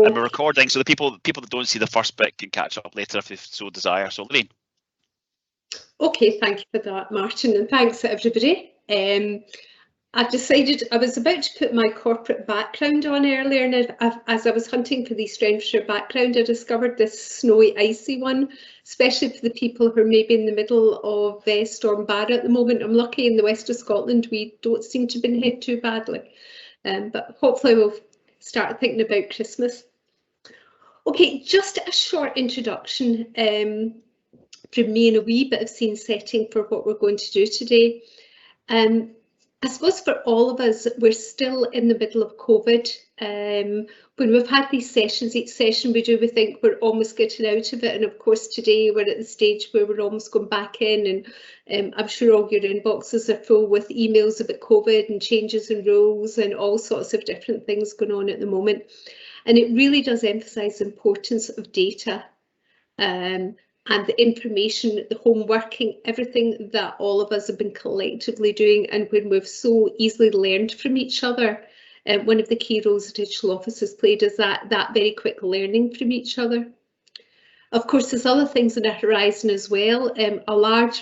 And we're recording, so the people that don't see the first bit can catch up later if they so desire. So, Lorraine. Okay, thank you for that, Martin, and thanks everybody. I've decided I was about to put my corporate background on earlier, and as I was hunting for the Renfrewshire background, I discovered this snowy, icy one, especially for the people who are maybe in the middle of Storm Barra at the moment. I'm lucky in the west of Scotland we don't seem to have been hit too badly, but hopefully we'll start thinking about Christmas. Okay, just a short introduction from me and a wee bit of scene setting for what we're going to do today. I suppose for all of us, we're still in the middle of COVID. When we've had these sessions, each session we think we're almost getting out of it. And of course, today we're at the stage where we're almost going back in, and I'm sure all your inboxes are full with emails about COVID and changes in rules and all sorts of different things going on at the moment. And it really does emphasise the importance of data. And the information, the homeworking, everything that all of us have been collectively doing, and when we've so easily learned from each other. One of the key roles the Digital Office has played is that very quick learning from each other. Of course, there's other things on the horizon as well. A large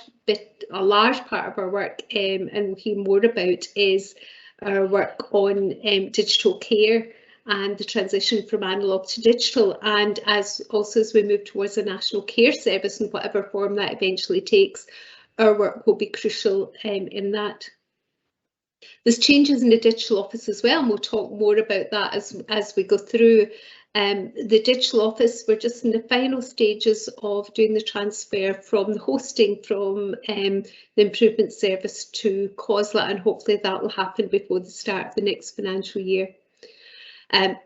part of our work, and we'll hear more about, is our work on digital care and the transition from analogue to digital, and as we move towards a national care service in whatever form that eventually takes, our work will be crucial in that. There's changes in the Digital Office as well, and we'll talk more about that as we go through. The Digital Office, we're just in the final stages of doing the transfer from the hosting from the improvement service to COSLA, and hopefully that will happen before the start of the next financial year.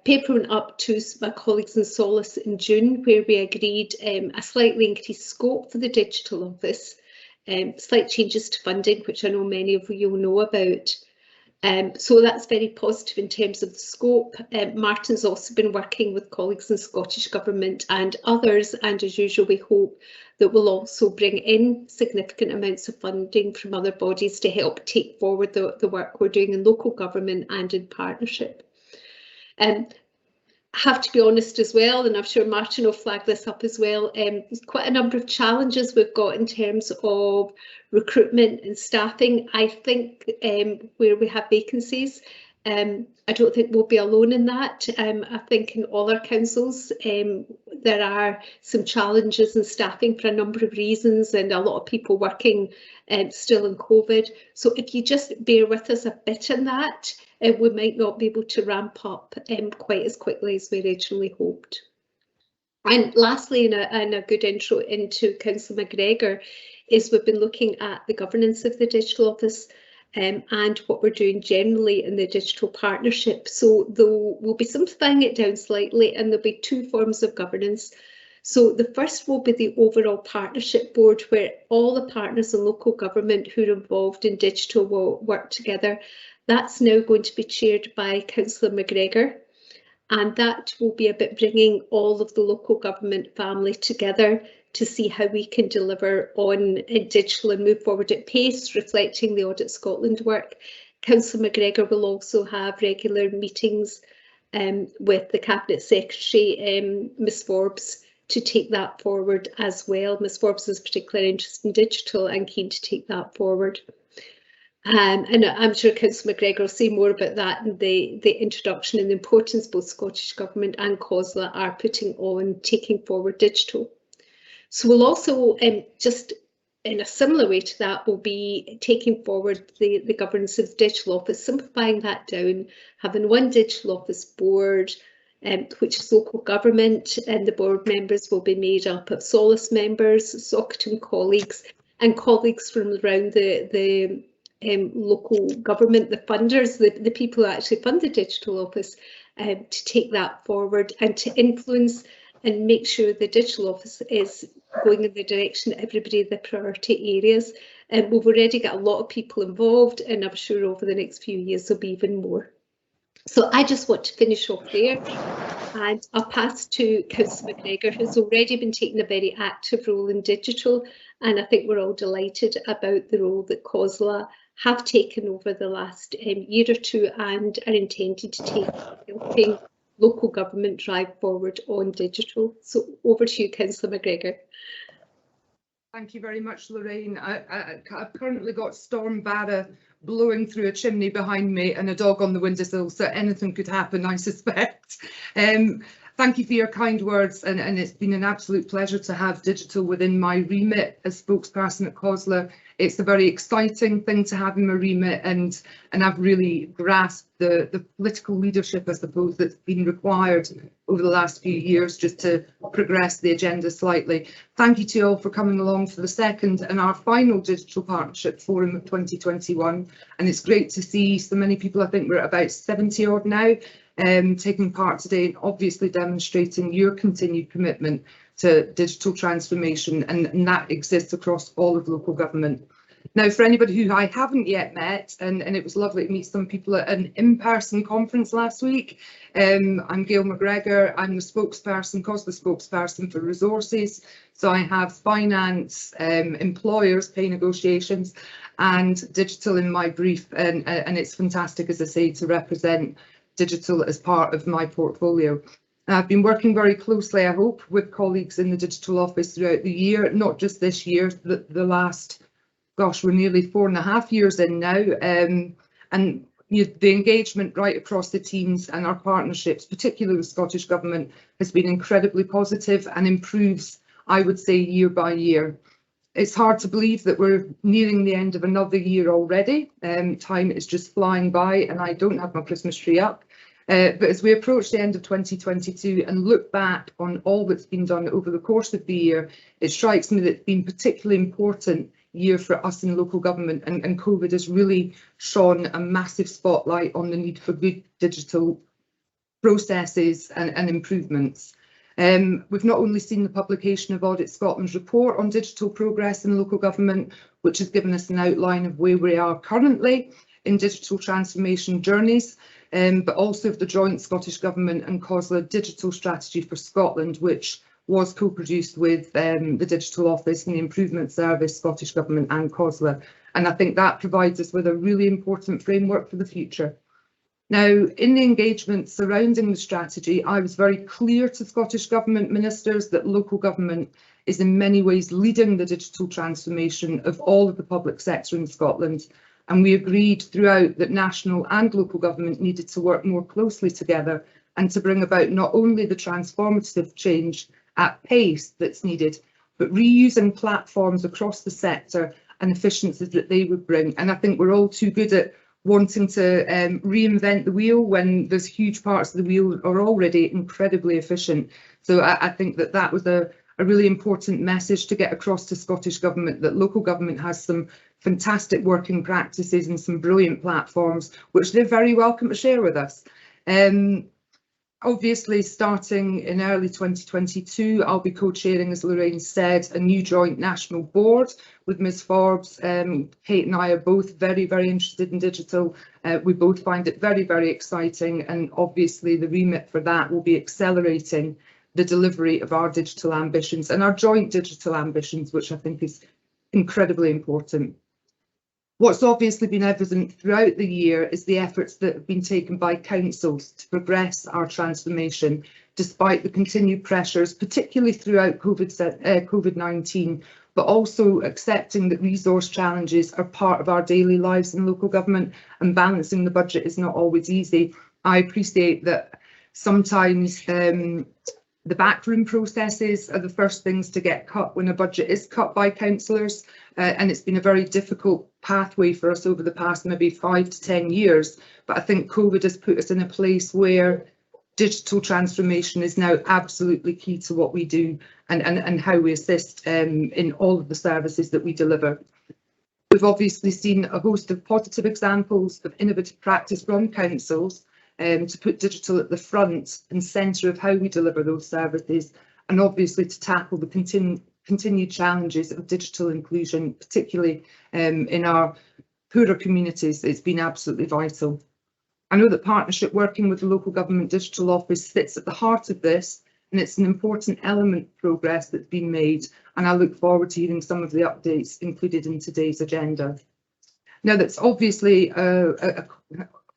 Paper went up to my colleagues in Solace in June, where we agreed a slightly increased scope for the Digital Office, slight changes to funding, which I know many of you will know about. So that's very positive in terms of the scope. Martin's also been working with colleagues in Scottish Government and others, and as usual we hope that we'll also bring in significant amounts of funding from other bodies to help take forward the work we're doing in local government and in partnership. I have to be honest as well, and I'm sure Martin will flag this up as well, there's quite a number of challenges we've got in terms of recruitment and staffing. I think where we have vacancies, I don't think we'll be alone in that. I think in all our councils there are some challenges in staffing for a number of reasons, and a lot of people working still in COVID. So if you just bear with us a bit in that, we might not be able to ramp up quite as quickly as we originally hoped. And lastly, and a good intro into Councillor McGregor, is we've been looking at the governance of the Digital Office and what we're doing generally in the digital partnership. So we'll be simplifying it down slightly, and there'll be two forms of governance. So the first will be the overall partnership board, where all the partners in local government who are involved in digital will work together. That's now going to be chaired by Councillor McGregor, and that will be about bringing all of the local government family together to see how we can deliver on digital and move forward at pace, reflecting the Audit Scotland work. Councillor McGregor will also have regular meetings with the Cabinet Secretary, Ms Forbes, to take that forward as well. Ms Forbes is particularly interested in digital and keen to take that forward. And I'm sure Councillor McGregor will say more about that in the introduction and the importance both Scottish Government and COSLA are putting on taking forward digital. So we'll also, just in a similar way to that, we'll be taking forward the governance of the Digital Office, simplifying that down, having one Digital Office board, which is local government, and the board members will be made up of Solace members, Sockton colleagues, and colleagues from around the local government, the funders, the people who actually fund the Digital Office, to take that forward and to influence and make sure the Digital Office is going in the direction of everybody, the priority areas. And we've already got a lot of people involved, and I'm sure over the next few years there'll be even more. So I just want to finish off there, and I'll pass to Councillor McGregor, who's already been taking a very active role in digital, and I think we're all delighted about the role that COSLA have taken over the last year or two and are intended to take, helping local government drive forward on digital. So over to you, Councillor McGregor. Thank you very much, Lorraine. I've currently got Storm Barra blowing through a chimney behind me and a dog on the windowsill, so anything could happen, I suspect. Thank you for your kind words, and it's been an absolute pleasure to have digital within my remit as spokesperson at COSLA. It's a very exciting thing to have in my remit, and I've really grasped the political leadership, I suppose, that's been required over the last few years just to progress the agenda slightly. Thank you to you all for coming along for the second and our final Digital Partnership Forum of 2021, and it's great to see so many people. I think we're at about 70 odd now, taking part today, and obviously demonstrating your continued commitment to digital transformation, and that exists across all of local government. Now, for anybody who I haven't yet met, and it was lovely to meet some people at an in-person conference last week, I'm Gail McGregor. I'm the spokesperson, COSLA spokesperson for resources. So I have finance, employers, pay negotiations, and digital in my brief, and it's fantastic, as I say, to represent digital as part of my portfolio. I've been working very closely, I hope, with colleagues in the digital office throughout the year, not just this year, the last, gosh, we're nearly 4.5 years in now, and the engagement right across the teams and our partnerships, particularly with Scottish Government, has been incredibly positive and improves, I would say, year by year. It's hard to believe that we're nearing the end of another year already. Time is just flying by, and I don't have my Christmas tree up. But as we approach the end of 2022 and look back on all that's been done over the course of the year, it strikes me that it's been a particularly important year for us in local government, and COVID has really shone a massive spotlight on the need for good digital processes and improvements. We've not only seen the publication of Audit Scotland's report on digital progress in local government, which has given us an outline of where we are currently in digital transformation journeys, but also of the joint Scottish Government and COSLA Digital Strategy for Scotland, which was co-produced with the Digital Office and the Improvement Service, Scottish Government and COSLA. And I think that provides us with a really important framework for the future. Now, in the engagement surrounding the strategy, I was very clear to Scottish Government ministers that local government is in many ways leading the digital transformation of all of the public sector in Scotland. And we agreed throughout that national and local government needed to work more closely together and to bring about not only the transformative change at pace that's needed, but reusing platforms across the sector and efficiencies that they would bring. And I think we're all too good at wanting to reinvent the wheel when there's huge parts of the wheel are already incredibly efficient. So I think that was a really important message to get across to Scottish Government, that local government has some fantastic working practices and some brilliant platforms, which they're very welcome to share with us. Obviously, starting in early 2022, I'll be co-chairing, as Lorraine said, a new joint national board with Ms Forbes. Kate and I are both very, very interested in digital. We both find it very, very exciting, and obviously the remit for that will be accelerating the delivery of our digital ambitions and our joint digital ambitions, which I think is incredibly important. What's obviously been evident throughout the year is the efforts that have been taken by councils to progress our transformation, despite the continued pressures, particularly throughout COVID-19, but also accepting that resource challenges are part of our daily lives in local government, and balancing the budget is not always easy. I appreciate that sometimes the backroom processes are the first things to get cut when a budget is cut by councillors, and it's been a very difficult pathway for us over the past maybe 5 to 10 years. But I think COVID has put us in a place where digital transformation is now absolutely key to what we do and how we assist in all of the services that we deliver. We've obviously seen a host of positive examples of innovative practice from councils to put digital at the front and centre of how we deliver those services, and obviously to tackle the continued challenges of digital inclusion, particularly in our poorer communities. It's been absolutely vital. I know that partnership working with the Local Government Digital Office sits at the heart of this, and it's an important element of progress that's been made, and I look forward to hearing some of the updates included in today's agenda. Now, that's obviously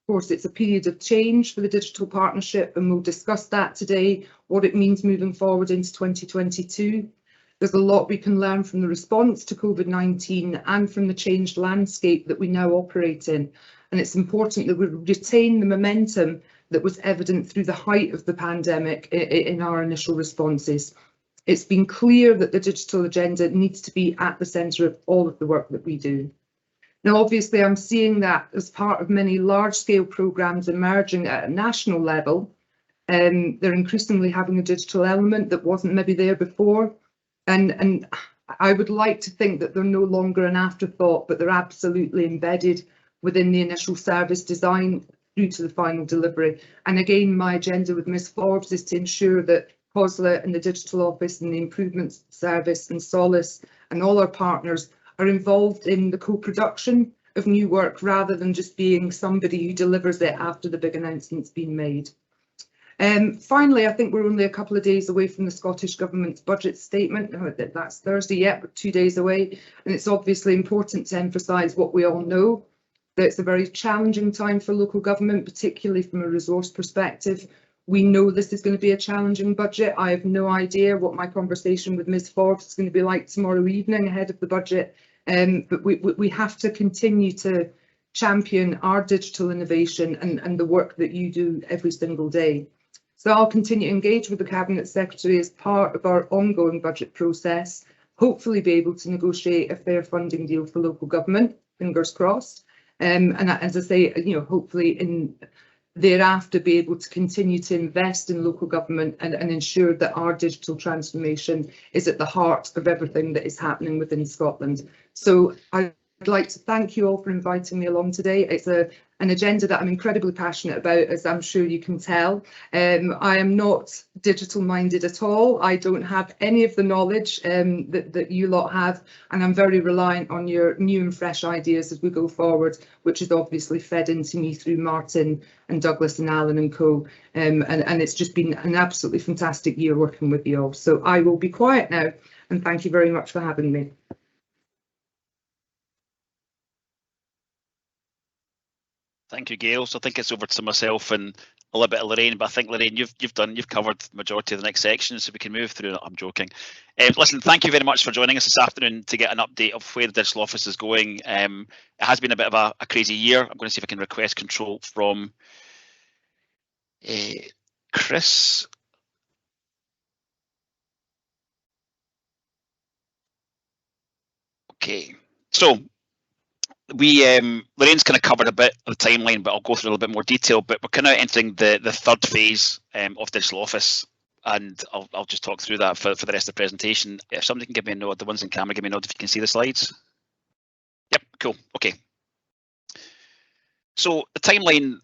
Of course, it's a period of change for the digital partnership, and we'll discuss that today, what it means moving forward into 2022. There's a lot we can learn from the response to COVID-19 and from the changed landscape that we now operate in. And it's important that we retain the momentum that was evident through the height of the pandemic in our initial responses. It's been clear that the digital agenda needs to be at the centre of all of the work that we do. Now, obviously, I'm seeing that as part of many large-scale programmes emerging at a national level. They're increasingly having a digital element that wasn't maybe there before. And I would like to think that they're no longer an afterthought, but they're absolutely embedded within the initial service design through to the final delivery. And again, my agenda with Ms Forbes is to ensure that COSLA and the Digital Office and the Improvements Service and Solace and all our partners are involved in the co-production of new work rather than just being somebody who delivers it after the big announcement's been made. Finally, I think we're only a couple of days away from the Scottish Government's budget statement. That's Thursday yet, we're 2 days away. And it's obviously important to emphasise what we all know, that it's a very challenging time for local government, particularly from a resource perspective. We know this is going to be a challenging budget. I have no idea what my conversation with Ms Forbes is going to be like tomorrow evening ahead of the budget, but we have to continue to champion our digital innovation and the work that you do every single day. So I'll continue to engage with the Cabinet Secretary as part of our ongoing budget process, hopefully be able to negotiate a fair funding deal for local government, fingers crossed. And as I say, you know, hopefully thereafter be able to continue to invest in local government and ensure that our digital transformation is at the heart of everything that is happening within Scotland. So I'd like to thank you all for inviting me along today. It's an agenda that I'm incredibly passionate about, as I'm sure you can tell. I am not digital minded at all. I don't have any of the knowledge that you lot have, and I'm very reliant on your new and fresh ideas as we go forward, which is obviously fed into me through Martin and Douglas and Alan and co. And it's just been an absolutely fantastic year working with you all. So I will be quiet now, and thank you very much for having me. Thank you, Gail. So I think it's over to myself and a little bit of Lorraine, but I think Lorraine, you've covered the majority of the next section, so we can move through. I'm joking. Listen, thank you very much for joining us this afternoon to get an update of where the Digital Office is going. It has been a bit of a crazy year. I'm going to see if I can request control from Chris. Okay, so Lorraine's kind of covered a bit of the timeline, but I'll go through a little bit more detail. But we're kind of entering the third phase of Digital Office, and I'll just talk through that for the rest of the presentation. If somebody can give me a nod, the ones in camera, give me a nod if you can see the slides. Yep, cool. Okay. So the timeline,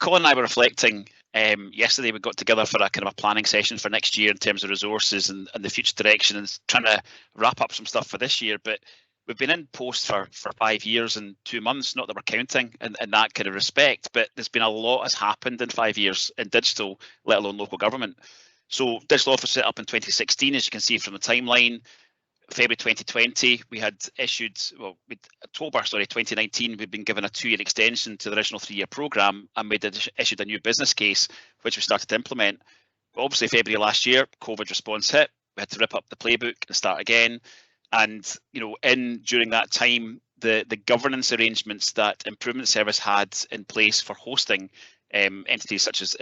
Colin and I were reflecting yesterday. We got together for a kind of a planning session for next year in terms of resources and the future direction, and trying to wrap up some stuff for this year. But we've been in post for 5 years and 2 months, not that we're counting in that kind of respect, but there's been a lot has happened in 5 years in digital, let alone local government. So Digital Office set up in 2016, as you can see from the timeline. February 2020, we had issued, October 2019, we'd been given a 2-year extension to the original 3-year programme, and we issued a new business case, which we started to implement. But obviously, February last year, COVID response hit. We had to rip up the playbook and start again. And during that time, the governance arrangements that Improvement Service had in place for hosting entities such as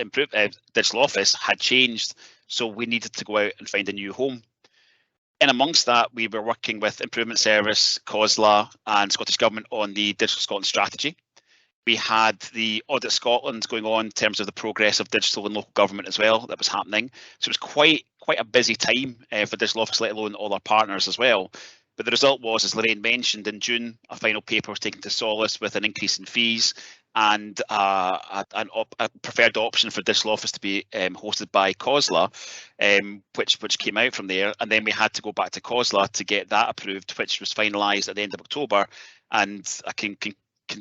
Digital Office had changed, so we needed to go out and find a new home. And amongst that, we were working with Improvement Service, COSLA and Scottish Government on the Digital Scotland strategy. We had the Audit Scotland going on in terms of the progress of digital and local government as well that was happening. So it was quite a busy time for Digital Office, let alone all our partners as well. But the result was, as Lorraine mentioned, in June, a final paper was taken to Solace with an increase in fees and a preferred option for Digital Office to be hosted by COSLA, which came out from there. And then we had to go back to COSLA to get that approved, which was finalised at the end of October. And I can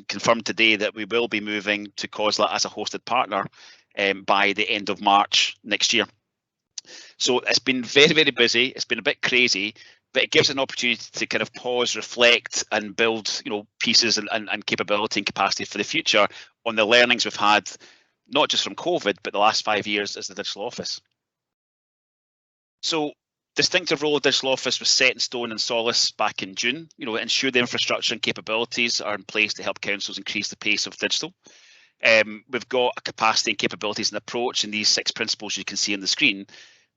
confirm today that we will be moving to COSLA as a hosted partner by the end of March next year. So it's been very, very busy. It's been a bit crazy, but it gives an opportunity to kind of pause, reflect, and build, pieces and capability and capacity for the future on the learnings we've had, not just from COVID, but the last 5 years as the digital office. So, distinctive role of digital office was set in stone in Solus back in June. Ensure the infrastructure and capabilities are in place to help councils increase the pace of digital. We've got a capacity and capabilities and approach in these 6 principles you can see on the screen.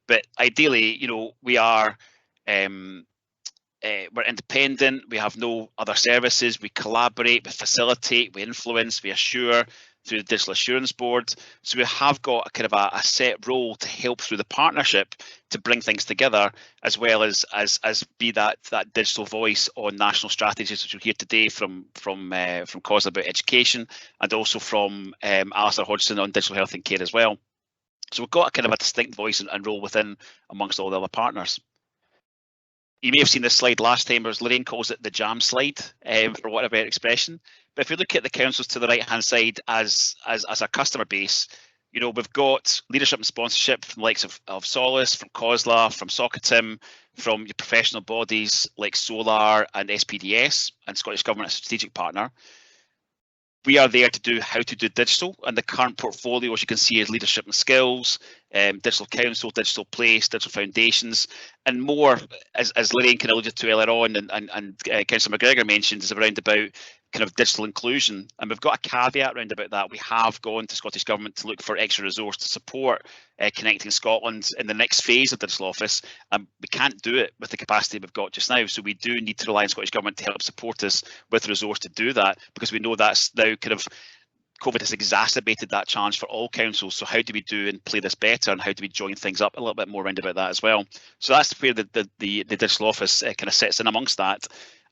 But ideally, we are we're independent. We have no other services. We collaborate, we facilitate, we influence, we assure through the Digital Assurance Board. So we have got a kind of a set role to help through the partnership to bring things together, as well as be that digital voice on national strategies, which you'll hear today from COSLA about education, and also from Alistair Hodgson on digital health and care as well. So we've got a kind of a distinct voice and role within amongst all the other partners. You may have seen this slide last time, as Lorraine calls it the jam slide, for want of a better expression. But if you look at the councils to the right-hand side as a customer base, we've got leadership and sponsorship from the likes of Solus, from COSLA, from Soccetim, from your professional bodies like Solar and SPDS, and Scottish Government as a strategic partner. We are there to do how to do digital, and the current portfolio, as you can see, is leadership and skills, digital council, digital place, digital foundations, and more, as Lorraine kind of alluded to earlier on, and Councillor McGregor mentioned, is around about kind of digital inclusion. And we've got a caveat around about that. We have gone to Scottish Government to look for extra resource to support Connecting Scotland in the next phase of digital office. We can't do it with the capacity we've got just now, so we do need to rely on Scottish Government to help support us with resource to do that, because we know that's now kind of COVID has exacerbated that challenge for all councils. So how do we do and play this better, and how do we join things up a little bit more around about that as well? So that's where the digital office kind of sits in amongst that.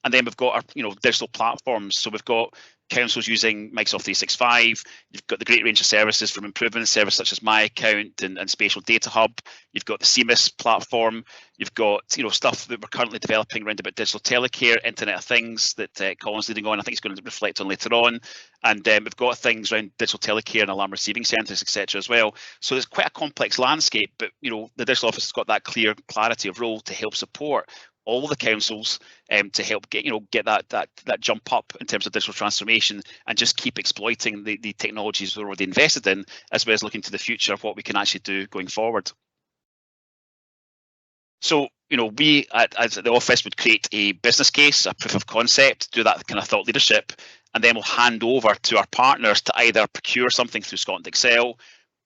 And then we've got our digital platforms. So we've got councils using Microsoft 365. You've got the great range of services from improvement services such as My Account and Spatial Data Hub. You've got the CMIS platform. You've got stuff that we're currently developing around about digital telecare, Internet of Things that Colin's leading on. I think he's going to reflect on later on. And we've got things around digital telecare and alarm receiving centres, etc. as well. So it's quite a complex landscape, but the digital office has got that clear clarity of role to help support all the councils to help get that jump up in terms of digital transformation, and just keep exploiting the technologies we're already invested in, as well as looking to the future of what we can actually do going forward. So, we as the office would create a business case, a proof of concept, do that kind of thought leadership, and then we'll hand over to our partners to either procure something through Scotland Excel,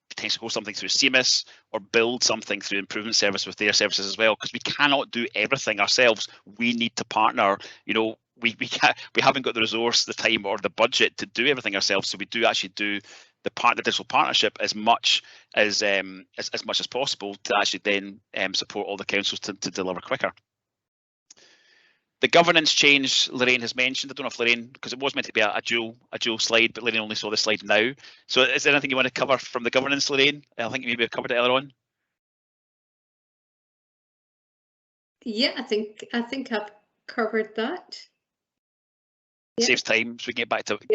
potentially go something through CMIS, or build something through improvement service with their services as well, because we cannot do everything ourselves. We need to partner. We haven't got the resource, the time, or the budget to do everything ourselves. So we do actually do the digital partnership as much as possible to actually then support all the councils to deliver quicker. The governance change Lorraine has mentioned. I don't know if Lorraine, because it was meant to be a dual slide, but Lorraine only saw the slide now. So is there anything you want to cover from the governance, Lorraine? I think maybe we've covered it earlier on. Yeah, I think I've covered that. Saves time, so we can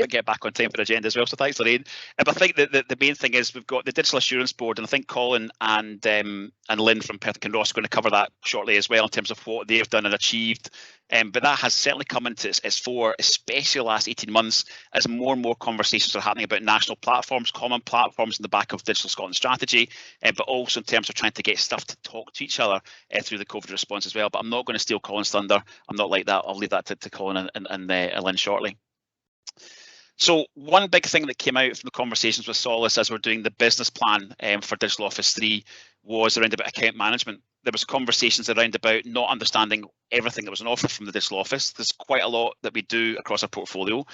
get back on time for the agenda as well. So thanks, Lorraine. But I think the main thing is we've got the Digital Assurance Board, and I think Colin and Lynn from Perth and Kinross are going to cover that shortly as well in terms of what they've done and achieved. But that has certainly come into its fore, especially the last 18 months, as more and more conversations are happening about national platforms, common platforms in the back of Digital Scotland strategy, but also in terms of trying to get stuff to talk to each other through the COVID response as well. But I'm not going to steal Colin's thunder. I'm not like that. I'll leave that to Colin and Lynn shortly. So one big thing that came out from the conversations with Solus as we're doing the business plan for Digital Office 3 was around about account management. There was conversations around about not understanding everything that was on offer from the digital office. There's quite a lot that we do across our portfolio.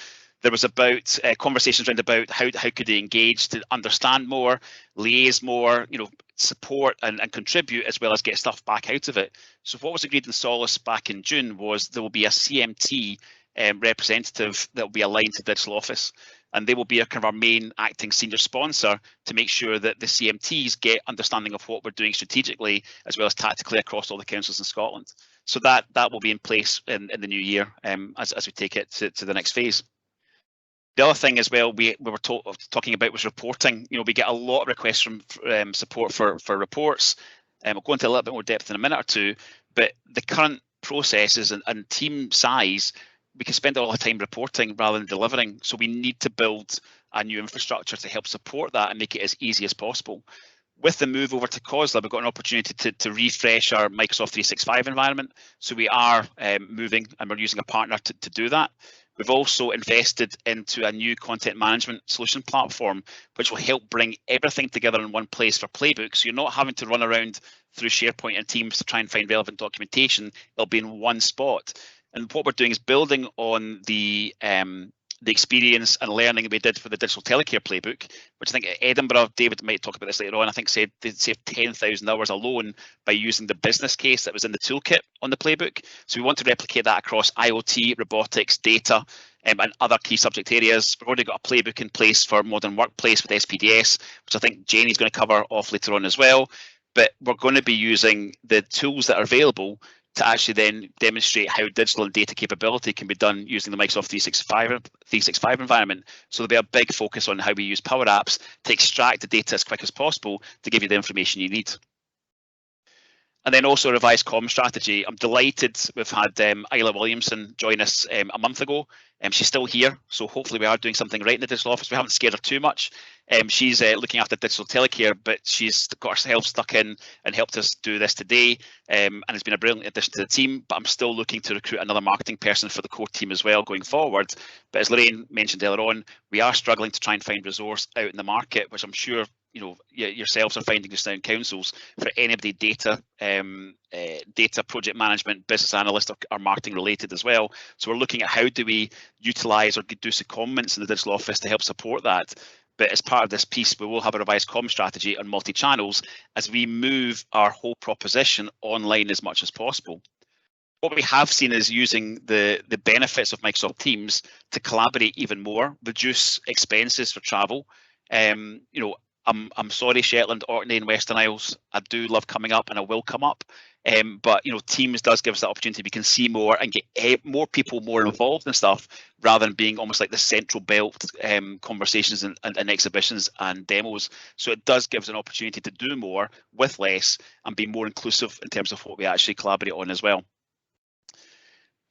There was about conversations around about how could they engage to understand more, liaise more, support and contribute, as well as get stuff back out of it. So what was agreed in Solus back in June was there will be a CMT representative that will be aligned to Digital Office, and they will be kind of our main acting senior sponsor to make sure that the CMTs get understanding of what we're doing strategically as well as tactically across all the councils in Scotland. So that will be in place in the new year as we take it to the next phase. The other thing as well we were talking about was reporting. We get a lot of requests from support for reports. We'll go into a little bit more depth in a minute or two, but the current processes and team size, we can spend all the time reporting rather than delivering. So we need to build a new infrastructure to help support that and make it as easy as possible. With the move over to COSLA, we've got an opportunity to refresh our Microsoft 365 environment. So we are moving, and we're using a partner to do that. We've also invested into a new content management solution platform, which will help bring everything together in one place for Playbook. So you're not having to run around through SharePoint and Teams to try and find relevant documentation. It'll be in one spot. And what we're doing is building on the experience and learning we did for the Digital Telecare Playbook, which I think at Edinburgh, David might talk about this later on, I think said they'd saved 10,000 hours alone by using the business case that was in the toolkit on the Playbook. So we want to replicate that across IoT, robotics, data, and other key subject areas. We've already got a playbook in place for modern workplace with SPDS, which I think Jenny's going to cover off later on as well. But we're going to be using the tools that are available to actually then demonstrate how digital and data capability can be done using the Microsoft 365 environment. So there'll be a big focus on how we use Power Apps to extract the data as quick as possible to give you the information you need. And then also a revised comm strategy. I'm delighted we've had Isla Williamson join us a month ago. She's still here, so hopefully we are doing something right in the digital office. We haven't scared her too much. She's looking after Digital Telecare, but she's got herself stuck in and helped us do this today, and it's been a brilliant addition to the team. But I'm still looking to recruit another marketing person for the core team as well going forward. But as Lorraine mentioned earlier on, we are struggling to try and find resource out in the market, which I'm sure yourselves are finding just now in councils for anybody data project management, business analyst or marketing related as well. So we're looking at how do we utilize or do secondments in the digital office to help support that. But as part of this piece, we will have a revised comm strategy on multi-channels as we move our whole proposition online as much as possible. What we have seen is using the benefits of Microsoft Teams to collaborate even more, reduce expenses for travel. I'm sorry, Shetland, Orkney and Western Isles, I do love coming up and I will come up. But Teams does give us that opportunity. We can see more and get more people more involved in stuff rather than being almost like the central belt conversations and exhibitions and demos. So it does give us an opportunity to do more with less and be more inclusive in terms of what we actually collaborate on as well.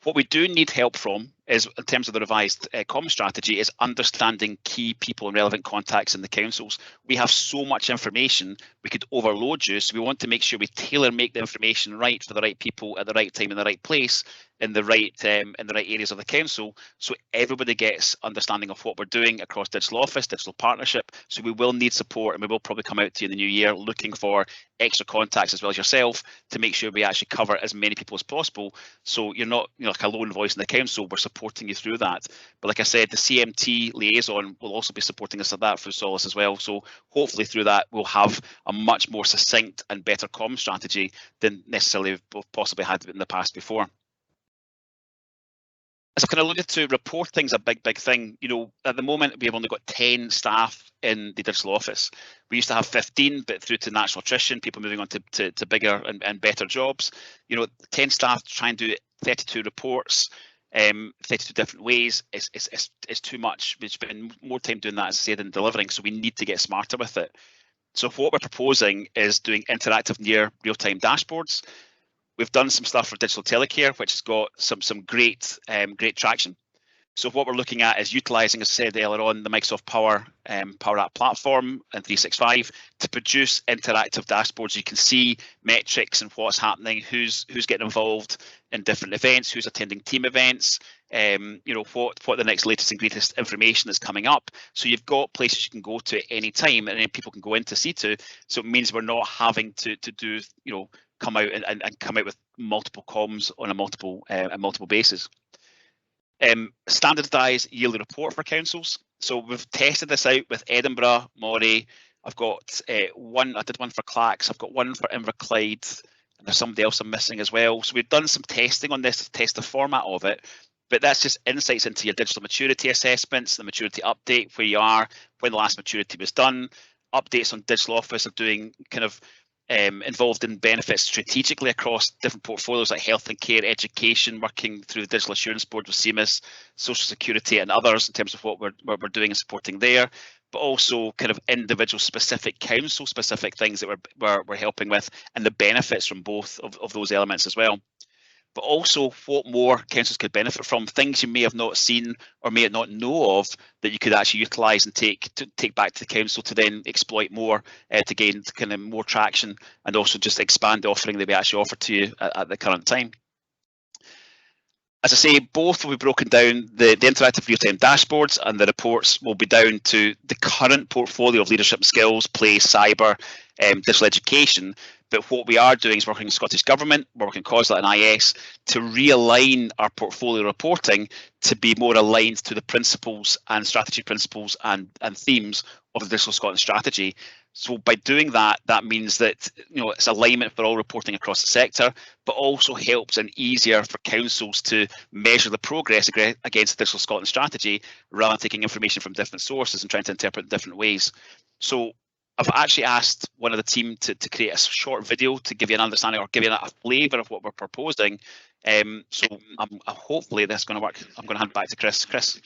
What we do need help from is, in terms of the revised comm strategy, is understanding key people and relevant contacts in the councils. We have so much information, we could overload you, so we want to make sure we make the information right for the right people at the right time in the right place in the right areas of the council, so everybody gets understanding of what we're doing across digital office, digital partnership. So we will need support, and we will probably come out to you in the new year looking for extra contacts as well as yourself to make sure we actually cover as many people as possible. So you're not like a lone voice in the council, we're supporting you through that. But like I said, the CMT liaison will also be supporting us at that through Solace as well. So hopefully through that we'll have a much more succinct and better comm strategy than necessarily we've possibly had in the past before. As I kind of alluded to, reporting's a big thing. At the moment, we've only got 10 staff in the digital office. We used to have 15, but through to natural attrition, people moving on to bigger and better jobs. 10 staff to try and do 32 reports, 32 different ways is too much. We spend more time doing that, as I said, than delivering. So we need to get smarter with it. So what we're proposing is doing interactive near real-time dashboards. We've done some stuff for Digital Telecare, which has got some great traction. So what we're looking at is utilising, as I said earlier on, the Microsoft Power App platform and 365 to produce interactive dashboards. You can see metrics and what's happening, who's getting involved in different events, who's attending team events, what the next latest and greatest information that's coming up. So you've got places you can go to at any time, and then people can go in to see to. So it means we're not having to do come out and come out with multiple comms on a multiple basis. Standardised yearly report for councils. So we've tested this out with Edinburgh, Moray. I've got one. I did one for Clacks. I've got one for Inverclyde, and there's somebody else I'm missing as well. So we've done some testing on this to test the format of it. But that's just insights into your digital maturity assessments, the maturity update, where you are, when the last maturity was done, updates on digital office of doing kind of involved in benefits strategically across different portfolios like health and care, education, working through the Digital Assurance Board with CMIS, Social Security and others in terms of what we're doing and supporting there, but also kind of individual specific council specific things that we're helping with and the benefits from both of those elements as well. but also what more councils could benefit from, things you may have not seen or may not know of that you could actually utilise and take back to the council to then exploit more to gain kind of more traction, and also just expand the offering that we actually offer to you at the current time. As I say, both will be broken down. The interactive real-time dashboards and the reports will be down to the current portfolio of leadership skills, play, cyber, digital education. But what we are doing is working with Scottish Government, working with COSLA and IS to realign our portfolio reporting to be more aligned to the principles and strategy principles and themes of the Digital Scotland strategy. So by doing that, that means that it's alignment for all reporting across the sector, but also helps and easier for councils to measure the progress against the Digital Scotland strategy rather than taking information from different sources and trying to interpret it different ways. So I've actually asked one of the team to create a short video to give you an understanding or give you a flavour of what we're proposing. So hopefully this is going to work. I'm going to hand back to Chris. Chris.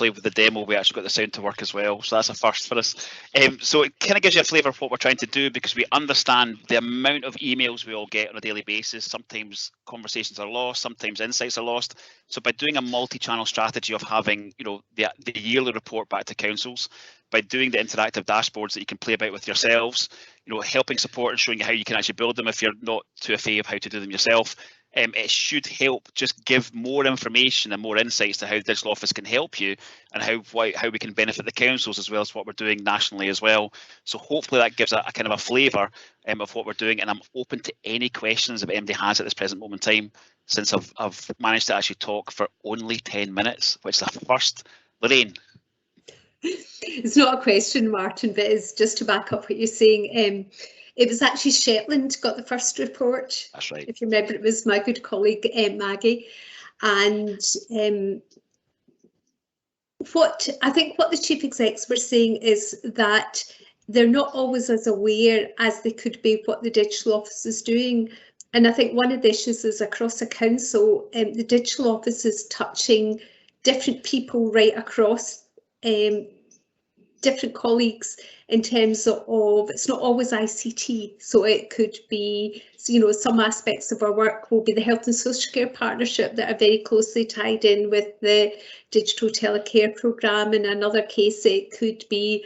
With the demo, we actually got the sound to work as well, so that's a first for us. So it kind of gives you a flavour of what we're trying to do, because we understand the amount of emails we all get on a daily basis. Sometimes conversations are lost, sometimes insights are lost. So by doing a multi-channel strategy of having the yearly report back to councils, by doing the interactive dashboards that you can play about with yourselves, helping support and showing you how you can actually build them if you're not too afraid of how to do them yourself. It should help just give more information and more insights to how the Digital Office can help you, and how we can benefit the councils, as well as what we're doing nationally as well. So hopefully that gives a kind of a flavour of what we're doing, and I'm open to any questions that anybody has at this present moment in time, since I've managed to actually talk for only 10 minutes, which is a first. Lorraine. It's not a question, Martin, but it's just to back up what you're saying. It was actually Shetland got the first report. That's right. If you remember, it was my good colleague Maggie. And what the chief execs were saying is that they're not always as aware as they could be what the Digital Office is doing. And I think one of the issues is across a council, the Digital Office is touching different people right across, different colleagues, in terms of it's not always ICT. So it could be, some aspects of our work will be the Health and Social Care Partnership that are very closely tied in with the Digital Telecare Programme. In another case, it could be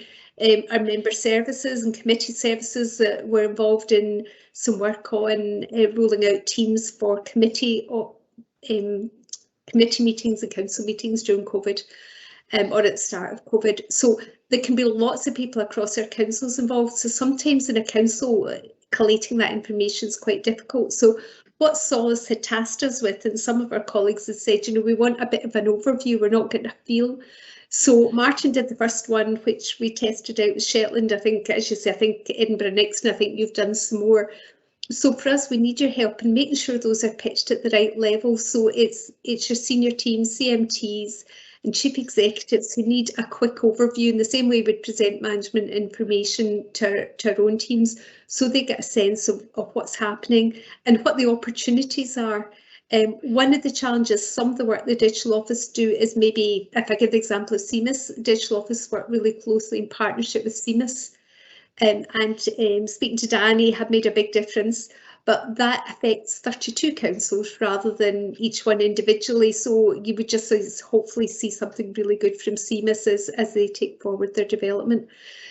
our member services and committee services that were involved in some work on rolling out teams for committee meetings and council meetings during COVID, or at the start of COVID. So there can be lots of people across our councils involved. So sometimes in a council, collating that information is quite difficult. So what Solace had tasked us with, and some of our colleagues had said, we want a bit of an overview, we're not getting a feel. So Martin did the first one, which we tested out with Shetland. I think, as you say, I think Edinburgh next, and I think you've done some more. So for us, we need your help in making sure those are pitched at the right level. So it's your senior teams, CMTs and chief executives who need a quick overview in the same way we'd present management information to our own teams, so they get a sense of what's happening and what the opportunities are. One of the challenges some of the work the Digital Office do is, maybe, if I give the example of CMIS, Digital Office work really closely in partnership with CMIS. Speaking to Danny had made a big difference, but that affects 32 councils rather than each one individually. So you would just hopefully see something really good from CMIS as they take forward their development.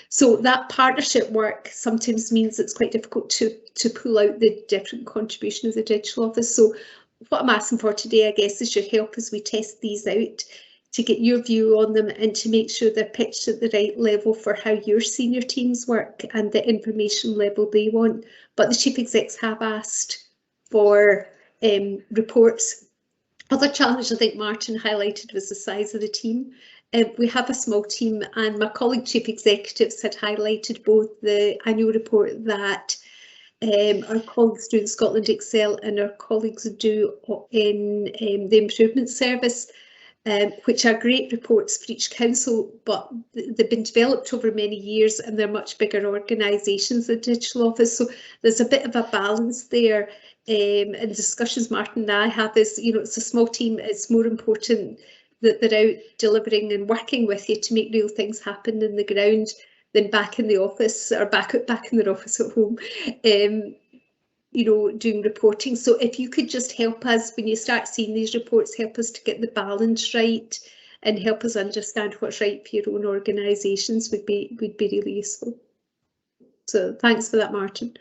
So that partnership work sometimes means it's quite difficult to pull out the different contribution of the Digital Office. So what I'm asking for today, I guess, is your help as we test these out, to get your view on them and to make sure they're pitched at the right level for how your senior teams work and the information level they want. But the chief execs have asked for reports. Other challenge I think Martin highlighted was the size of the team. We have a small team, and my colleague chief executives had highlighted both the annual report that our colleagues do in Scotland Excel and our colleagues do in the Improvement Service, which are great reports for each council, but they've been developed over many years and they're much bigger organisations than Digital Office. So there's a bit of a balance there. And discussions Martin and I have is, it's a small team, it's more important that they're out delivering and working with you to make real things happen in the ground than back in the office or back in their office at home. Doing reporting. So if you could just help us when you start seeing these reports, help us to get the balance right and help us understand what's right for your own organisations would be really useful. So thanks for that, Martin.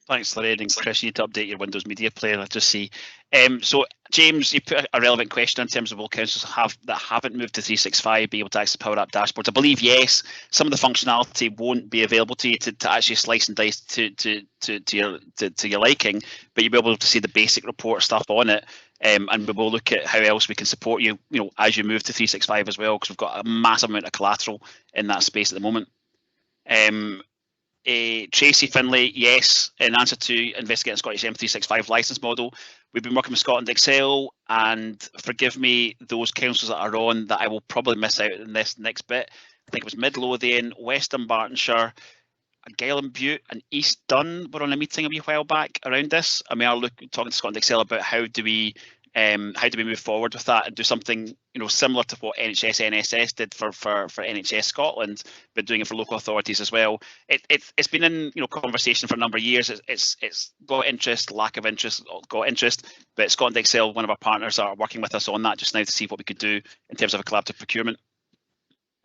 Thanks, Lorraine, and Chris, you need to update your Windows Media Player. I just see. So James, you put a relevant question in terms of will councils that haven't moved to 365 be able to access Power App dashboards? I believe yes. Some of the functionality won't be available to you to actually slice and dice to your liking, but you'll be able to see the basic report stuff on it. And we will look at how else we can support you, as you move to 365 as well, because we've got a massive amount of collateral in that space at the moment. Tracy Finlay, yes, in answer to investigating Scottish M365 license model, we've been working with Scotland Excel, and forgive me, those councils that are on that I will probably miss out in this next bit. I think it was Mid Lothian, West Dunbartonshire, Guyland Butte and East Dun were on a meeting a wee while back around this, and we are talking to Scotland Excel about how do we move forward with that and do something similar to what NHS NSS did for NHS Scotland, but doing it for local authorities as well. It's been in conversation for a number of years. It's got interest, lack of interest, got interest, but Scotland Excel, one of our partners, are working with us on that just now to see what we could do in terms of a collaborative procurement.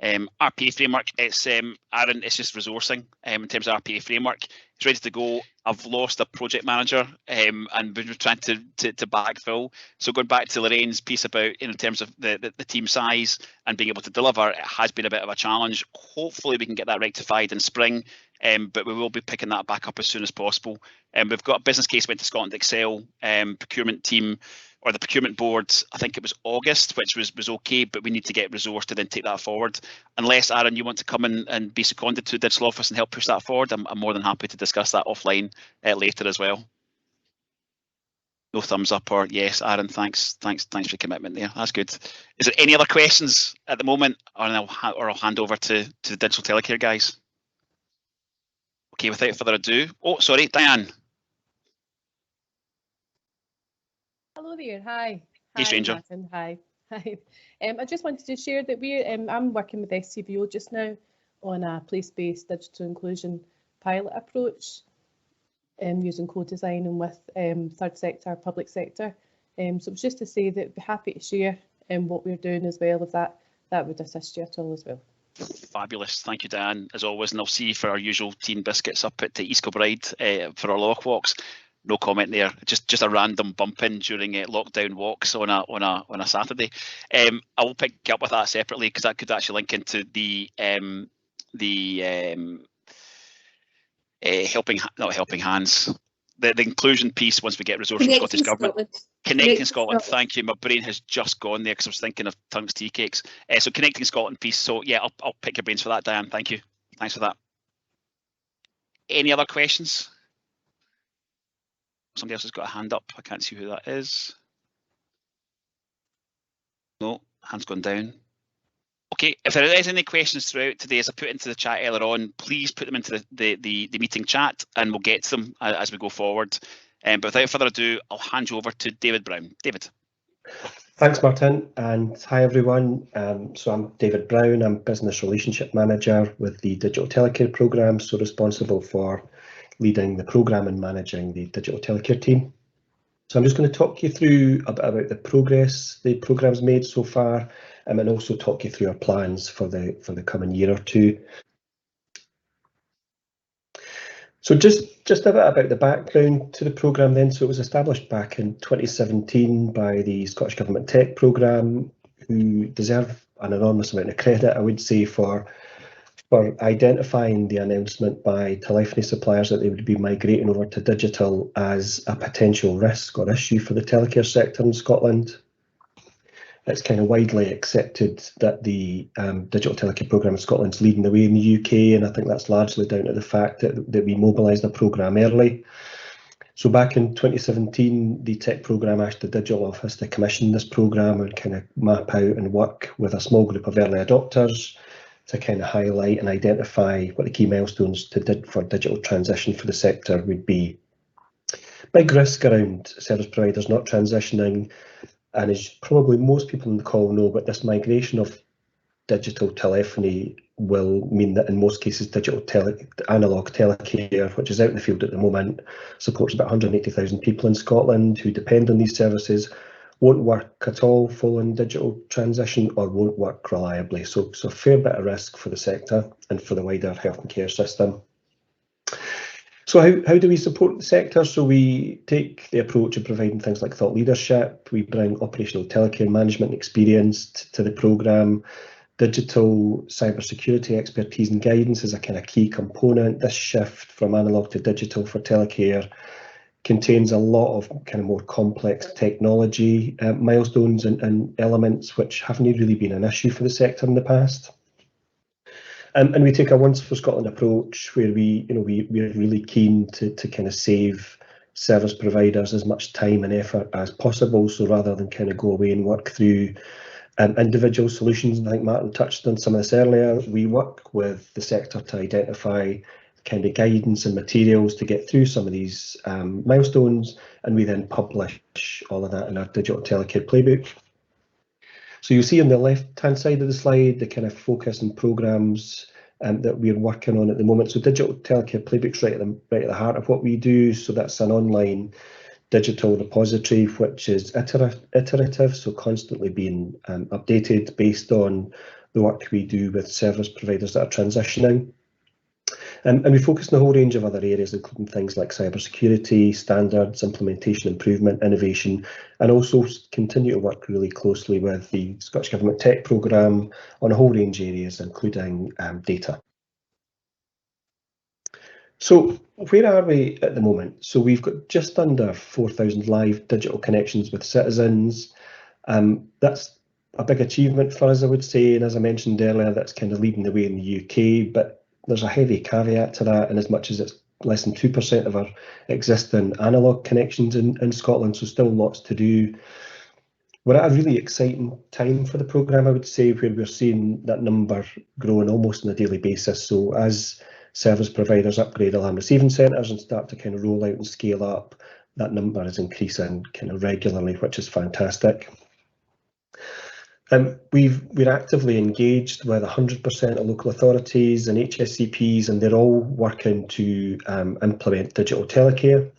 RPA framework, it's Aaron, it's just resourcing in terms of RPA framework. It's ready to go. I've lost a project manager and we're trying to backfill. So going back to Lorraine's piece about in terms of the team size and being able to deliver, it has been a bit of a challenge. Hopefully we can get that rectified in spring, but we will be picking that back up as soon as possible. We've got a business case went to Scotland Excel, procurement team, or the procurement board, I think it was August, which was okay, but we need to get resource to then take that forward. Unless, Aaron, you want to come in and be seconded to Digital Office and help push that forward, I'm more than happy to discuss that offline later as well. No thumbs up or yes, Aaron, thanks for your commitment there. That's good. Is there any other questions at the moment, or I'll hand over to the Digital Telecare guys? Okay, without further ado, oh, sorry, Diane. Hello there. Hi. Hey, stranger. Martin. Hi. I just wanted to share that I'm working with SCVO just now on a place-based digital inclusion pilot approach, using co-design and with third sector, public sector. So it's just to say that I'd be happy to share what we're doing as well, if that would assist you at all as well. Fabulous. Thank you, Diane, as always. And I'll see you for our usual teen biscuits up at East Kilbride for our lock walks. No comment there. Just a random bump in during lockdown walks on a Saturday. I will pick up with that separately because that could actually link into the helping hands, the inclusion piece once we get resources from Scottish Government. Connecting Scotland. Thank you. My brain has just gone there because I was thinking of Tunks tea cakes. So Connecting Scotland piece. So yeah, I'll pick your brains for that, Diane. Thank you. Thanks for that. Any other questions? somebody else has got a hand up. I can't see who that is. No, hand's gone down. Okay, if there is any questions throughout today, as I put into the chat earlier on, please put them into the meeting chat and we'll get to them as we go forward. But without further ado, I'll hand you over to David Brown. David. Thanks, Martin, and hi everyone. So I'm David Brown. I'm Business Relationship Manager with the Digital Telecare Programme, so responsible for leading the programme and managing the Digital Telecare team. So I'm just going to talk you through a bit about the progress the programme's made so far, and also talk you through our plans for the coming year or two. So just a bit about the background to the programme then. So it was established back in 2017 by the Scottish Government Tech Programme, who deserve an enormous amount of credit, I would say, for identifying the announcement by telephony suppliers that they would be migrating over to digital as a potential risk or issue for the telecare sector in Scotland. It's kind of widely accepted that the Digital Telecare Programme in Scotland is leading the way in the UK, and I think that's largely down to the fact that we mobilised the programme early. So back in 2017, the Tech Programme asked the Digital Office to commission this programme and kind of map out and work with a small group of early adopters to kind of highlight and identify what the key milestones for digital transition for the sector would be. Big risk around service providers not transitioning, and as probably most people on the call know, but this migration of digital telephony will mean that in most cases analogue telecare, which is out in the field at the moment, supports about 180,000 people in Scotland who depend on these services, won't work at all following digital transition or won't work reliably. So a fair bit of risk for the sector and for the wider health and care system. So how do we support the sector? So we take the approach of providing things like thought leadership. We bring operational telecare management experience to the programme. Digital cybersecurity expertise and guidance is a kind of key component. This shift from analogue to digital for telecare contains a lot of kind of more complex technology milestones and elements which haven't really been an issue for the sector in the past. And we take a once for Scotland approach where we're really keen to kind of save service providers as much time and effort as possible. So rather than kind of go away and work through individual solutions, and I think Martin touched on some of this earlier, we work with the sector to identify kind of guidance and materials to get through some of these milestones, and we then publish all of that in our Digital Telecare Playbook. So you'll see on the left-hand side of the slide the kind of focus and programmes that we're working on at the moment. So Digital Telecare Playbook's right at the heart of what we do. So that's an online digital repository which is iterative, so constantly being updated based on the work we do with service providers that are transitioning. And we focus on a whole range of other areas, including things like cybersecurity, standards, implementation, improvement, innovation, and also continue to work really closely with the Scottish Government Tech Programme on a whole range of areas, including data. So where are we at the moment? So we've got just under 4,000 live digital connections with citizens. That's a big achievement for us, I would say, and as I mentioned earlier, that's kind of leading the way in the UK, but there's a heavy caveat to that, and as much as it's less than 2% of our existing analogue connections in Scotland, so still lots to do. We're at a really exciting time for the programme, I would say, where we're seeing that number growing almost on a daily basis. So as service providers upgrade alarm receiving centres and start to kind of roll out and scale up, that number is increasing kind of regularly, which is fantastic. We're actively engaged with 100% of local authorities and HSCPs, and they're all working to implement digital telecare.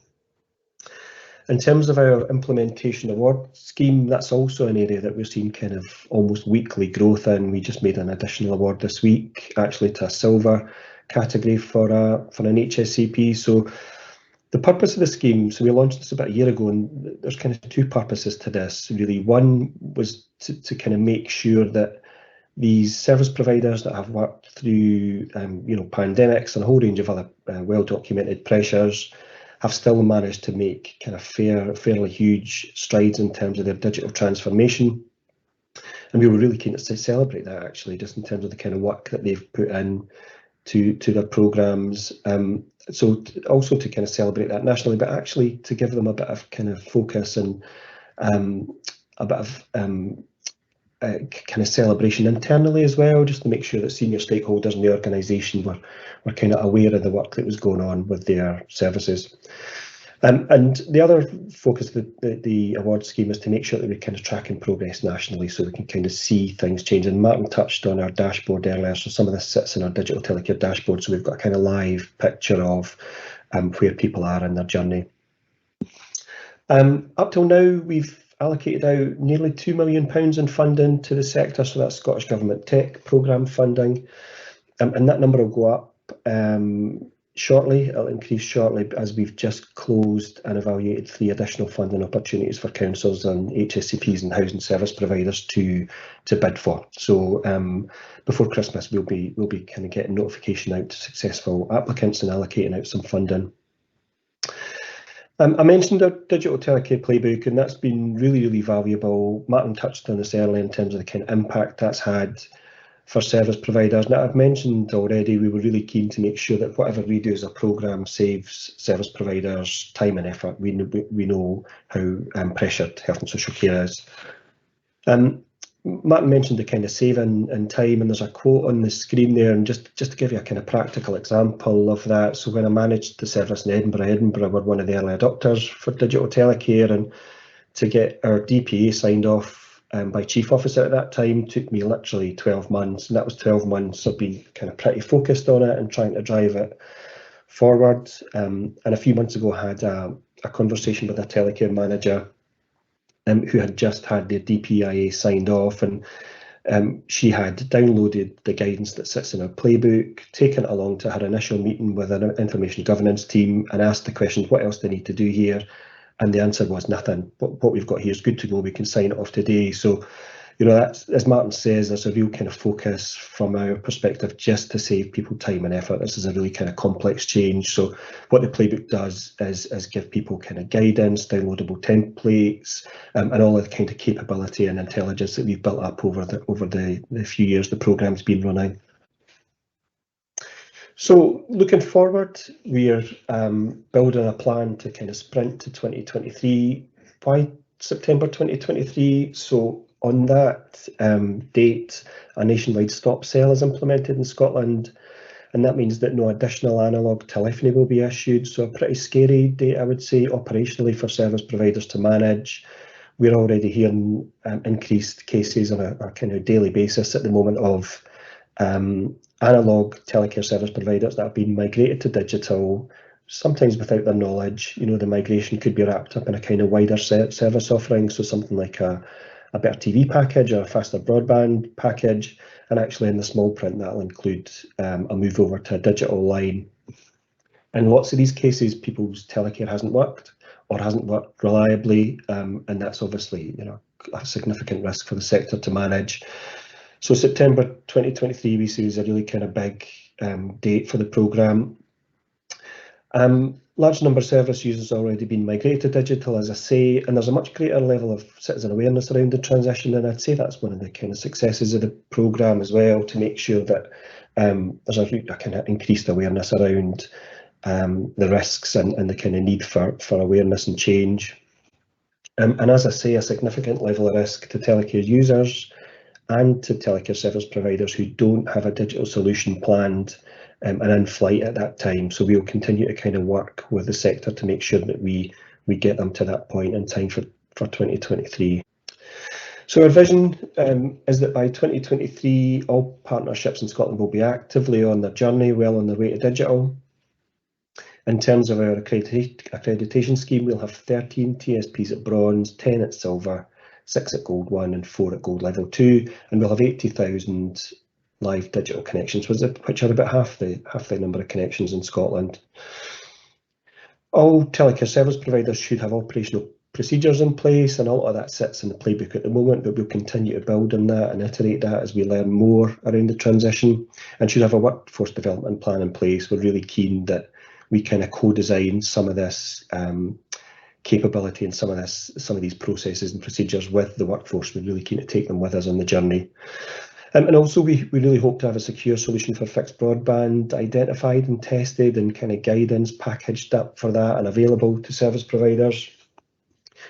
In terms of our implementation award scheme, that's also an area that we're seeing kind of almost weekly growth in. We just made an additional award this week, actually to a silver category for an HSCP. So the purpose of the scheme, so we launched this about a year ago, and there's kind of two purposes to this, really. One was to kind of make sure that these service providers that have worked through pandemics and a whole range of other well-documented pressures have still managed to make kind of fairly huge strides in terms of their digital transformation. And we were really keen to celebrate that, actually, just in terms of the kind of work that they've put in to their programmes. And also to kind of celebrate that nationally, but actually to give them a bit of kind of focus and a bit of kind of celebration internally as well, just to make sure that senior stakeholders in the organisation were kind of aware of the work that was going on with their services. And the other focus of the award scheme is to make sure that we're kind of tracking progress nationally, so we can kind of see things change. And Martin touched on our dashboard earlier, so some of this sits in our digital telecare dashboard, so we've got a kind of live picture of where people are in their journey. Up till now, we've allocated out nearly £2 million in funding to the sector, so that's Scottish Government Tech Programme funding, and that number will go up shortly. It'll increase shortly as we've just closed and evaluated 3 additional funding opportunities for councils and HSCPs and housing service providers to bid for. So before Christmas, we'll be kind of getting notification out to successful applicants and allocating out some funding. I mentioned our digital telecare playbook, and that's been really valuable. Martin touched on this earlier in terms of the kind of impact that's had for service providers. Now, I've mentioned already, we were really keen to make sure that whatever we do as a programme saves service providers time and effort. We know how pressured health and social care is. Martin mentioned the kind of saving in time, and there's a quote on the screen there, and just to give you a kind of practical example of that. So when I managed the service in Edinburgh were one of the early adopters for digital telecare, and to get our DPA signed off by Chief Officer at that time took me literally 12 months, and that was 12 months of being kind of pretty focused on it and trying to drive it forward. And a few months ago, I had a conversation with a telecare manager who had just had their DPIA signed off, and she had downloaded the guidance that sits in her playbook, taken it along to her initial meeting with an information governance team and asked the question, what else do they need to do here? And the answer was nothing. What we've got here is good to go. We can sign it off today. So, you know, that's, as Martin says, there's a real kind of focus from our perspective just to save people time and effort. This is a really kind of complex change. So what the playbook does is give people kind of guidance, downloadable templates, and all of the kind of capability and intelligence that we've built up over the few years the programme's been running. So looking forward, we're building a plan to kind of sprint to 2023 by September 2023. So on that date, a nationwide stop sell is implemented in Scotland, and that means that no additional analogue telephony will be issued. So a pretty scary date, I would say, operationally for service providers to manage. We're already hearing increased cases on a kind of daily basis at the moment of analogue telecare service providers that have been migrated to digital, sometimes without their knowledge. You know, the migration could be wrapped up in a kind of wider service offering, so something like a better TV package or a faster broadband package, and actually in the small print that'll include a move over to a digital line. In lots of these cases, people's telecare hasn't worked or hasn't worked reliably, and that's obviously, you know, a significant risk for the sector to manage. So September 2023 we see is a really kind of big date for the programme. Large number of service users already been migrated to digital, as I say, and there's a much greater level of citizen awareness around the transition, and I'd say that's one of the kind of successes of the programme as well, to make sure that there's a kind of increased awareness around the risks and the kind of need for awareness and change. And as I say, a significant level of risk to telecare users and to telecare service providers who don't have a digital solution planned and in flight at that time. So we'll continue to kind of work with the sector to make sure that we get them to that point in time for 2023. So our vision is that by 2023, all partnerships in Scotland will be actively on their journey, well on their way to digital. In terms of our accreditation scheme, we'll have 13 TSPs at bronze, 10 at silver, 6 at gold 1 and 4 at gold level 2, and we'll have 80,000 live digital connections, which are about half the number of connections in Scotland. All telecare service providers should have operational procedures in place, and a lot of that sits in the playbook at the moment, but we'll continue to build on that and iterate that as we learn more around the transition, and should have a workforce development plan in place. We're really keen that we kind of co-design some of this capability and some of these processes and procedures with the workforce. We're really keen to take them with us on the journey. And also we really hope to have a secure solution for fixed broadband identified and tested, and kind of guidance packaged up for that and available to service providers.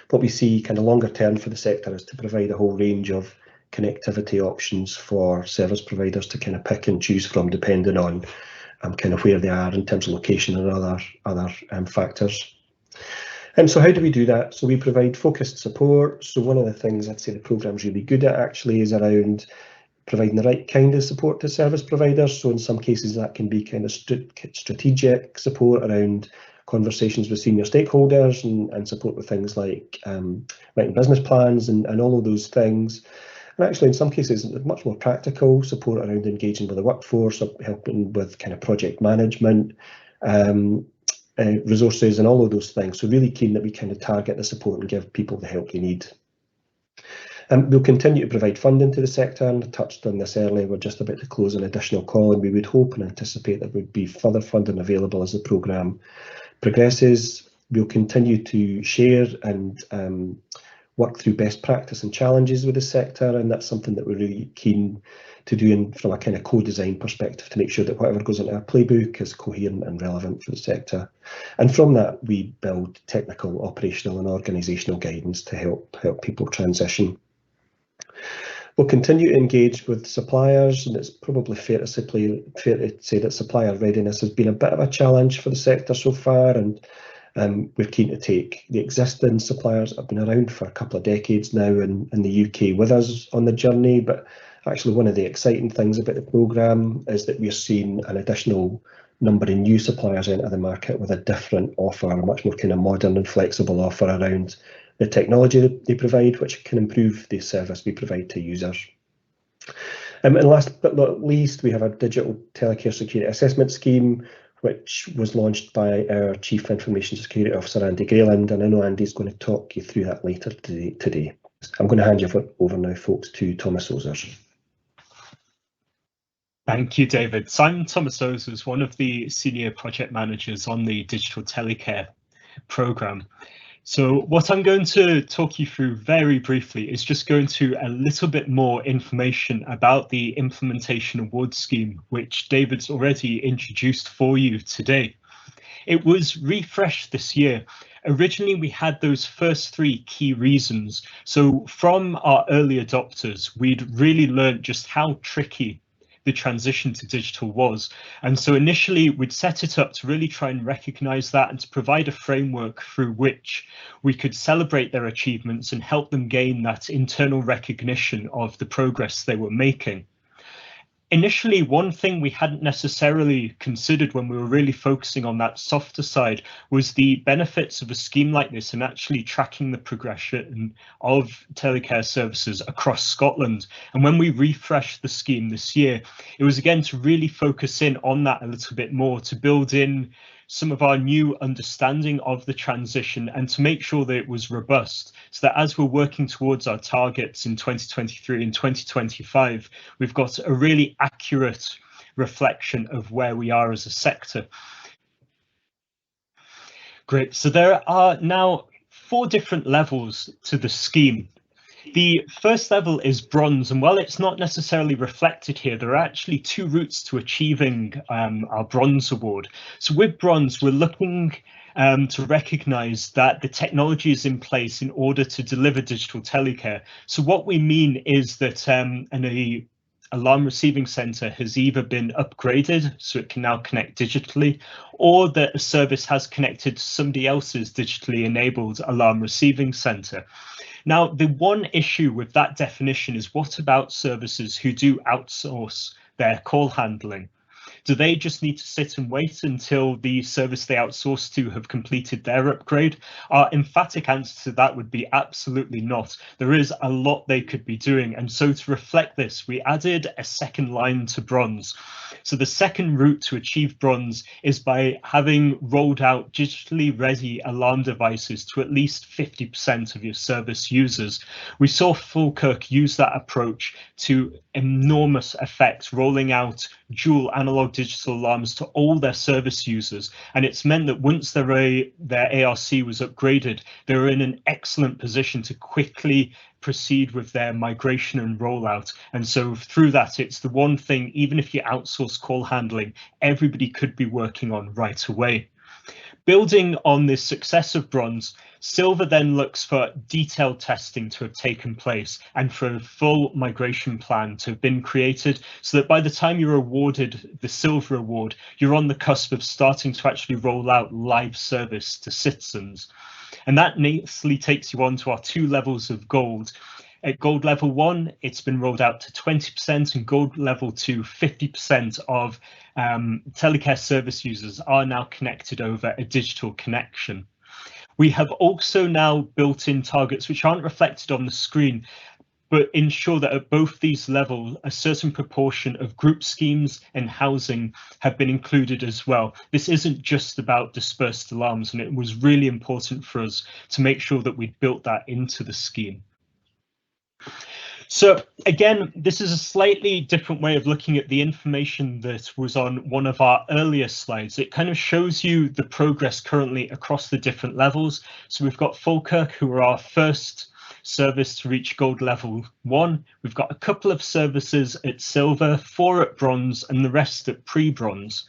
What we see kind of longer term for the sector is to provide a whole range of connectivity options for service providers to kind of pick and choose from, depending on kind of where they are in terms of location and other factors. So how do we do that? So we provide focused support. So one of the things I'd say the programme's really good at actually is around providing the right kind of support to service providers. So in some cases that can be kind of strategic support around conversations with senior stakeholders and support with things like writing business plans and all of those things. And actually in some cases much more practical support around engaging with the workforce, helping with kind of project management, resources and all of those things. So really keen that we kind of target the support and give people the help they need. We'll continue to provide funding to the sector, and I touched on this earlier. We're just about to close an additional call, and we would hope and anticipate there would be further funding available as the programme progresses. We'll continue to share and work through best practice and challenges with the sector, and that's something that we're really keen to do from a kind of co-design perspective, to make sure that whatever goes into our playbook is coherent and relevant for the sector. And from that we build technical, operational and organisational guidance to help people transition. We'll continue to engage with suppliers, and it's probably fair to say that supplier readiness has been a bit of a challenge for the sector so far, and we're keen to take the existing suppliers that have been around for a couple of decades now in the UK with us on the journey. But actually one of the exciting things about the programme is that we're seeing an additional number of new suppliers enter the market with a different offer, a much more kind of modern and flexible offer around the technology that they provide, which can improve the service we provide to users. And last but not least, we have a digital telecare security assessment scheme, which was launched by our Chief Information Security Officer, Andy Grayland, and I know Andy's going to talk you through that later today. I'm going to hand you over now, folks, to Thomas Ozers. Thank you, David. So I'm Thomas Ozers, one of the senior project managers on the Digital Telecare programme. So what I'm going to talk you through very briefly is just going to a little bit more information about the Implementation Award Scheme, which David's already introduced for you today. It was refreshed this year. Originally, we had those first three key reasons. So from our early adopters, we'd really learned just how tricky the transition to digital was. And so initially we'd set it up to really try and recognise that and to provide a framework through which we could celebrate their achievements and help them gain that internal recognition of the progress they were making. Initially, one thing we hadn't necessarily considered when we were really focusing on that softer side was the benefits of a scheme like this and actually tracking the progression of telecare services across Scotland. And when we refreshed the scheme this year, it was again to really focus in on that a little bit more, to build in some of our new understanding of the transition and to make sure that it was robust, so that as we're working towards our targets in 2023 and 2025, we've got a really accurate reflection of where we are as a sector. Great, so there are now 4 different levels to the scheme. The first level is bronze, and while it's not necessarily reflected here, there are actually 2 routes to achieving our bronze award. So with bronze, we're looking to recognise that the technology is in place in order to deliver digital telecare. So what we mean is that an alarm receiving centre has either been upgraded so it can now connect digitally, or that a service has connected to somebody else's digitally enabled alarm receiving centre. Now, the one issue with that definition is, what about services who do outsource their call handling? Do they just need to sit and wait until the service they outsource to have completed their upgrade? Our emphatic answer to that would be absolutely not. There is a lot they could be doing. And so to reflect this, we added a second line to bronze. So the second route to achieve bronze is by having rolled out digitally ready alarm devices to at least 50% of your service users. We saw Falkirk use that approach to enormous effect, rolling out dual analog digital alarms to all their service users, and it's meant that once their ARC was upgraded, they were in an excellent position to quickly proceed with their migration and rollout. And so through that, it's the one thing, even if you outsource call handling, everybody could be working on right away. Building on this success of Bronze, Silver then looks for detailed testing to have taken place and for a full migration plan to have been created, so that by the time you're awarded the Silver Award, you're on the cusp of starting to actually roll out live service to citizens. And that nicely takes you on to our 2 levels of Gold. At Gold Level 1, it's been rolled out to 20%, and Gold Level 2, 50% of telecare service users are now connected over a digital connection. We have also now built in targets which aren't reflected on the screen, but ensure that at both these levels, a certain proportion of group schemes and housing have been included as well. This isn't just about dispersed alarms, and it was really important for us to make sure that we built that into the scheme. So again, this is a slightly different way of looking at the information that was on one of our earlier slides. It kind of shows you the progress currently across the different levels. So we've got Falkirk, who are our first service to reach Gold Level 1. We've got a couple of services at Silver, 4 at Bronze, and the rest at pre-Bronze.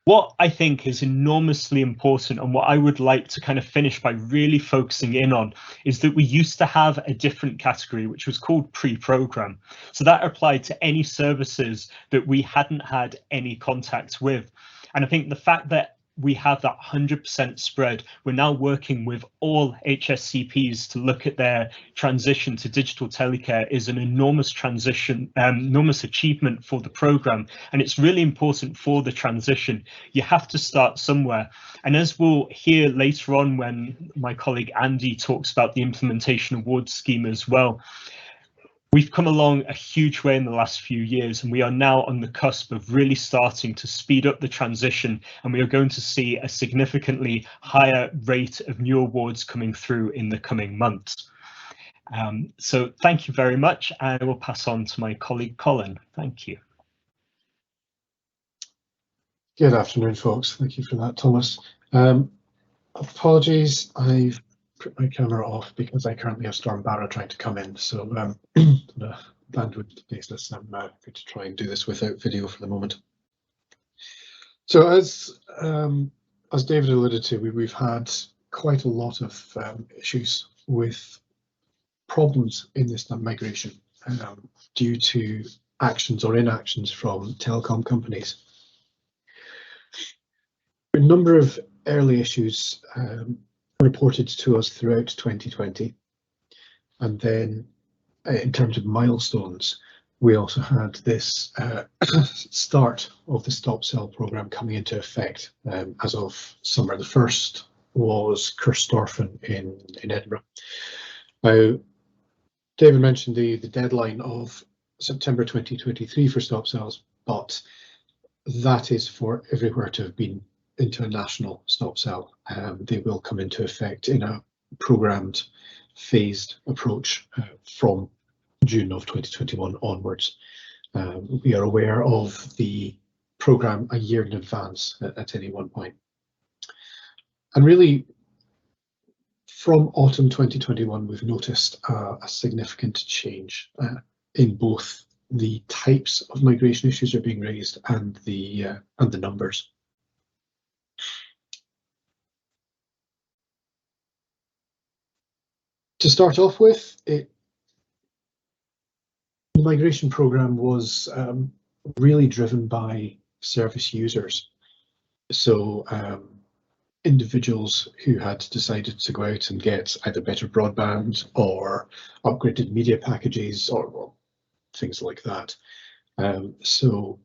What I think is enormously important, and what I would like to kind of finish by really focusing in on, is that we used to have a different category which was called pre-program. So that applied to any services that we hadn't had any contact with. And I think the fact that we have that 100% spread, we're now working with all HSCPs to look at their transition to digital telecare, is an enormous transition, enormous achievement for the program. And it's really important for the transition. You have to start somewhere. And as we'll hear later on when my colleague Andy talks about the implementation award scheme as well, we've come along a huge way in the last few years, and we are now on the cusp of really starting to speed up the transition, and we are going to see a significantly higher rate of new awards coming through in the coming months. So thank you very much. I will pass on to my colleague Colin. Thank you. Good afternoon, folks. Thank you for that, Thomas. Apologies, I've put my camera off because I currently have Storm Barra trying to come in. So the bandwidth basis, I'm going to try and do this without video for the moment. So as David alluded to, we've had quite a lot of issues with problems in this migration due to actions or inactions from telecom companies. A number of early issues reported to us throughout 2020, and then in terms of milestones, we also had this start of the Stop Cell programme coming into effect as of summer. The first was Kirkstofton in Edinburgh. Now, David mentioned the deadline of September 2023 for Stop Cells, but that is for everywhere to have been into a national stop cell. They will come into effect in a programmed, phased approach from June of 2021 onwards. We are aware of the programme a year in advance at any one point. And really, from autumn 2021, we've noticed a significant change in both the types of migration issues that are being raised and the numbers. To start off with, the migration programme was really driven by service users. So individuals who had decided to go out and get either better broadband or upgraded media packages or things like that. So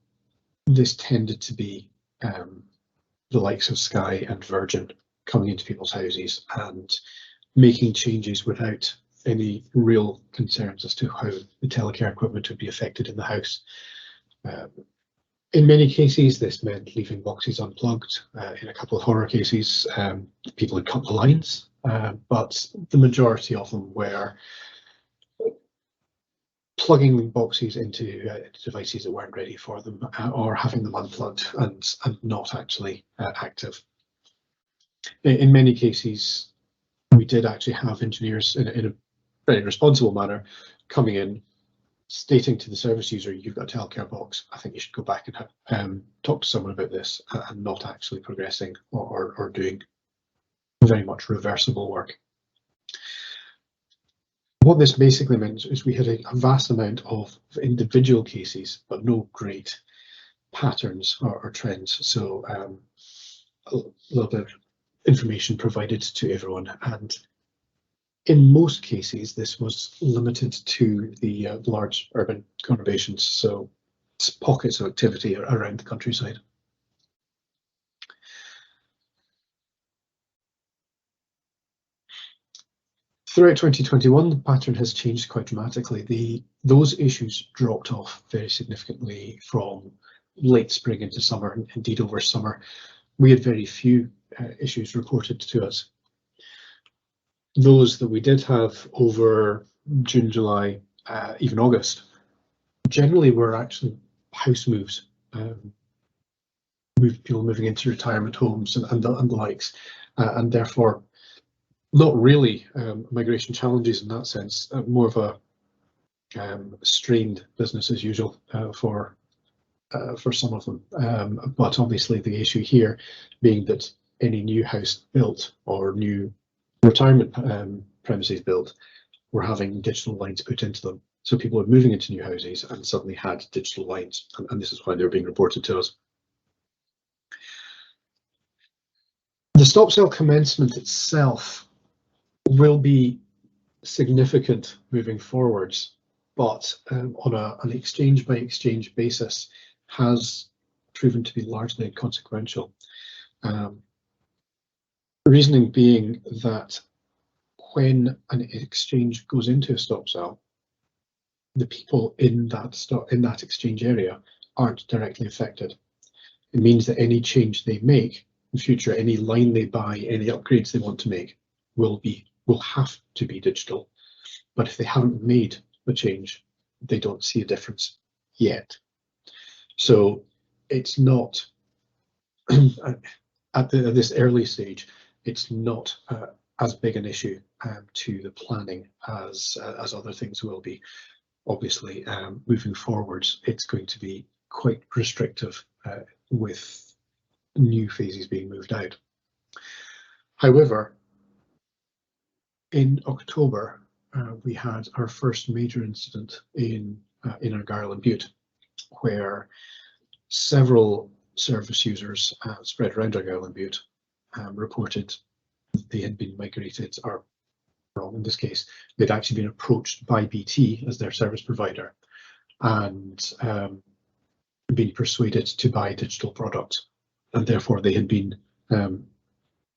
this tended to be the likes of Sky and Virgin coming into people's houses and making changes without any real concerns as to how the telecare equipment would be affected in the house. In many cases, this meant leaving boxes unplugged. In a couple of horror cases, people had cut the lines, but the majority of them were plugging boxes into devices that weren't ready for them, or having them unplugged and not actually active. In many cases, we did actually have engineers in a very responsible manner coming in, stating to the service user, you've got a Telcare box, I think you should go back and talk to someone about this, and not actually progressing or doing very much reversible work. What this basically meant is we had a vast amount of individual cases, but no great patterns or trends. So a little bit of information provided to everyone, and in most cases this was limited to the large urban conurbations, so pockets of activity around the countryside. Throughout 2021, the pattern has changed quite dramatically. Those issues dropped off very significantly from late spring into summer, and indeed over summer. We had very few issues reported to us. Those that we did have over June, July, even August, generally were actually house moves, people moving into retirement homes and the likes, and therefore not really migration challenges in that sense, more of a strained business as usual for some of them. But obviously the issue here being that any new house built or new retirement premises built were having digital lines put into them. So people are moving into new houses and suddenly had digital lines, and this is why they're being reported to us. The stop sale commencement itself will be significant moving forwards, but on an exchange by exchange basis has proven to be largely inconsequential. Reasoning being that when an exchange goes into a stop sale, the people in that exchange area aren't directly affected. It means that any change they make in future, any line they buy, any upgrades they want to make will have to be digital. But if they haven't made the change, they don't see a difference yet. So it's not at this early stage, it's not as big an issue to the planning as other things will be. Obviously, moving forwards, it's going to be quite restrictive with new phases being moved out. However, in October, we had our first major incident in Argyll and Bute, where several service users spread around Argyll and Bute reported that they had been migrated, or wrong in this case, they'd actually been approached by BT as their service provider and been persuaded to buy digital products, and therefore they had been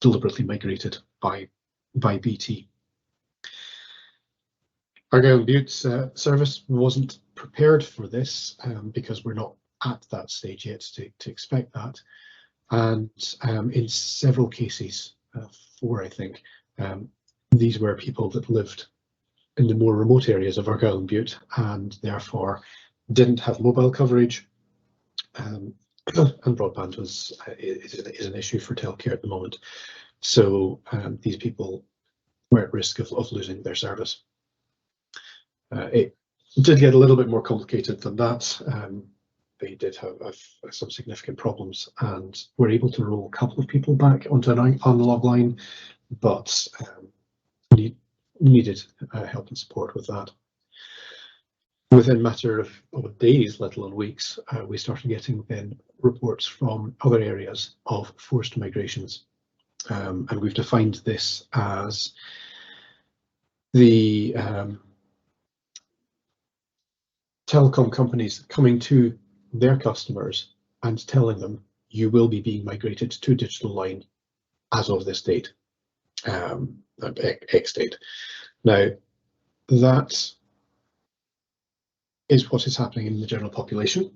deliberately migrated by BT. Argyll and Bute's service wasn't prepared for this because we're not at that stage yet to expect that. And in several cases, 4 I think, these were people that lived in the more remote areas of Argyll and Bute and therefore didn't have mobile coverage, and broadband is an issue for Telcare at the moment. So these people were at risk of losing their service. It did get a little bit more complicated than that. They did have some significant problems and were able to roll a couple of people back onto an analog line, but needed help and support with that. Within a matter of days, let alone weeks, we started getting then reports from other areas of forced migrations. And we've defined this as the telecom companies coming to their customers and telling them you will be being migrated to a digital line as of this date, X date. Now, that is what is happening in the general population.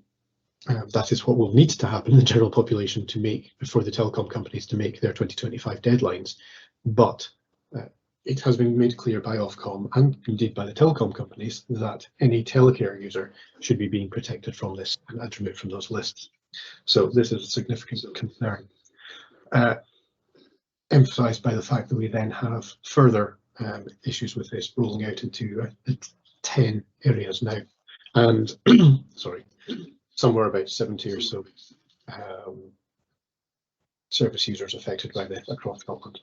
That is what will need to happen in the general population to make, for the telecom companies to make their 2025 deadlines. But it has been made clear by Ofcom and indeed by the telecom companies that any telecare user should be being protected from this and removed from those lists. So this is a significant concern, emphasised by the fact that we then have further issues with this rolling out into 10 areas now, and sorry, somewhere about 70 or so service users affected by this across Scotland.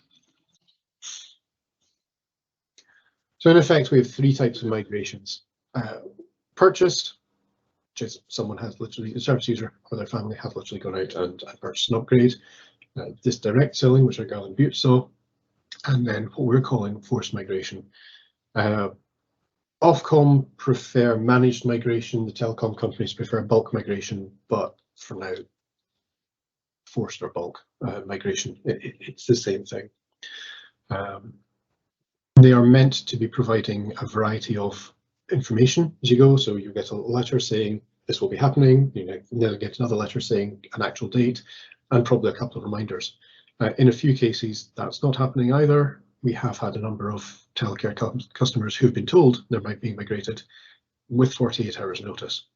So in effect, we have 3 types of migrations. Purchased, which is someone has literally, a service user or their family have literally gone out and purchased an upgrade. This direct selling, which Argyll and Bute saw, and then what we're calling forced migration. Ofcom prefer managed migration, the telecom companies prefer bulk migration, but for now, forced or bulk migration, it's the same thing. They are meant to be providing a variety of information as you go, so you get a letter saying this will be happening, you then get another letter saying an actual date, and probably a couple of reminders. In a few cases, that's not happening either. We have had a number of telecare customers who've been told they're being migrated with 48 hours notice.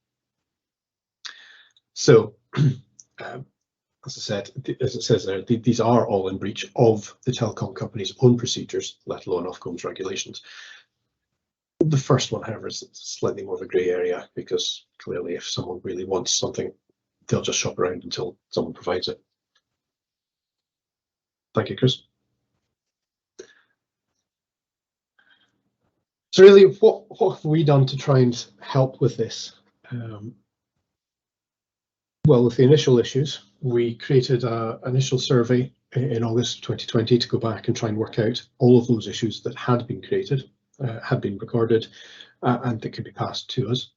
So, as I said, as it says there, these are all in breach of the telecom company's own procedures, let alone Ofcom's regulations. The first one, however, is slightly more of a grey area, because clearly if someone really wants something, they'll just shop around until someone provides it. Thank you, Chris. So really, what have we done to try and help with this? Well, with the initial issues, we created an initial survey in August 2020 to go back and try and work out all of those issues that had been created, had been recorded, and that could be passed to us.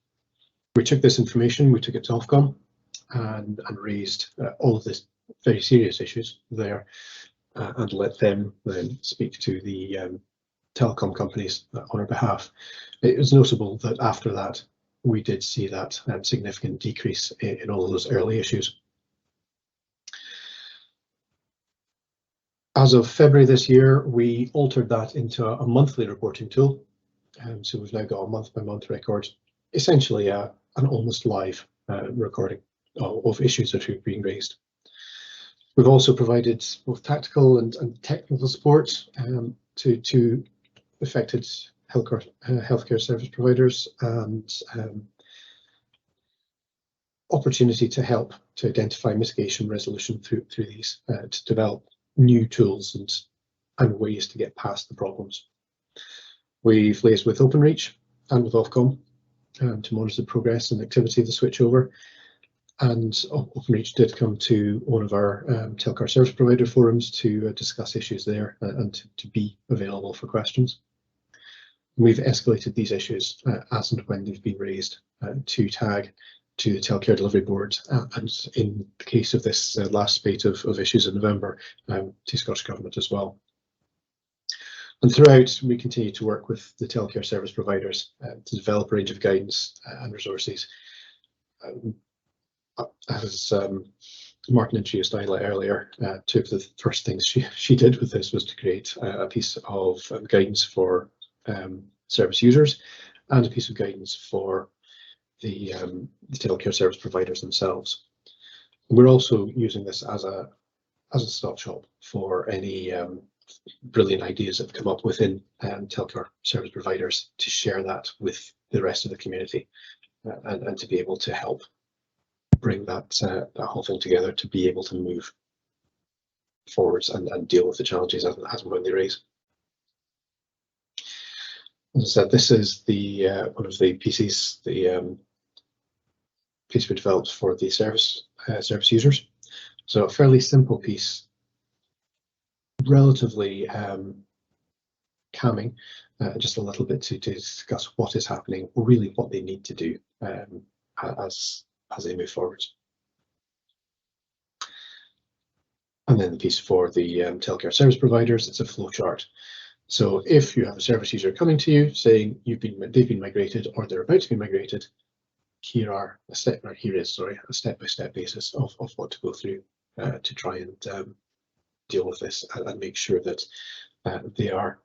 We took this information, we took it to Ofcom and raised all of this very serious issues there, and let them then speak to the telecom companies on our behalf. It was notable that after that, we did see that significant decrease in all of those early issues. As of February this year, we altered that into a monthly reporting tool. So we've now got a month-by-month record, essentially an almost live recording of issues that have been raised. We've also provided both tactical and technical support to affected healthcare service providers, and opportunity to help to identify mitigation resolution through these, to develop new tools and ways to get past the problems. We've liaised with Openreach and with Ofcom to monitor the progress and activity of the switchover. And Openreach did come to one of our Telcar service provider forums to discuss issues there and to be available for questions. We've escalated these issues as and when they've been raised to TAG, to the Telcare Delivery Board, and in the case of this last spate of issues in November, to Scottish Government as well. And throughout, we continue to work with the Telcare service providers to develop a range of guidance and resources. As Martin introduced Isla earlier, two of the first things she did with this was to create a piece of guidance for service users and a piece of guidance for the telecare service providers themselves. We're also using this as a stop shop for any brilliant ideas that have come up within telecare service providers, to share that with the rest of the community and to be able to help bring that whole thing together, to be able to move forwards and deal with the challenges as and when they raise. As I said, this is the one of the PCs, the piece we developed for the service users. So a fairly simple piece, relatively calming, just a little bit to discuss what is happening, or really what they need to do as they move forwards. And then the piece for the Telcare service providers, it's a flowchart. So if you have a service user coming to you saying they've been migrated or they're about to be migrated, here is a step-by-step basis of what to go through to try and deal with this and make sure that they are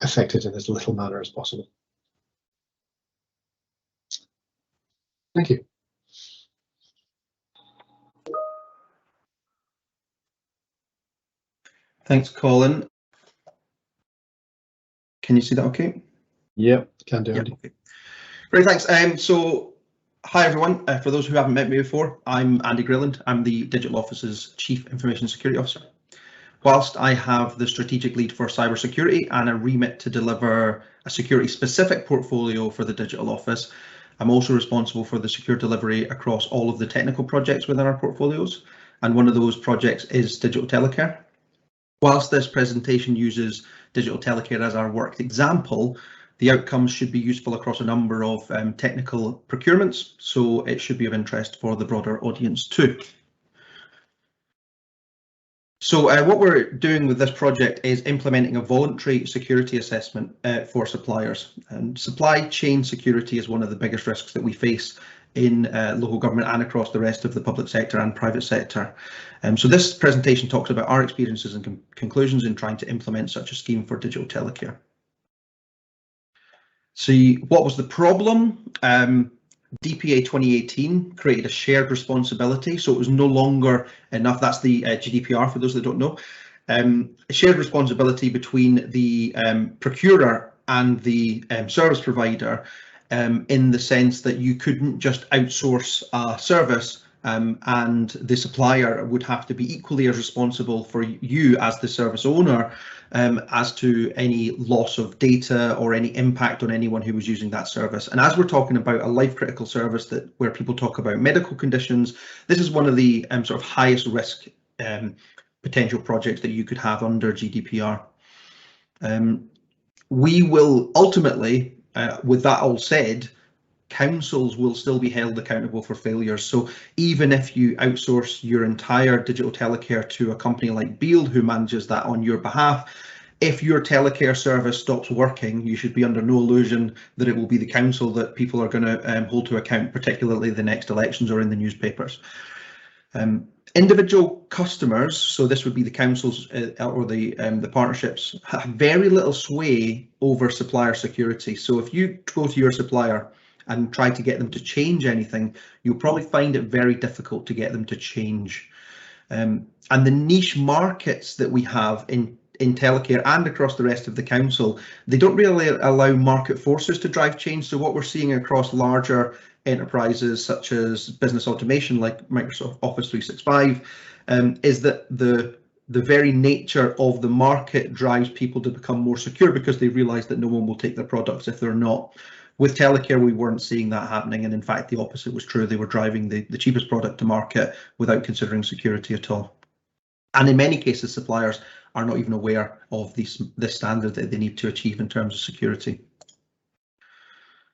affected in as little manner as possible. Thank you. Thanks, Colin. Can you see that okay? Yep, can do. Yep, okay. Great, thanks. So, hi everyone. For those who haven't met me before, I'm Andy Grilland. I'm the Digital Office's Chief Information Security Officer. Whilst I have the strategic lead for cybersecurity and a remit to deliver a security-specific portfolio for the Digital Office, I'm also responsible for the secure delivery across all of the technical projects within our portfolios. And one of those projects is Digital Telecare. Whilst this presentation uses Digital Telecare as our worked example, the outcomes should be useful across a number of technical procurements, so it should be of interest for the broader audience too. So what we're doing with this project is implementing a voluntary security assessment for suppliers. And supply chain security is one of the biggest risks that we face in local government and across the rest of the public sector and private sector. So this presentation talks about our experiences and conclusions in trying to implement such a scheme for Digital Telecare. See, what was the problem? DPA 2018 created a shared responsibility, so it was no longer enough. That's the GDPR for those that don't know. A shared responsibility between the procurer and the service provider, in the sense that you couldn't just outsource a service and the supplier would have to be equally as responsible for you as the service owner as to any loss of data or any impact on anyone who was using that service. And as we're talking about a life critical service where people talk about medical conditions, this is one of the sort of highest risk potential projects that you could have under GDPR. We will ultimately, with that all said, councils will still be held accountable for failures. So even if you outsource your entire Digital Telecare to a company like Beeld who manages that on your behalf, if your telecare service stops working, you should be under no illusion that it will be the council that people are going to hold to account, particularly the next elections or in the newspapers. Individual customers, so this would be the councils or the partnerships, have very little sway over supplier security. So if you go to your supplier and try to get them to change anything, you'll probably find it very difficult to get them to change. And the niche markets that we have in telecare and across the rest of the council, they don't really allow market forces to drive change. So what we're seeing across larger enterprises such as business automation like Microsoft Office 365 is that the very nature of the market drives people to become more secure because they realize that no one will take their products if they're not. With telecare, we weren't seeing that happening, and in fact, the opposite was true. They were driving the cheapest product to market without considering security at all. And in many cases, suppliers are not even aware of this standard that they need to achieve in terms of security.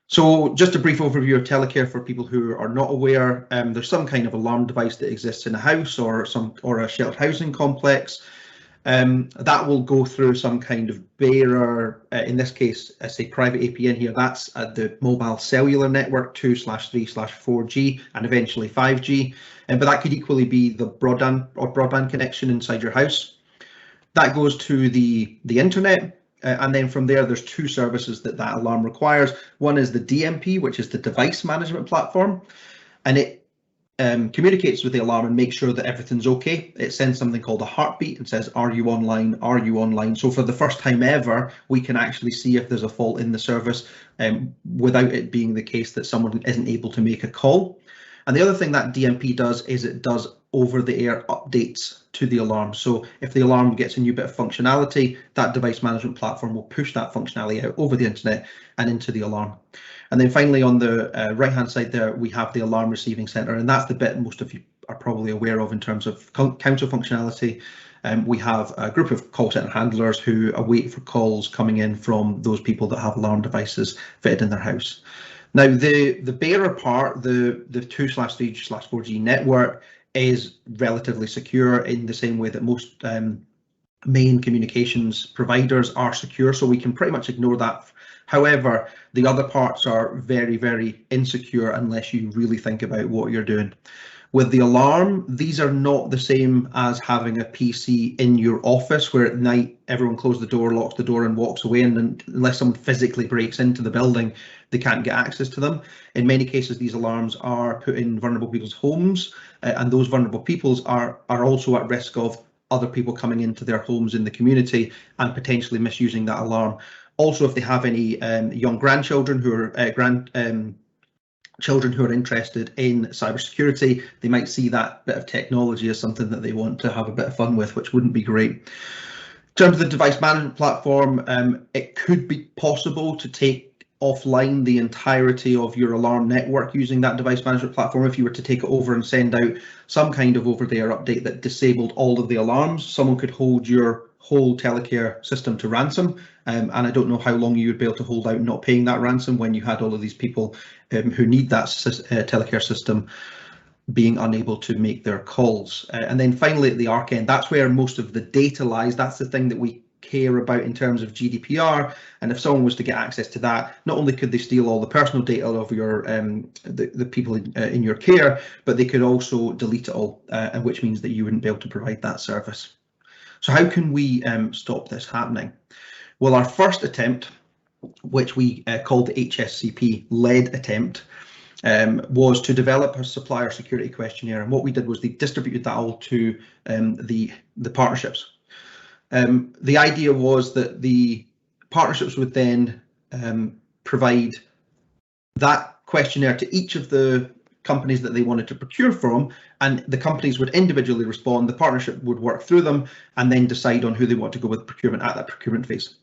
So just a brief overview of telecare for people who are not aware. There's some kind of alarm device that exists in a house or a sheltered housing complex. That will go through some kind of bearer, in this case, say private APN here, that's at the mobile cellular network 2/3/4G and eventually 5G. But that could equally be the broadband connection inside your house. That goes to the internet. And then from there, there's two services that alarm requires. One is the DMP, which is the device management platform, and it communicates with the alarm and makes sure that everything's okay. It sends something called a heartbeat and says, are you online? Are you online? So for the first time ever, we can actually see if there's a fault in the service without it being the case that someone isn't able to make a call. And the other thing that DMP does is it does over-the-air updates to the alarm. So if the alarm gets a new bit of functionality, that device management platform will push that functionality out over the internet and into the alarm. And then finally, on the right-hand side there, we have the alarm receiving center, and that's the bit most of you are probably aware of in terms of council functionality. We have a group of call center handlers who await for calls coming in from those people that have alarm devices fitted in their house. Now, the bearer part, the 2/3/4G network, is relatively secure in the same way that most main communications providers are secure, so we can pretty much ignore that. However, the other parts are very, very insecure unless you really think about what you're doing. With the alarm, these are not the same as having a PC in your office where at night everyone closes the door, locks the door and walks away, and unless someone physically breaks into the building, they can't get access to them. In many cases, these alarms are put in vulnerable people's homes, and those vulnerable peoples are also at risk of other people coming into their homes in the community and potentially misusing that alarm. Also, if they have any young grandchildren who are children who are interested in cybersecurity, they might see that bit of technology as something that they want to have a bit of fun with, which wouldn't be great. In terms of the device management platform, it could be possible to take offline the entirety of your alarm network using that device management platform. If you were to take it over and send out some kind of over-the-air update that disabled all of the alarms, someone could hold your whole telecare system to ransom, and I don't know how long you would be able to hold out not paying that ransom when you had all of these people who need that telecare system being unable to make their calls. And then finally at the ARC end, that's where most of the data lies. That's the thing that we care about in terms of GDPR, and if someone was to get access to that, not only could they steal all the personal data of your the people in your care, but they could also delete it all, which means that you wouldn't be able to provide that service. So how can we stop this happening? Well, our first attempt, which we called the HSCP-led attempt, was to develop a supplier security questionnaire. And what we did was they distributed that all to the partnerships. The idea was that the partnerships would then provide that questionnaire to each of the companies that they wanted to procure from, and the companies would individually respond, the partnership would work through them, and then decide on who they want to go with procurement at that procurement phase.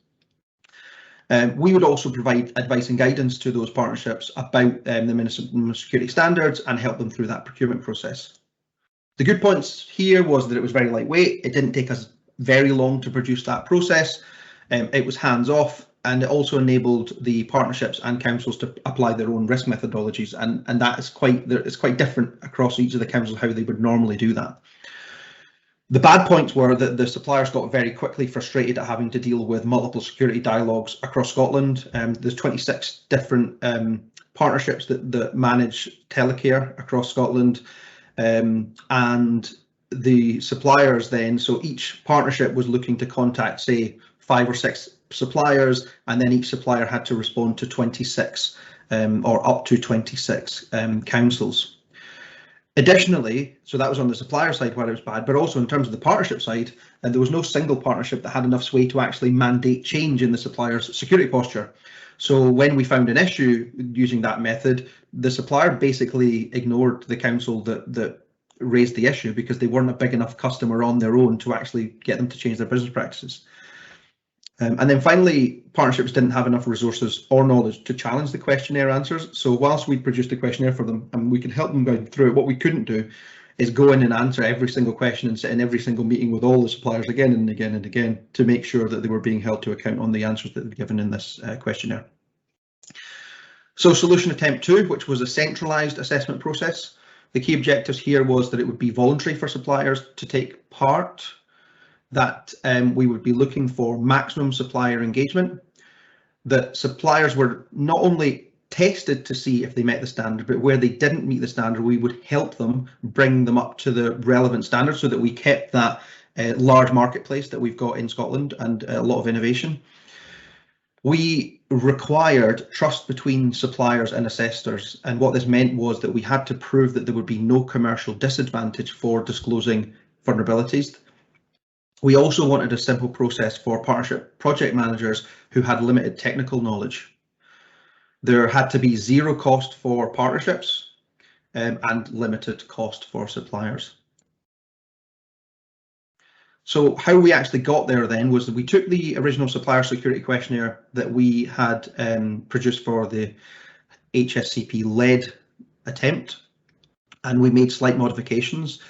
We would also provide advice and guidance to those partnerships about the minimum security standards and help them through that procurement process. The good points here was that it was very lightweight. It didn't take us very long to produce that process. It was hands-off, and it also enabled the partnerships and councils to apply their own risk methodologies, and that is quite different across each of the councils how they would normally do that. The bad points were that the suppliers got very quickly frustrated at having to deal with multiple security dialogues across Scotland. There's 26 different partnerships that manage telecare across Scotland, and the suppliers then, so each partnership was looking to contact, say, 5 or 6 suppliers, and then each supplier had to respond to 26 or up to 26 councils. Additionally, so that was on the supplier side where it was bad, but also in terms of the partnership side, there was no single partnership that had enough sway to actually mandate change in the supplier's security posture. So when we found an issue using that method, the supplier basically ignored the council that raised the issue because they weren't a big enough customer on their own to actually get them to change their business practices. And then finally, partnerships didn't have enough resources or knowledge to challenge the questionnaire answers. So whilst we produced a questionnaire for them and we could help them go through it, what we couldn't do is go in and answer every single question and sit in every single meeting with all the suppliers again and again and again to make sure that they were being held to account on the answers that they've given in this questionnaire. So solution attempt 2, which was a centralised assessment process. The key objectives here was that it would be voluntary for suppliers to take part, that we would be looking for maximum supplier engagement, that suppliers were not only tested to see if they met the standard, but where they didn't meet the standard, we would help them bring them up to the relevant standard so that we kept that large marketplace that we've got in Scotland and a lot of innovation. We required trust between suppliers and assessors, and what this meant was that we had to prove that there would be no commercial disadvantage for disclosing vulnerabilities. We also wanted a simple process for partnership project managers who had limited technical knowledge. There had to be zero cost for partnerships and limited cost for suppliers. So how we actually got there then was that we took the original supplier security questionnaire that we had produced for the HSCP-led attempt, and we made slight modifications.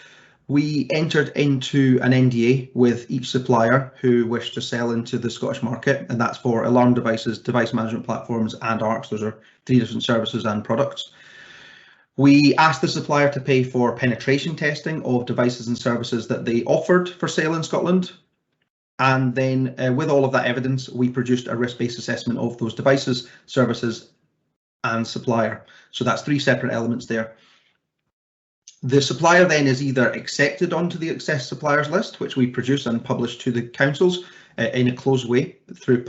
We entered into an NDA with each supplier who wished to sell into the Scottish market, and that's for alarm devices, device management platforms, and ARCs. Those are 3 different services and products. We asked the supplier to pay for penetration testing of devices and services that they offered for sale in Scotland. And then with all of that evidence, we produced a risk-based assessment of those devices, services, and supplier. So that's 3 separate elements there. The supplier then is either accepted onto the access suppliers list, which we produce and publish to the councils in a closed way through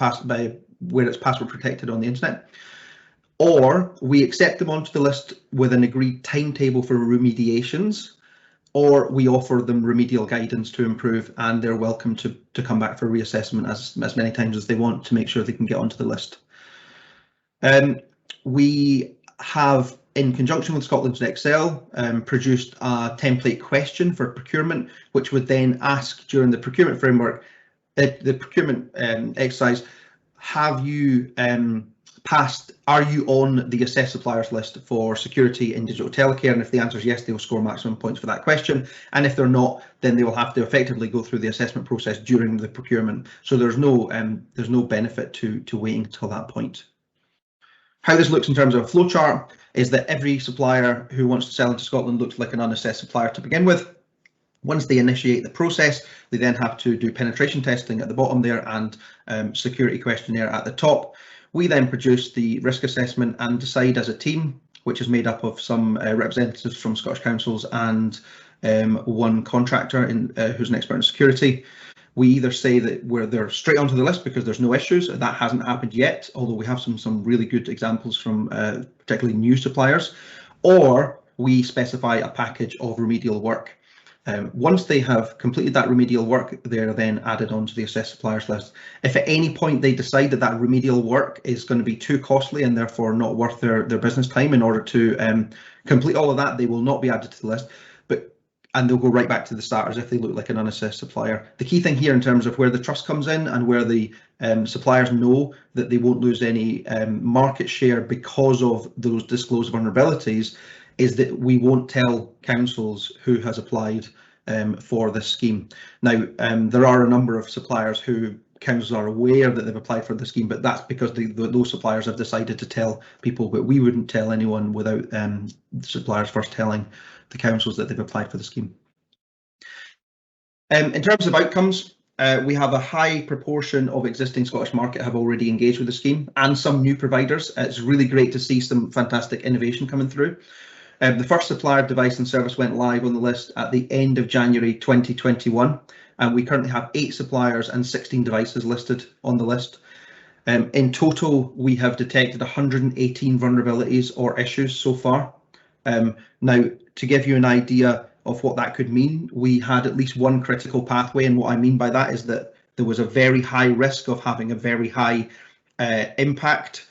where it's password protected on the internet, or we accept them onto the list with an agreed timetable for remediations, or we offer them remedial guidance to improve, and they're welcome to come back for reassessment as many times as they want to make sure they can get onto the list. We have, in conjunction with Scotland's Excel, produced a template question for procurement, which would then ask during the procurement framework, the procurement exercise, have you are you on the assessed suppliers list for security in digital telecare? And if the answer is yes, they will score maximum points for that question. And if they're not, then they will have to effectively go through the assessment process during the procurement. So there's no benefit to waiting until that point. How this looks in terms of a flowchart is that every supplier who wants to sell into Scotland looks like an unassessed supplier to begin with. Once they initiate the process, they then have to do penetration testing at the bottom there and security questionnaire at the top. We then produce the risk assessment and decide as a team, which is made up of some representatives from Scottish councils and one contractor who's an expert in security. We either say that they're straight onto the list because there's no issues. That hasn't happened yet, although we have some really good examples from particularly new suppliers, or we specify a package of remedial work. Once they have completed that remedial work, they're then added onto the assessed suppliers list. If at any point they decide that that remedial work is going to be too costly and therefore not worth their business time in order to complete all of that, they will not be added to the list, and they'll go right back to the start as if they look like an unassessed supplier. The key thing here in terms of where the trust comes in and where the suppliers know that they won't lose any market share because of those disclosed vulnerabilities is that we won't tell councils who has applied for this scheme. Now, there are a number of suppliers who councils are aware that they've applied for the scheme, but that's because those suppliers have decided to tell people, but we wouldn't tell anyone without suppliers first telling the councils that they've applied for the scheme. In terms of outcomes, we have a high proportion of existing Scottish market have already engaged with the scheme and some new providers. It's really great to see some fantastic innovation coming through. The first supplier device and service went live on the list at the end of January 2021, and we currently have 8 suppliers and 16 devices listed on the list. In total, we have detected 118 vulnerabilities or issues so far. Now, to give you an idea of what that could mean, we had at least one critical pathway, and what I mean by that is that there was a very high risk of having a very high impact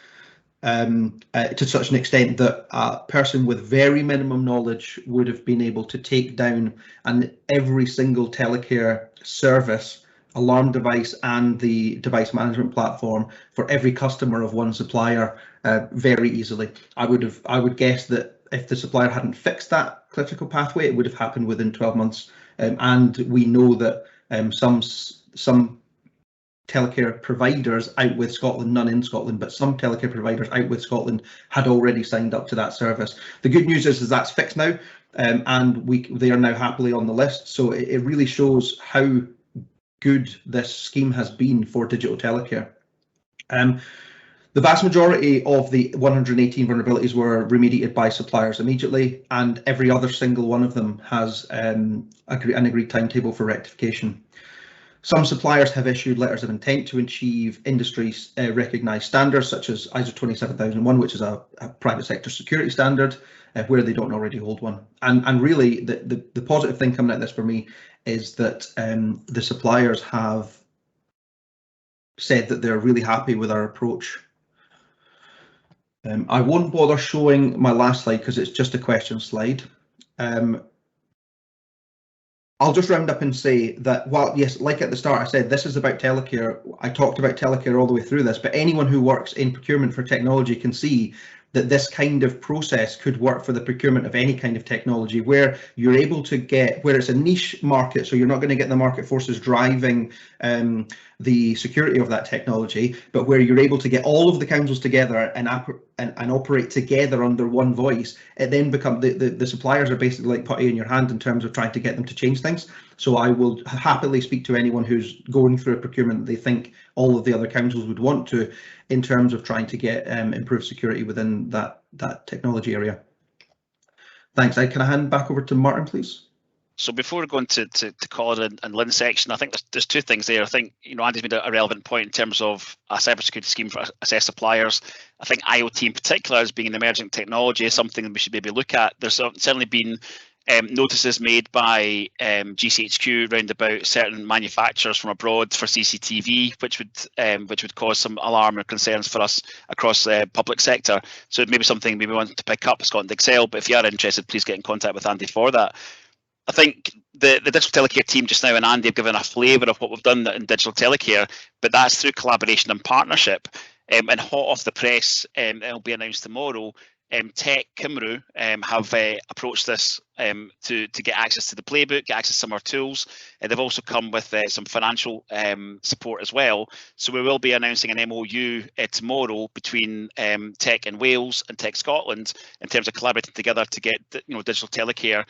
to such an extent that a person with very minimum knowledge would have been able to take down every single telecare service, alarm device and the device management platform for every customer of one supplier very easily. I would guess that if the supplier hadn't fixed that critical pathway, it would have happened within 12 months. And we know that some telecare providers out with Scotland, none in Scotland, but some telecare providers out with Scotland had already signed up to that service. The good news is that's fixed now, and they are now happily on the list. So it really shows how good this scheme has been for digital telecare. The vast majority of the 118 vulnerabilities were remediated by suppliers immediately, and every other single one of them has an agreed timetable for rectification. Some suppliers have issued letters of intent to achieve industry recognised standards, such as ISO 27001, which is a private sector security standard, where they don't already hold one. And really, the positive thing coming out of this for me is that the suppliers have said that they're really happy with our approach. I won't bother showing my last slide because it's just a question slide. I'll just round up and say that, while yes, like at the start I said, this is about telecare. I talked about telecare all the way through this, but anyone who works in procurement for technology can see that this kind of process could work for the procurement of any kind of technology, where you're able to get, where it's a niche market, so you're not going to get the market forces driving the security of that technology, but where you're able to get all of the councils together and operate together under one voice. It then becomes the suppliers are basically like putty in your hand in terms of trying to get them to change things. So I will happily speak to anyone who's going through a procurement that they think all of the other councils would want to, in terms of trying to get improved security within that technology area. Thanks. Can I hand back over to Martin, please? So before we go into Colin and Lynn's section, I think there's two things there. I think, Andy's made a relevant point in terms of a cybersecurity scheme for assess suppliers. I think IoT in particular, as being an emerging technology, is something that we should maybe look at. There's certainly been notices made by GCHQ round about certain manufacturers from abroad for CCTV, which would cause some alarm or concerns for us across the public sector. So it may be something we want to pick up, Scotland Excel. But if you are interested, please get in contact with Andy for that. I think the Digital Telecare team just now and Andy have given a flavour of what we've done in Digital Telecare, but that's through collaboration and partnership. And hot off the press, it'll be announced tomorrow. Tech Cymru have approached us to get access to the playbook, get access to some of our tools. They've also come with some financial support as well. So we will be announcing an MOU tomorrow between Tech in Wales and Tech Scotland in terms of collaborating together to get Digital Telecare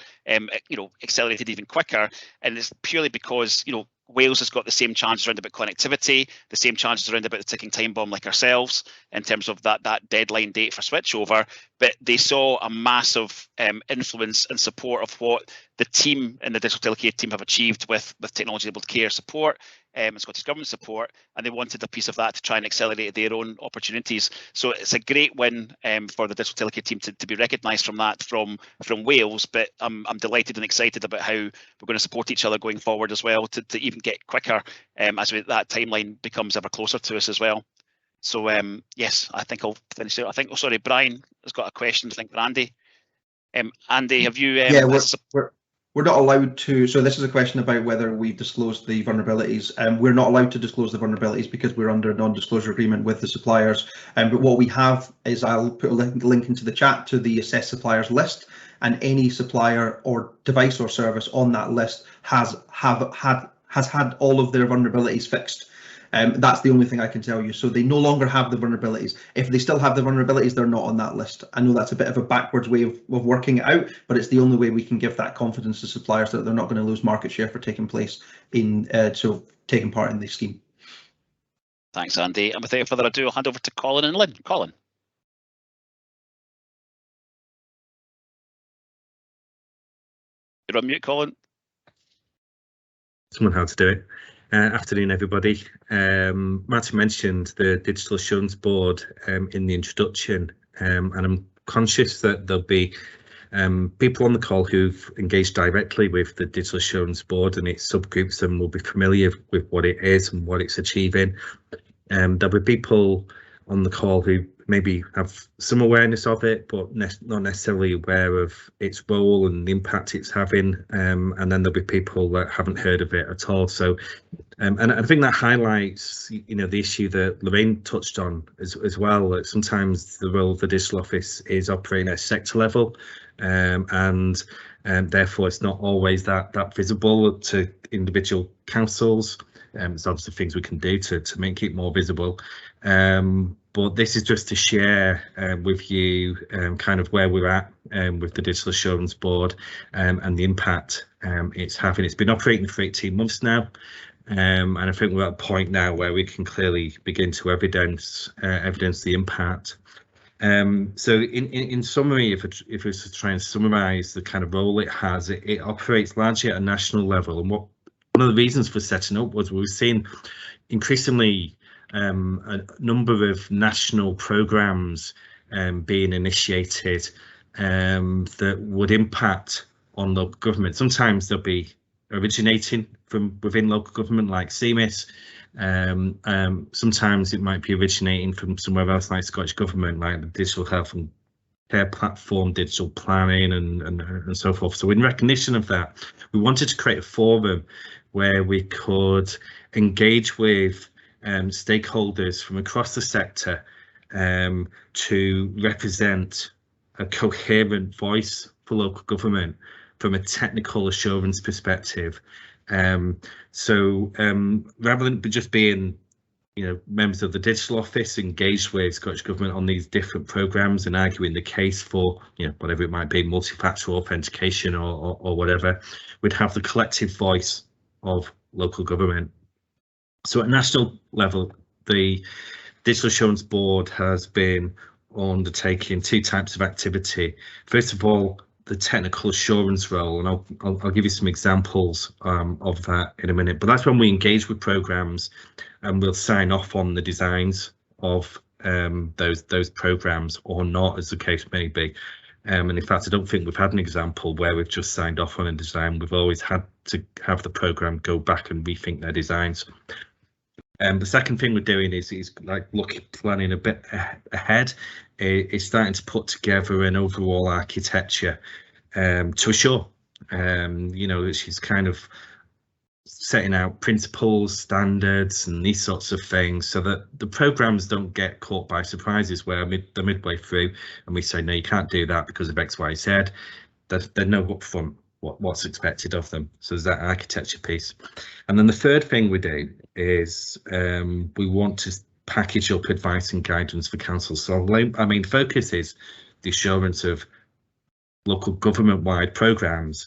accelerated even quicker. And it's purely because Wales has got the same challenges around about connectivity, the same challenges around about the ticking time bomb like ourselves in terms of that deadline date for switchover. But they saw a massive influence and support of what the team in the Digital Telecare team have achieved with technology-enabled care support and Scottish Government support, and they wanted a piece of that to try and accelerate their own opportunities. So it's a great win for the Digital Telecare team to be recognised from that from Wales, but I'm delighted and excited about how we're going to support each other going forward as well to even get quicker as that timeline becomes ever closer to us as well. So yes, I think I'll finish there. I think, sorry, Brian has got a question, I think, for Andy. Andy, have you... We're not allowed to, so this is a question about whether we've disclosed the vulnerabilities. We're not allowed to disclose the vulnerabilities because we're under a non-disclosure agreement with the suppliers. But what we have is, I'll put a link into the chat to the assess suppliers list, and any supplier or device or service on that list has had all of their vulnerabilities fixed. That's the only thing I can tell you. So they no longer have the vulnerabilities. If they still have the vulnerabilities, they're not on that list. I know that's a bit of a backwards way of working it out, but it's the only way we can give that confidence to suppliers that they're not going to lose market share for taking place in taking part in the scheme. Thanks, Andy. And without further ado, I'll hand over to Colin and Lynn. Colin. You're on mute, Colin. Someone how to do it. Afternoon, everybody. Martin mentioned the Digital Assurance Board in the introduction, and I'm conscious that there'll be people on the call who've engaged directly with the Digital Assurance Board and its subgroups and will be familiar with what it is and what it's achieving. There'll be people on the call who maybe have some awareness of it, but not necessarily aware of its role and the impact it's having. And then there'll be people that haven't heard of it at all. So, and I think that highlights, the issue that Lorraine touched on as well. That sometimes the role of the digital office is operating at a sector level, and therefore it's not always that visible to individual councils. There's obviously things we can do to make it more visible. But this is just to share with you kind of where we're at with the Digital Assurance Board and the impact it's having. It's been operating for 18 months now, and I think we're at a point now where we can clearly begin to evidence the impact. So in summary, if it was to try and summarise the kind of role it has, it operates largely at a national level. And one of the reasons for setting up was we've seen increasingly a number of national programmes being initiated that would impact on local government. Sometimes they'll be originating from within local government, like CMIS. Sometimes it might be originating from somewhere else, like Scottish Government, like the Digital Health and Care Platform, digital planning, and so forth. So in recognition of that, we wanted to create a forum where we could engage with stakeholders from across the sector to represent a coherent voice for local government from a technical assurance perspective. So rather than just being members of the digital office engaged with Scottish Government on these different programmes and arguing the case for whatever it might be, multi-factor authentication or whatever, we'd have the collective voice of local government. So at national level, the Digital Assurance Board has been undertaking two types of activity. First of all, the technical assurance role, and I'll give you some examples of that in a minute. But that's when we engage with programs, and we'll sign off on the designs of those programs or not, as the case may be. And in fact, I don't think we've had an example where we've just signed off on a design. We've always had to have the program go back and rethink their designs. The second thing we're doing is like planning a bit ahead. Is starting to put together an overall architecture to assure, you know, that she's kind of setting out principles, standards, and these sorts of things, so that the programs don't get caught by surprises where they're midway through and we say, no, you can't do that because of X, Y, Z. They know upfront what's expected of them. So there's that architecture piece. And then the third thing we do is we want to package up advice and guidance for councils. So our main focus is the assurance of local government-wide programmes,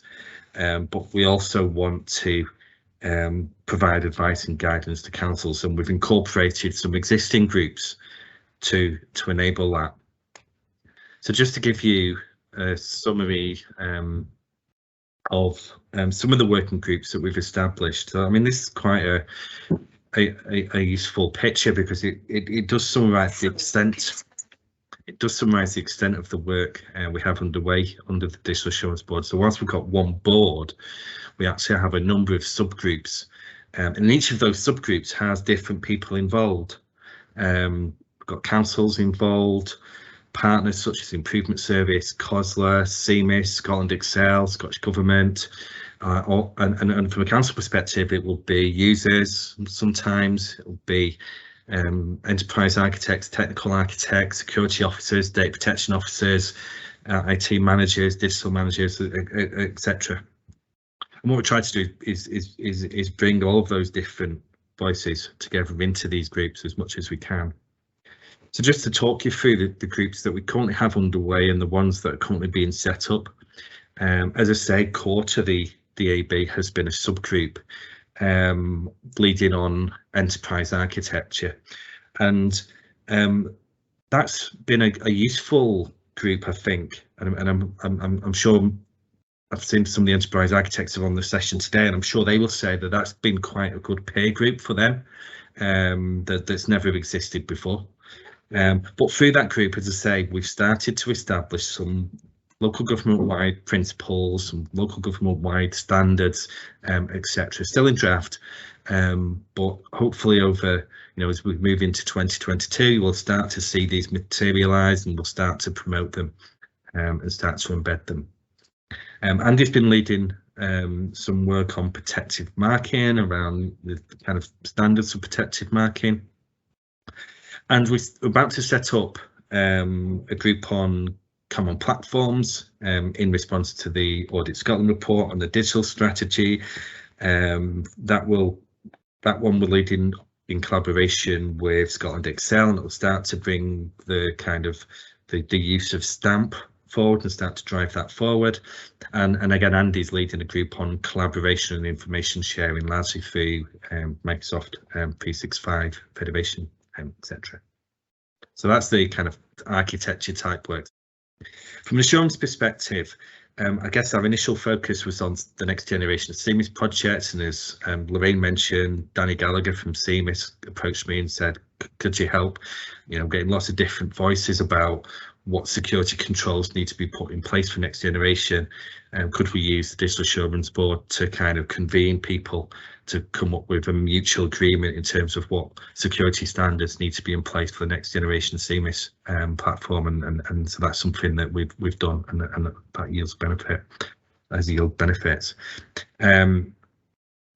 but we also want to provide advice and guidance to councils, and we've incorporated some existing groups to enable that. So just to give you a summary of some of the working groups that we've established. So, I mean, this is quite a useful picture because it does summarise the extent. It does summarise the extent of the work we have underway under the Digital Assurance Board. So whilst we've got one board, we actually have a number of subgroups, and each of those subgroups has different people involved. We've got councils involved, partners such as Improvement Service, COSLA, CMIS, Scotland Excel, Scottish Government, and from a council perspective, it will be users. Sometimes it will be enterprise architects, technical architects, security officers, data protection officers, IT managers, digital managers, etc. And what we try to do is bring all of those different voices together into these groups as much as we can. So just to talk you through the groups that we currently have underway and the ones that are currently being set up. As I say, core to the DAB has been a subgroup leading on enterprise architecture, and that's been a useful group, I think, and I'm sure I've seen some of the enterprise architects are on the session today, and I'm sure they will say that that's been quite a good peer group for them, that's never existed before. But through that group, as I say, we've started to establish some local government-wide principles, some local government-wide standards, etc. Still in draft, but hopefully over, you know, as we move into 2022, we'll start to see these materialise and we'll start to promote them and start to embed them. Andy's been leading some work on protective marking, around the kind of standards for protective marking. And we're about to set up a group on common platforms in response to the Audit Scotland report on the digital strategy. That one we're leading in collaboration with Scotland Excel, and it will start to bring the kind of the use of Stamp forward and start to drive that forward. And again, Andy's leading a group on collaboration and information sharing, largely through Microsoft 365 Federation, etc. So that's the kind of architecture type work. From an assurance perspective, I guess our initial focus was on the next generation of CMIS projects, and as Lorraine mentioned, Danny Gallagher from CMIS approached me and said, could you help? You know, getting lots of different voices about what security controls need to be put in place for next generation, and could we use the Digital Assurance Board to kind of convene people to come up with a mutual agreement in terms of what security standards need to be in place for the next generation CMIS platform, and so that's something that we've done, and that yields benefits.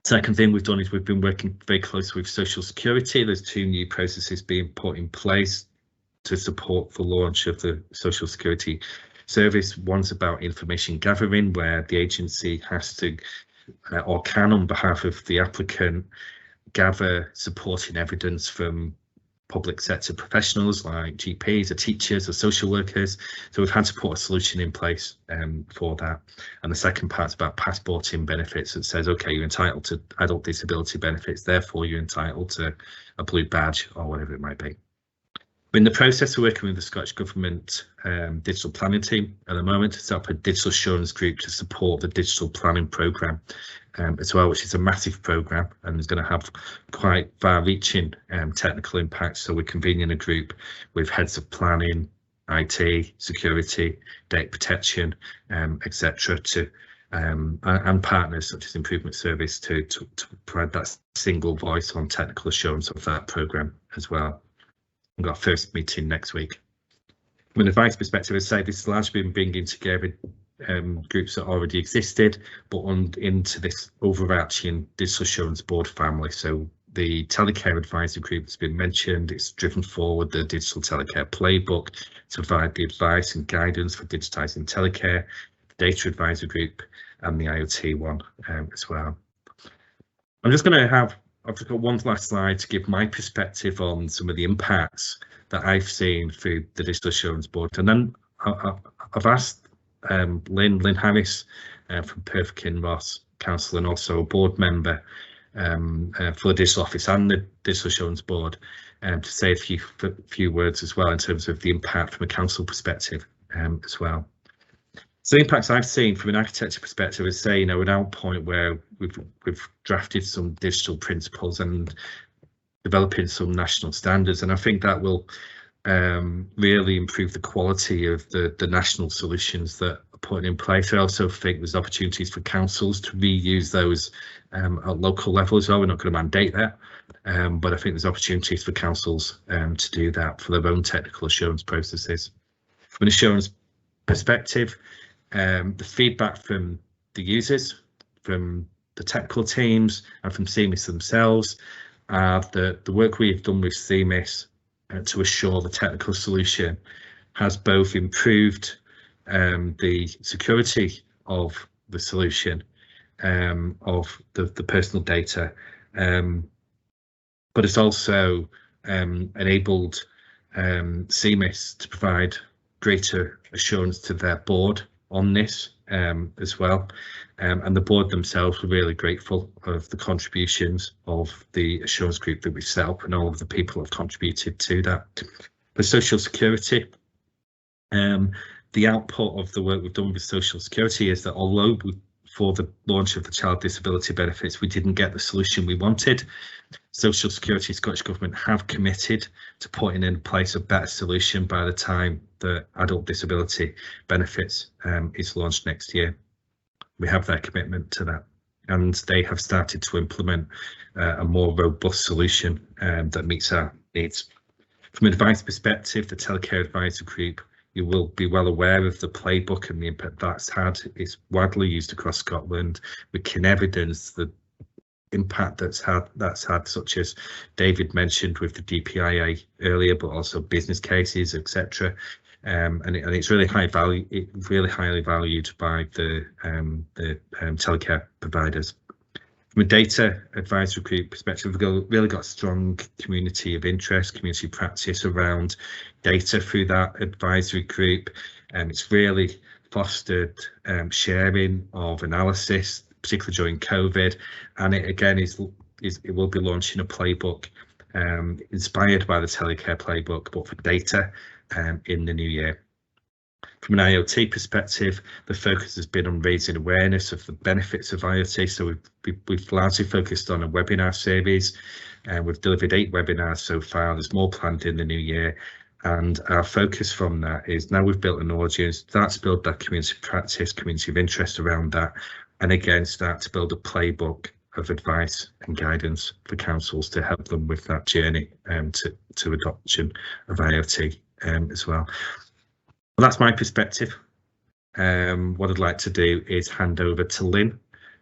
Second thing we've done is we've been working very closely with Social Security. There's 2 new processes being put in place to support the launch of the Social Security service. One's about information gathering, where the agency has to or can, on behalf of the applicant, gather supporting evidence from public sector professionals like GPs or teachers or social workers. So we've had to put a solution in place for that. And the second part's about passporting benefits. It says, OK, you're entitled to adult disability benefits, therefore you're entitled to a blue badge or whatever it might be. We're in the process of working with the Scottish Government digital planning team at the moment to set up a digital assurance group to support the digital planning programme as well, which is a massive programme and is going to have quite far-reaching technical impacts. So we're convening a group with heads of planning, IT, security, data protection, etc. And partners such as Improvement Service to provide that single voice on technical assurance of that programme as well. We've got our first meeting next week. From an advice perspective, as I say, this has largely been bringing together groups that already existed, but into this overarching digital assurance board family. So the Telecare Advisory Group has been mentioned. It's driven forward the Digital Telecare Playbook to provide the advice and guidance for digitising telecare, the Data Advisory Group, and the IoT one as well. I'm just going to have, I've just got one last slide to give my perspective on some of the impacts that I've seen through the Digital Assurance Board. And then I've asked Lynn Harris from Perth Kinross Council and also a board member for the Digital Office and the Digital Assurance Board to say a few words as well in terms of the impact from a council perspective as well. So the impacts I've seen from an architecture perspective is, say, we're now at a point where we've drafted some digital principles and developing some national standards, and I think that will really improve the quality of the national solutions that are put in place. I also think there's opportunities for councils to reuse those at local level as well. We're not going to mandate that, but I think there's opportunities for councils to do that for their own technical assurance processes. From an assurance perspective, the feedback from the users, from the technical teams and from CMIS themselves, the work we've done with CMIS to assure the technical solution has both improved the security of the solution of the personal data, but it's also enabled CMIS to provide greater assurance to their board on this as well, and the board themselves were really grateful of the contributions of the assurance group that we set up and all of the people who have contributed to that. For social security, the output of the work we've done with social security is that although for the launch of the child disability benefits we didn't get the solution we wanted, Social Security, Scottish Government have committed to putting in place a better solution by the time the adult disability benefits is launched next year. We have their commitment to that, and they have started to implement a more robust solution that meets our needs. From an advice perspective, the Telecare Advisory Group, you will be well aware of the playbook and the impact that's had. It's widely used across Scotland. We can evidence the impact that's had, such as David mentioned with the DPIA earlier, but also business cases, etc. And it's really high value. It's really highly valued by the telecare providers. From a data advisory group perspective, we've really got a strong community of interest, community practice around data through that advisory group. It's really fostered sharing of analysis, particularly during COVID, and it again it will be launching a playbook inspired by the Telecare Playbook, but for data in the new year. From an IoT perspective, the focus has been on raising awareness of the benefits of IoT. So we've largely focused on a webinar series, and we've delivered 8 webinars so far. There's more planned in the new year. And our focus from that is, now we've built an audience, start to build that community practice, community of interest around that, and again start to build a playbook of advice and guidance for councils to help them with that journey to adoption of IoT as well. Well, that's my perspective. What I'd like to do is hand over to Lynn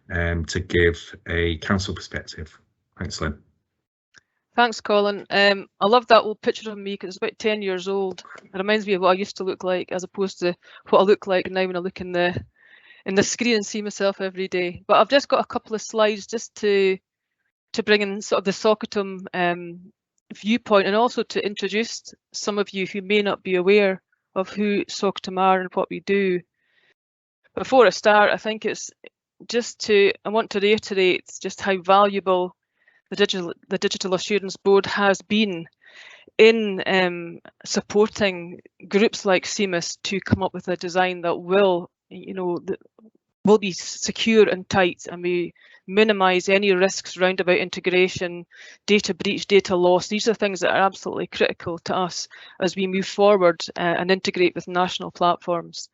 to give a council perspective. Thanks, Lynn. Thanks, Colin. I love that old picture of me because it's about 10 years old. It reminds me of what I used to look like as opposed to what I look like now when I look in the screen and see myself every day. But I've just got a couple of slides just to bring in sort of the SOCOTM viewpoint, and also to introduce some of you who may not be aware of who SOCOTM are and what we do. Before I start, I think it's just I want to reiterate just how valuable the Digital Assurance Board has been in supporting groups like CMIS to come up with a design that will, will be secure and tight, and we minimise any risks round about integration, data breach, data loss. These are things that are absolutely critical to us as we move forward and integrate with national platforms.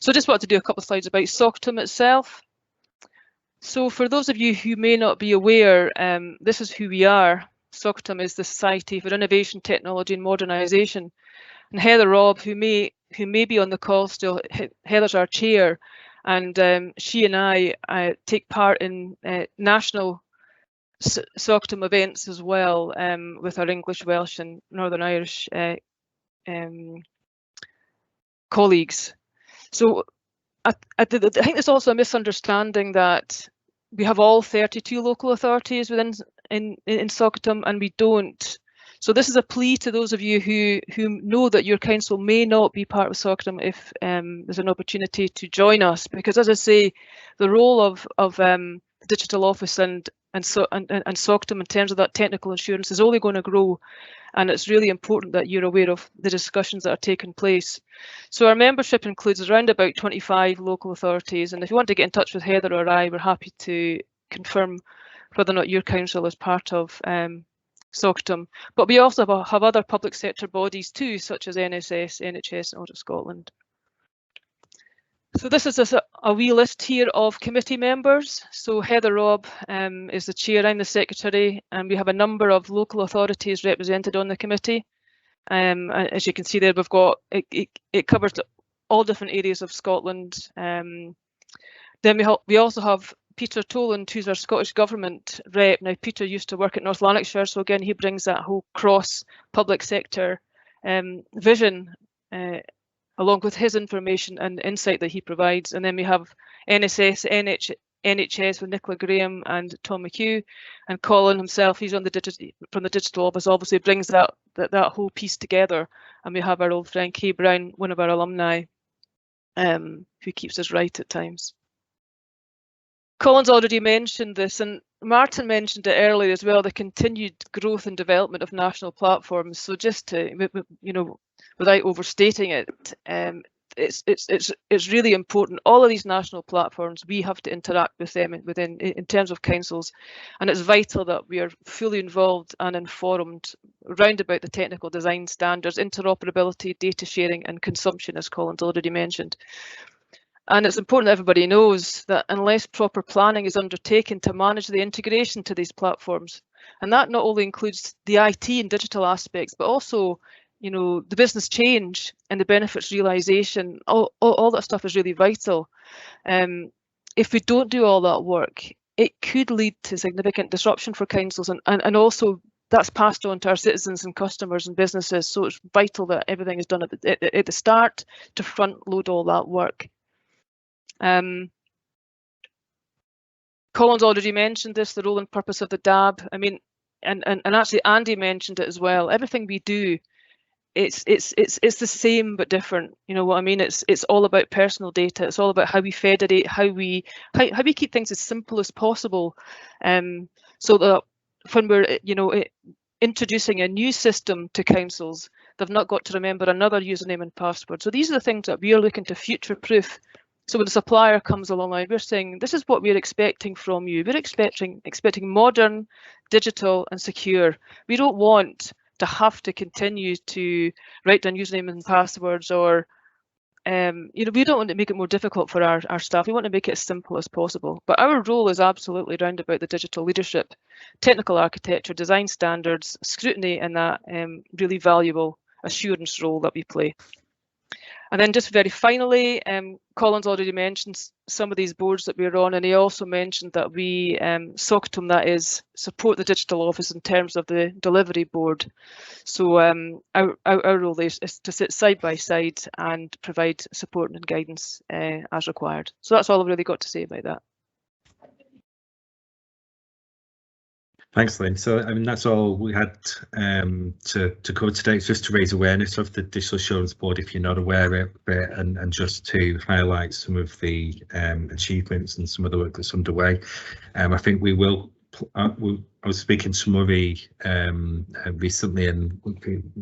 So I just wanted to do a couple of slides about SOCTM itself. So for those of you who may not be aware, this is who we are. SOCTM is the Society for Innovation, Technology and Modernisation. And Heather Robb, who may be on the call still, Heather's our chair, and she and I take part in national SOCTM events as well, with our English, Welsh and Northern Irish colleagues. So I think there's also a misunderstanding that we have all 32 local authorities within in SOCTM, and we don't. So this is a plea to those of you who know that your council may not be part of SOCTM if there's an opportunity to join us, because as I say, the role of the Digital Office and SOCTM in terms of that technical assurance is only going to grow, and it's really important that you're aware of the discussions that are taking place. So our membership includes around about 25 local authorities, and if you want to get in touch with Heather or I, we're happy to confirm whether or not your council is part of SOCTM. But we also have other public sector bodies too, such as NSS, NHS and Audit Scotland. So this is a wee list here of committee members. So Heather Robb is the chair, I'm the secretary, and we have a number of local authorities represented on the committee. As you can see there, we've got, it covers all different areas of Scotland. Then we also have Peter Toland, who's our Scottish Government rep. Now, Peter used to work at North Lanarkshire, so again, he brings that whole cross public sector vision along with his information and insight that he provides. And then we have NSS, NHS with Nicola Graham and Tom McHugh, and Colin himself, he's on from the Digital Office, obviously brings that whole piece together. And we have our old friend Kay Brown, one of our alumni, who keeps us right at times. Colin's already mentioned this, and Martin mentioned it earlier as well, the continued growth and development of national platforms. So just to, without overstating it, it's really important. All of these national platforms, we have to interact with them in terms of councils, and it's vital that we are fully involved and informed round about the technical design standards, interoperability, data sharing and consumption, as Colin's already mentioned. And it's important that everybody knows that unless proper planning is undertaken to manage the integration to these platforms, and that not only includes the IT and digital aspects, but also, the business change and the benefits realisation, all that stuff is really vital. If we don't do all that work, it could lead to significant disruption for councils, and also that's passed on to our citizens and customers and businesses. So it's vital that everything is done at the start to front load all that work. Colin's already mentioned this, the role and purpose of the DAB. I mean, and actually Andy mentioned it as well. Everything we do, it's the same but different. You know what I mean? It's all about personal data. It's all about how we federate, how we keep things as simple as possible, so that when we're introducing a new system to councils, they've not got to remember another username and password. So these are the things that we are looking to future-proof. So when the supplier comes along, we're saying this is what we're expecting from you. We're expecting modern, digital, and secure. We don't want to have to continue to write down username and passwords, or we don't want to make it more difficult for our staff. We want to make it as simple as possible. But our role is absolutely round about the digital leadership, technical architecture, design standards, scrutiny, and that really valuable assurance role that we play. And then just very finally, Colin's already mentioned some of these boards that we're on, and he also mentioned that we, SOCTM that is, support the Digital Office in terms of the delivery board. So our role is to sit side by side and provide support and guidance as required. So that's all I've really got to say about that. Thanks, Lynn. So, I mean, that's all we had to cover today. It's just to raise awareness of the Digital Assurance Board, if you're not aware of it, and just to highlight some of the achievements and some of the work that's underway. I think we will I was speaking to Murray recently, and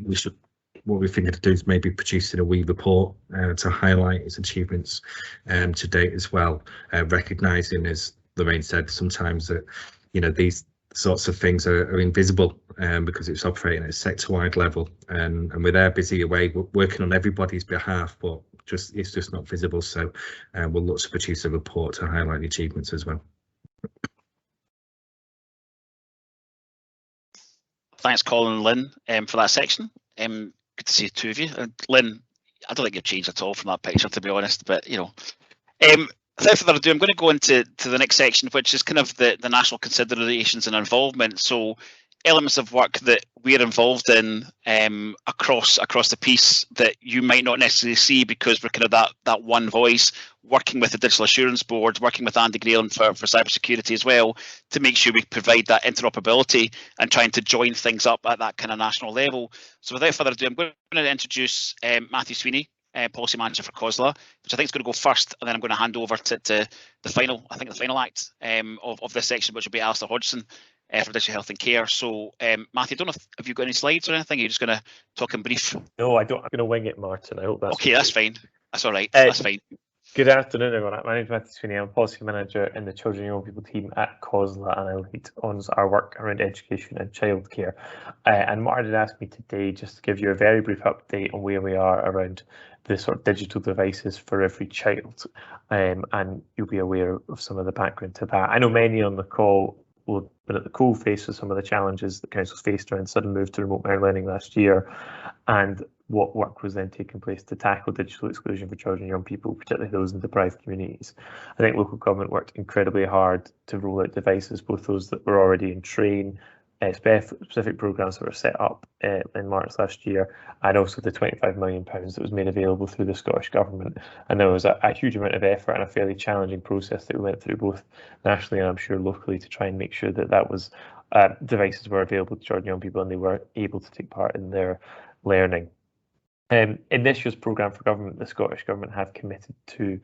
we should. What we're thinking to do is maybe producing a wee report to highlight its achievements to date as well, recognising, as Lorraine said, sometimes that these sorts of things are invisible because it's operating at a sector-wide level, and we're there busy away working on everybody's behalf, but it's just not visible. So we'll look to produce a report to highlight the achievements as well. Thanks, Colin and Lynn, for that section. Good to see the two of you. Lynn, I don't think you've changed at all from that picture, to be honest, but without further ado, I'm going to go into the next section, which is kind of the national considerations and involvement. So elements of work that we're involved in across the piece that you might not necessarily see, because we're kind of that one voice, working with the Digital Assurance Board, working with Andy Grayling for cybersecurity as well, to make sure we provide that interoperability and trying to join things up at that kind of national level. So without further ado, I'm going to introduce Matthew Sweeney, Policy Manager for COSLA, which I think is going to go first, and then I'm going to hand over to the final act of this section, which will be Alistair Hodgson for Digital Health and Care. So Matthew, I don't know if you've got any slides or anything. You're just going to talk in brief? No, I don't. I'm going to wing it, Martin. I hope that's okay. That's fine. That's all right. That's fine. Good afternoon, everyone. My name is Matthew Sweeney. I'm Policy Manager in the Children and Young People team at COSLA, and I lead on our work around education and childcare. And Martin had asked me today just to give you a very brief update on where we are around the sort of digital devices for every child, and you'll be aware of some of the background to that. I know many on the call will have been at the coal face with some of the challenges that councils faced around sudden move to remote learning last year, and what work was then taking place to tackle digital exclusion for children and young people, particularly those in deprived communities. I think local government worked incredibly hard to roll out devices, both those that were already in train, specific programmes that were set up in March last year, and also the £25 million that was made available through the Scottish Government. And there was a huge amount of effort and a fairly challenging process that we went through both nationally and I'm sure locally to try and make sure that was devices were available to children and young people and they were able to take part in their learning. In this year's programme for government, the Scottish Government have committed to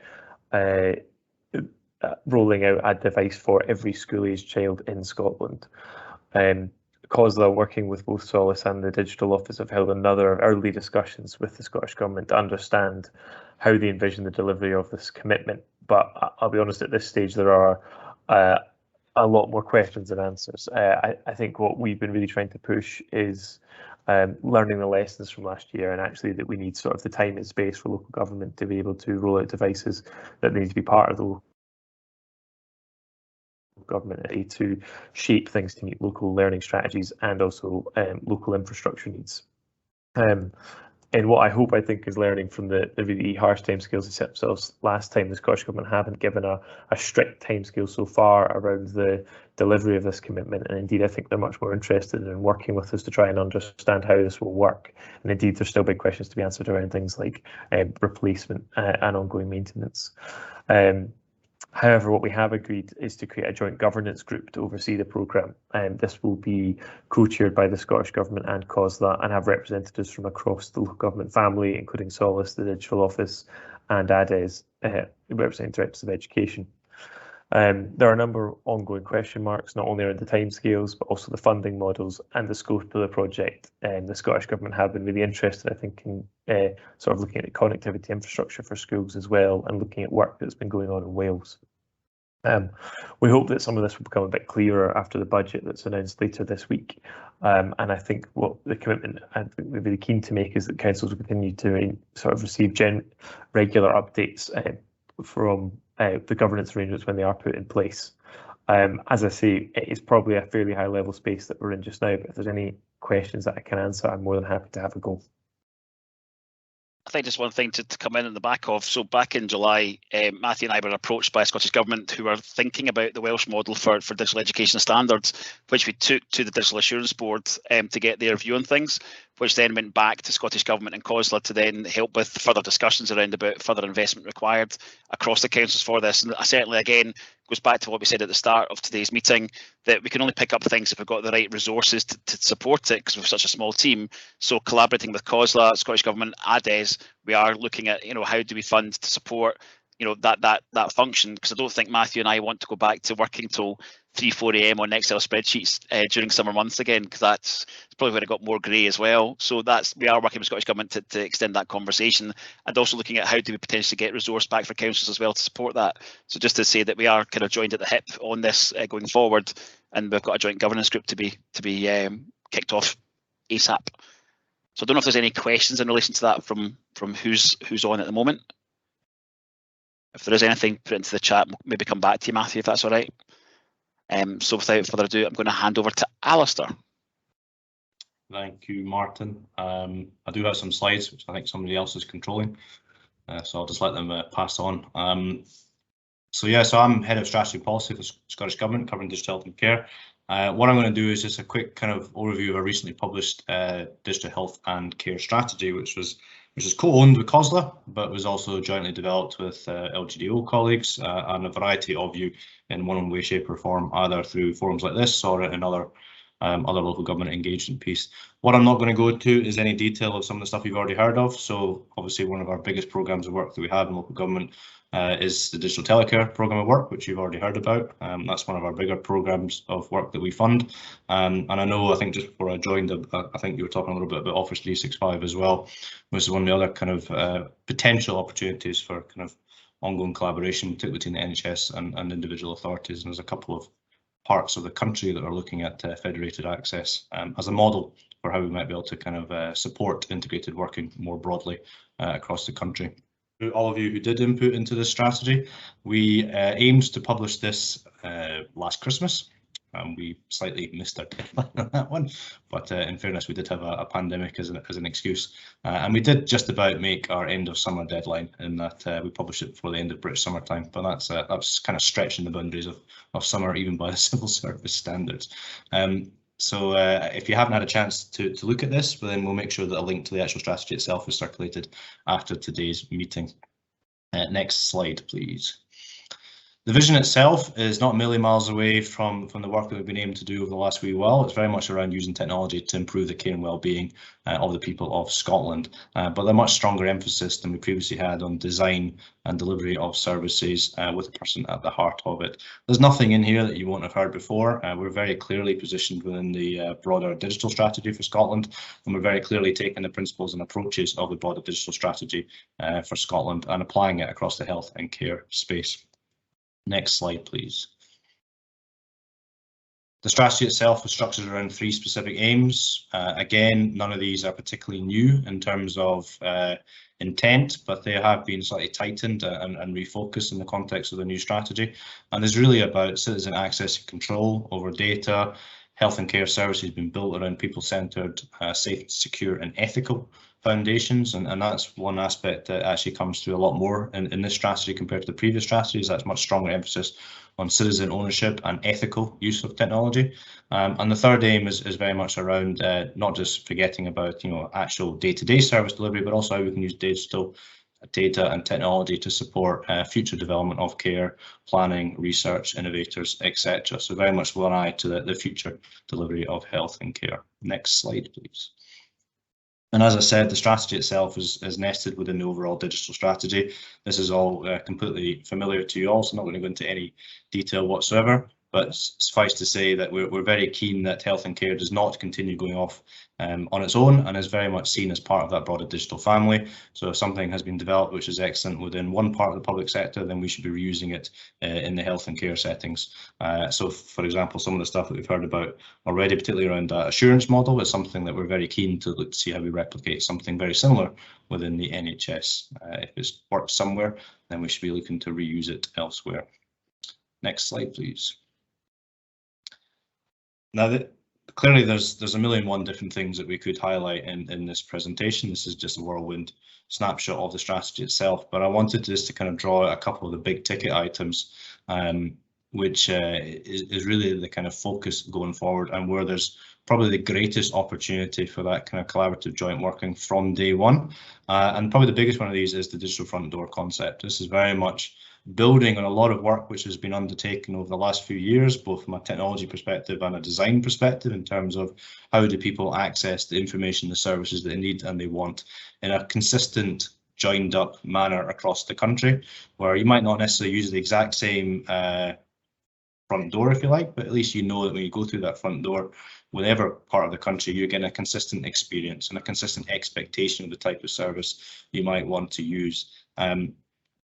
rolling out a device for every school-aged child in Scotland. COSLA, working with both Solace and the Digital Office, have held another early discussions with the Scottish Government to understand how they envision the delivery of this commitment. But I'll be honest, at this stage, there are a lot more questions than answers. I think what we've been really trying to push is learning the lessons from last year, and actually that we need sort of the time and space for local government to be able to roll out devices that need to be part of the local government to shape things to meet local learning strategies and also local infrastructure needs. And what I think is learning from the really harsh timescales they set themselves last time, the Scottish Government haven't given a strict timescale so far around the delivery of this commitment, and indeed I think they're much more interested in working with us to try and understand how this will work. And indeed there's still big questions to be answered around things like replacement and ongoing maintenance. However, what we have agreed is to create a joint governance group to oversee the programme, and this will be co-chaired by the Scottish Government and COSLA and have representatives from across the local government family, including Solace, the Digital Office and ADES, representing Directors of Education. There are a number of ongoing question marks, not only around the timescales, but also the funding models and the scope of the project. The Scottish Government have been really interested, I think, in sort of looking at the connectivity infrastructure for schools as well, and looking at work that's been going on in Wales. We hope that some of this will become a bit clearer after the budget that's announced later this week. And I think what the commitment we're really keen to make is that councils will continue to sort of receive regular updates from the governance arrangements when they are put in place. As I say, it is probably a fairly high level space that we're in just now, but if there's any questions that I can answer, I'm more than happy to have a go. I think just one thing to come in the back of. So back in July, Matthew and I were approached by a Scottish Government who were thinking about the Welsh model for digital education standards, which we took to the Digital Assurance Board to get their view on things, which then went back to Scottish Government and COSLA to then help with further discussions around about further investment required across the councils for this. And certainly, again, goes back to what we said at the start of today's meeting, that we can only pick up things if we've got the right resources to support it, because we're such a small team. So collaborating with COSLA, Scottish Government, ADES, we are looking at, how do we fund to support that function, because I don't think Matthew and I want to go back to working till 3-4 a.m. on Excel spreadsheets during summer months again, because that's probably where it got more grey as well. So we are working with Scottish Government to extend that conversation, and also looking at how do we potentially get resource back for councils as well to support that. So just to say that we are kind of joined at the hip on this going forward, and we've got a joint governance group to be kicked off ASAP. So I don't know if there's any questions in relation to that from who's on at the moment. If there is anything, put it into the chat. Maybe come back to you, Matthew, if that's all right. So without further ado, I'm going to hand over to Alistair. Thank you, Martin. I do have some slides, which I think somebody else is controlling, so I'll just let them pass on. So I'm Head of Strategy Policy for Scottish Government, covering digital health and care. What I'm going to do is just a quick kind of overview of a recently published digital health and care strategy, which is co-owned with COSLA, but was also jointly developed with LGDO colleagues and a variety of you in one way, shape or form, either through forums like this or in other local government engagement piece. What I'm not going to go into is any detail of some of the stuff you've already heard of. So obviously one of our biggest programs of work that we have in local government is the Digital Telecare programme of work, which you've already heard about. That's one of our bigger programmes of work that we fund. And I think just before I joined, I think you were talking a little bit about Office 365 as well, which is one of the other kind of potential opportunities for kind of ongoing collaboration, particularly between the NHS and individual authorities. And there's a couple of parts of the country that are looking at federated access as a model for how we might be able to kind of support integrated working more broadly across the country. To all of you who did input into this strategy, we aimed to publish this last Christmas. We slightly missed our deadline on that one, but in fairness, we did have a pandemic as an excuse, and we did just about make our end of summer deadline in that we published it before the end of British summertime. But that's kind of stretching the boundaries of summer even by the civil service standards. So if you haven't had a chance to look at this, then we'll make sure that a link to the actual strategy itself is circulated after today's meeting. Next slide, please. The vision itself is not a million miles away from the work that we've been able to do over the last wee while. It's very much around using technology to improve the care and well-being of the people of Scotland, but a much stronger emphasis than we previously had on design and delivery of services with the person at the heart of it. There's nothing in here that you won't have heard before. We're very clearly positioned within the broader digital strategy for Scotland, and we're very clearly taking the principles and approaches of the broader digital strategy for Scotland and applying it across the health and care space. Next slide, please. The strategy itself is structured around 3 specific aims. Again, none of these are particularly new in terms of intent, but they have been slightly tightened and refocused in the context of the new strategy. And it's really about citizen access and control over data. Health and care services being built around people-centred, safe, secure and ethical foundations, and that's one aspect that actually comes through a lot more in this strategy compared to the previous strategies. That's much stronger emphasis on citizen ownership and ethical use of technology. And the third aim is very much around not just forgetting about actual day-to-day service delivery, but also how we can use digital data and technology to support future development of care, planning, research, innovators, etc. So very much one eye to the future delivery of health and care. Next slide, please. And as I said, the strategy itself is nested within the overall digital strategy. This is all completely familiar to you all, so I'm not going to go into any detail whatsoever. But suffice to say that we're very keen that health and care does not continue going off on its own and is very much seen as part of that broader digital family. So if something has been developed which is excellent within one part of the public sector, then we should be reusing it in the health and care settings. So for example, some of the stuff that we've heard about already, particularly around that assurance model, is something that we're very keen to look to see how we replicate something very similar within the NHS. If it's worked somewhere, then we should be looking to reuse it elsewhere. Next slide, please. Now, clearly there's a million and one different things that we could highlight in this presentation. This is just a whirlwind snapshot of the strategy itself, but I wanted just to kind of draw a couple of the big ticket items, which is really the kind of focus going forward and where there's probably the greatest opportunity for that kind of collaborative joint working from day one. And probably the biggest one of these is the digital front door concept. This is very much building on a lot of work which has been undertaken over the last few years, both from a technology perspective and a design perspective, in terms of how do people access the information, the services that they need and they want in a consistent, joined up manner across the country, where you might not necessarily use the exact same front door, if you like, but at least you know that when you go through that front door, whatever part of the country, you're getting a consistent experience and a consistent expectation of the type of service you might want to use.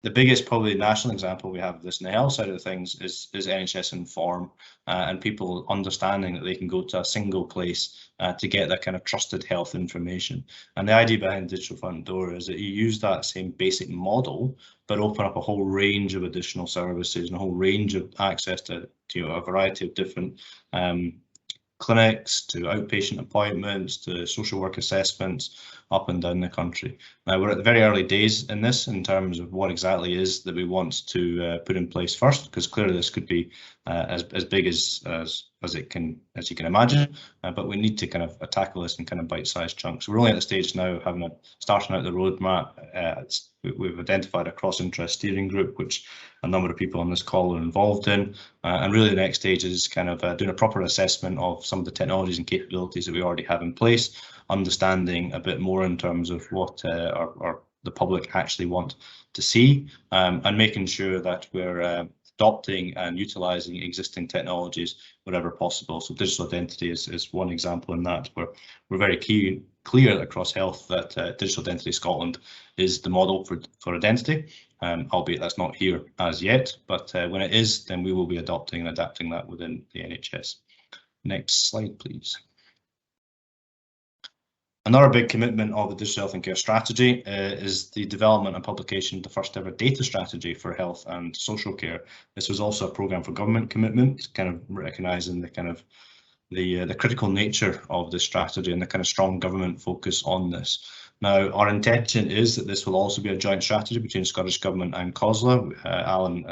The biggest, probably national example we have of this in the health side of things is NHS Inform, and people understanding that they can go to a single place to get that kind of trusted health information. And the idea behind Digital Front Door is that you use that same basic model, but open up a whole range of additional services and a whole range of access to a variety of different clinics, to outpatient appointments, to social work assessments up and down the country. Now, we're at the very early days in this in terms of what exactly is that we want to put in place first, because clearly this could be as big as you can imagine, but we need to kind of tackle this in kind of bite-sized chunks. We're only at the stage now of starting out the roadmap. We've identified a cross-interest steering group, which a number of people on this call are involved in, and really the next stage is kind of doing a proper assessment of some of the technologies and capabilities that we already have in place, understanding a bit more in terms of what the public actually want to see, and making sure that we're adopting and utilising existing technologies wherever possible. So digital identity is one example in that, where we're very clear across health that Digital Identity Scotland is the model for identity, albeit that's not here as yet, but when it is, then we will be adopting and adapting that within the NHS. Next slide, please. Another big commitment of the Digital Health and Care Strategy is the development and publication of the first ever data strategy for health and social care. This was also a programme for government commitment, kind of recognising the kind of the critical nature of this strategy and the kind of strong government focus on this. Now, our intention is that this will also be a joint strategy between Scottish Government and COSLA. Alan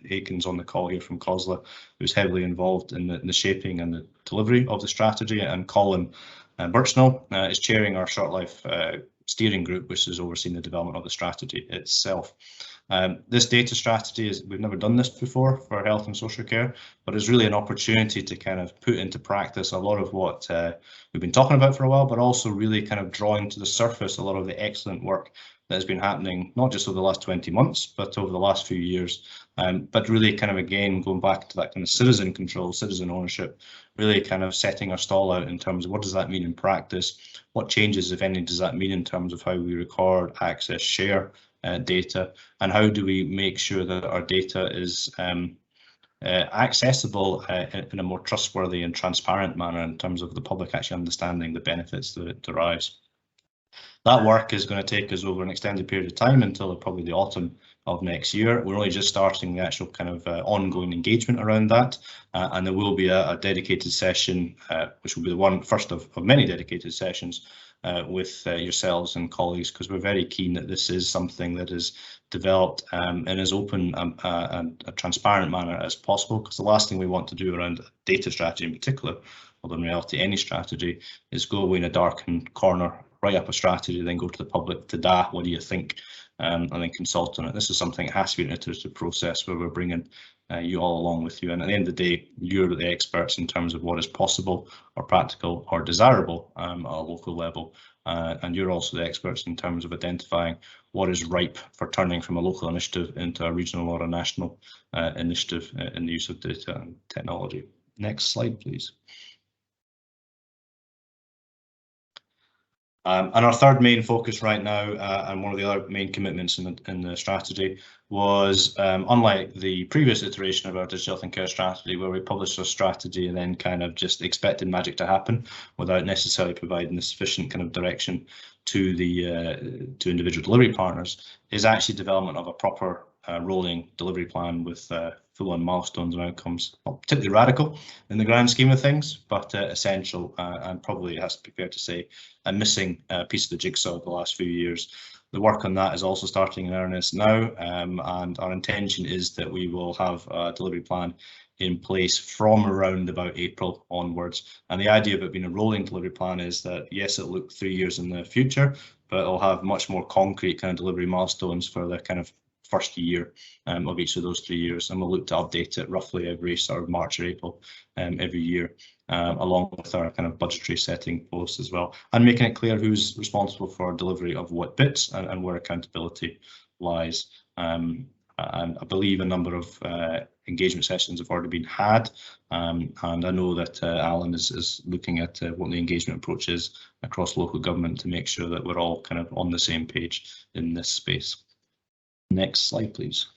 Aiken's on the call here from COSLA, who's heavily involved in the shaping and the delivery of the strategy, and Colin Birchnell is chairing our short life steering group, which is overseeing the development of the strategy itself. This data strategy we've never done this before for health and social care, but it's really an opportunity to kind of put into practice a lot of what we've been talking about for a while, but also really kind of drawing to the surface a lot of the excellent work that has been happening, not just over the last 20 months, but over the last few years, but really kind of, again, going back to that kind of citizen control, citizen ownership, really kind of setting our stall out in terms of what does that mean in practice, what changes, if any, does that mean in terms of how we record, access, share data, and how do we make sure that our data is accessible in a more trustworthy and transparent manner in terms of the public actually understanding the benefits that it derives. That work is going to take us over an extended period of time until probably the autumn of next year. We're only just starting the actual kind of ongoing engagement around that, and there will be a dedicated session, which will be the first of many dedicated sessions with yourselves and colleagues, because we're very keen that this is something that is developed in as open and a transparent manner as possible, because the last thing we want to do around data strategy in particular, although in reality any strategy, is go away in a darkened corner, write up a strategy, then go to the public to what do you think, and then consult on it. This is something that has to be an iterative process where we're bringing you all along with you, and at the end of the day, you're the experts in terms of what is possible or practical or desirable at a local level, and you're also the experts in terms of identifying what is ripe for turning from a local initiative into a regional or a national initiative in the use of data and technology. Next slide, please. And our third main focus right now, and one of the other main commitments in the strategy, was unlike the previous iteration of our Digital Health and Care Strategy, where we published a strategy and then kind of just expected magic to happen without necessarily providing the sufficient kind of direction to the to individual delivery partners, is actually development of a proper rolling delivery plan with full-on milestones and outcomes. Not particularly radical in the grand scheme of things, but essential, and probably, it has to be fair to say, a missing piece of the jigsaw of the last few years. The work on that is also starting in earnest now, and our intention is that we will have a delivery plan in place from around about April onwards. And the idea of it being a rolling delivery plan is that, yes, it'll look 3 years in the future, but it'll have much more concrete kind of delivery milestones for the kind of first year of each of those 3 years, and we'll look to update it roughly every sort of March or April every year, along with our kind of budgetary setting posts as well, and making it clear who's responsible for delivery of what bits and where accountability lies. And I believe a number of engagement sessions have already been had, and I know that Alan is looking at what the engagement approach is across local government to make sure that we're all kind of on the same page in this space. Next slide, please.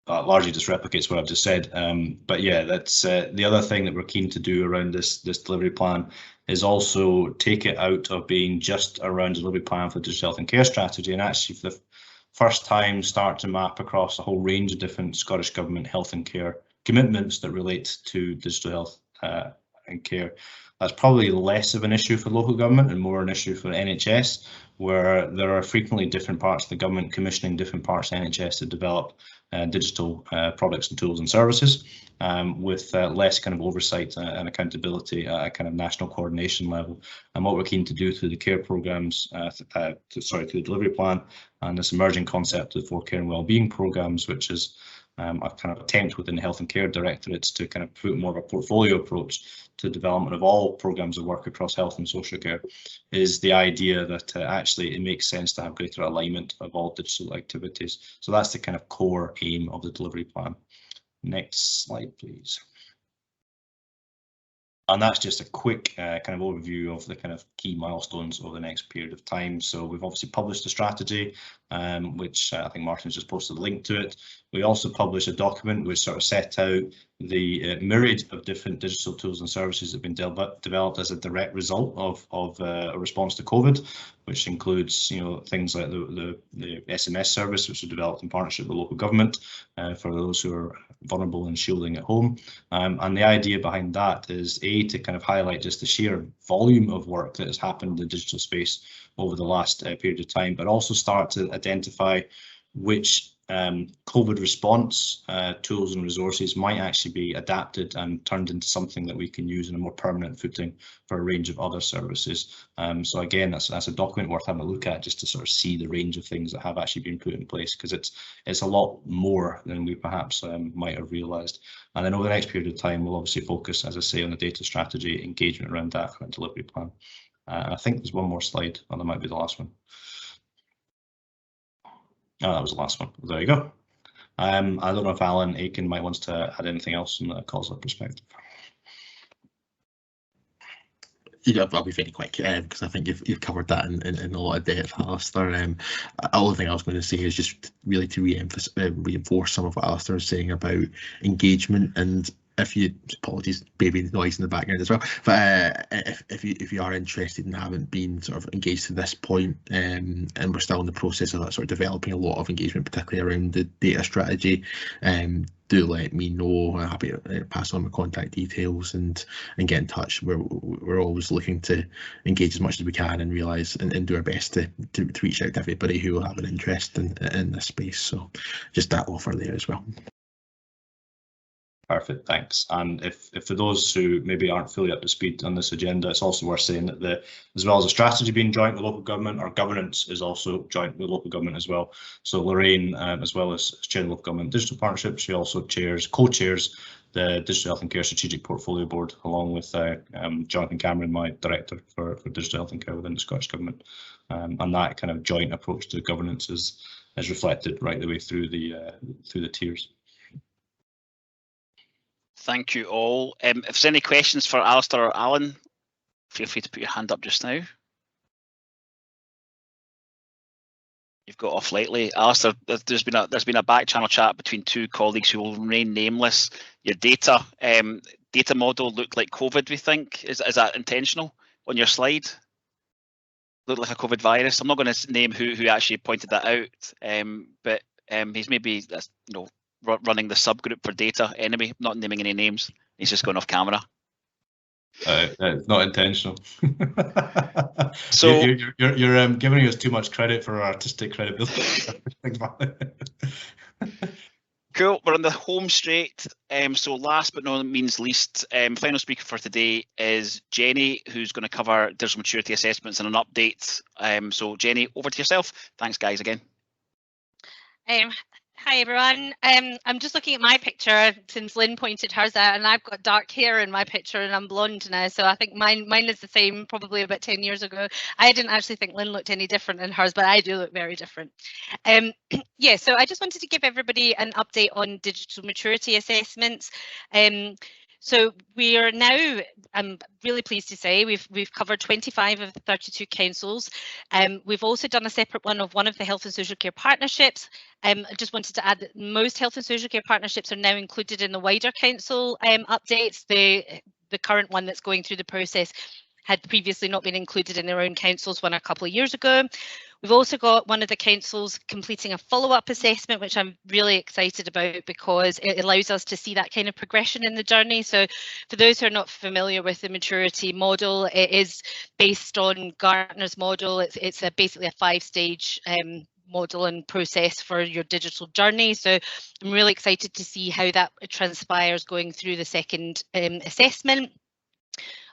Largely just replicates what I've just said, but yeah, that's the other thing that we're keen to do around this delivery plan is also take it out of being just around delivery plan for digital health and care strategy, and actually for the first time start to map across a whole range of different Scottish Government health and care commitments that relate to digital health and care. That's probably less of an issue for local government and more an issue for NHS, where there are frequently different parts of the government commissioning different parts of NHS to develop digital products and tools and services, with less kind of oversight and accountability at a kind of national coordination level. And what we're keen to do through the care programmes, through the delivery plan and this emerging concept of 4 care and wellbeing programmes, which is a kind of attempt within the Health and Care Directorates to kind of put more of a portfolio approach to development of all programmes of work across health and social care, is the idea that actually it makes sense to have greater alignment of all digital activities. So that's the kind of core aim of the delivery plan. Next slide, please. And that's just a quick kind of overview of the kind of key milestones over the next period of time. So we've obviously published a strategy, which I think Martin's just posted a link to it. We also published a document which sort of set out the myriad of different digital tools and services that have been developed as a direct result of a response to COVID, which includes, you know, things like the SMS service, which was developed in partnership with local government for those who are vulnerable and shielding at home. And the idea behind that is to kind of highlight just the sheer volume of work that has happened in the digital space over the last period of time, but also start to identify which COVID response tools and resources might actually be adapted and turned into something that we can use in a more permanent footing for a range of other services. So again, that's a document worth having a look at, just to sort of see the range of things that have actually been put in place, because it's a lot more than we perhaps might have realised. And then over the next period of time, we'll obviously focus, as I say, on the data strategy, engagement around that, and a delivery plan. I think there's one more slide, or that might be the last one. Oh, that was the last one. There you go. I don't know if Alan Aiken might want to add anything else from the COSLA perspective. Yeah, I'll be very quick because I think you've covered that in a lot of depth, Alistair. All thing I was going to say is just really to reinforce some of what Alistair was saying about engagement. And if you, apologies, baby noise in the background as well, but if you are interested and haven't been sort of engaged to this point, and we're still in the process of sort of developing a lot of engagement, particularly around the data strategy, do let me know. I'm happy to pass on my contact details and get in touch. We're always looking to engage as much as we can and realise and do our best to reach out to everybody who will have an interest in this space. So just that offer there as well. Perfect, thanks. And if for those who maybe aren't fully up to speed on this agenda, it's also worth saying that as well as a strategy being joint with local government, our governance is also joint with local government as well. So Lorraine, as well as Chair of the Local Government Digital Partnership, she also co-chairs the Digital Health and Care Strategic Portfolio Board, along with Jonathan Cameron, my Director for Digital Health and Care within the Scottish Government. And that kind of joint approach to governance is reflected right the way through the tiers. Thank you all. If there's any questions for Alistair or Alan, feel free to put your hand up just now. You've got off lightly. Alistair, there's been a back channel chat between two colleagues who will remain nameless. Your data model looked like COVID, we think. Is that intentional on your slide? Looked like a COVID virus. I'm not going to name who actually pointed that out, but he's maybe running the subgroup for data anyway, not naming any names. He's just going off camera. It's not intentional. So you're giving us too much credit for our artistic credibility. Cool, we're on the home straight. So last but not least, final speaker for today is Jenny, who's going to cover digital maturity assessments and an update. So Jenny, over to yourself. Thanks guys again. Hi everyone. I'm just looking at my picture since Lynn pointed hers out, and I've got dark hair in my picture and I'm blonde now, so I think mine is the same, probably about 10 years ago. I didn't actually think Lynn looked any different in hers, but I do look very different. Yeah, so I just wanted to give everybody an update on digital maturity assessments. So we are now, I'm really pleased to say, we've covered 25 of the 32 councils. We've also done a separate one of the health and social care partnerships. I just wanted to add that most health and social care partnerships are now included in the wider council updates. The current one that's going through the process had previously not been included in their own councils one a couple of years ago. We've also got one of the councils completing a follow-up assessment, which I'm really excited about because it allows us to see that kind of progression in the journey. So for those who are not familiar with the maturity model, it is based on Gartner's model. It's basically a 5-stage model and process for your digital journey. So I'm really excited to see how that transpires going through the second assessment.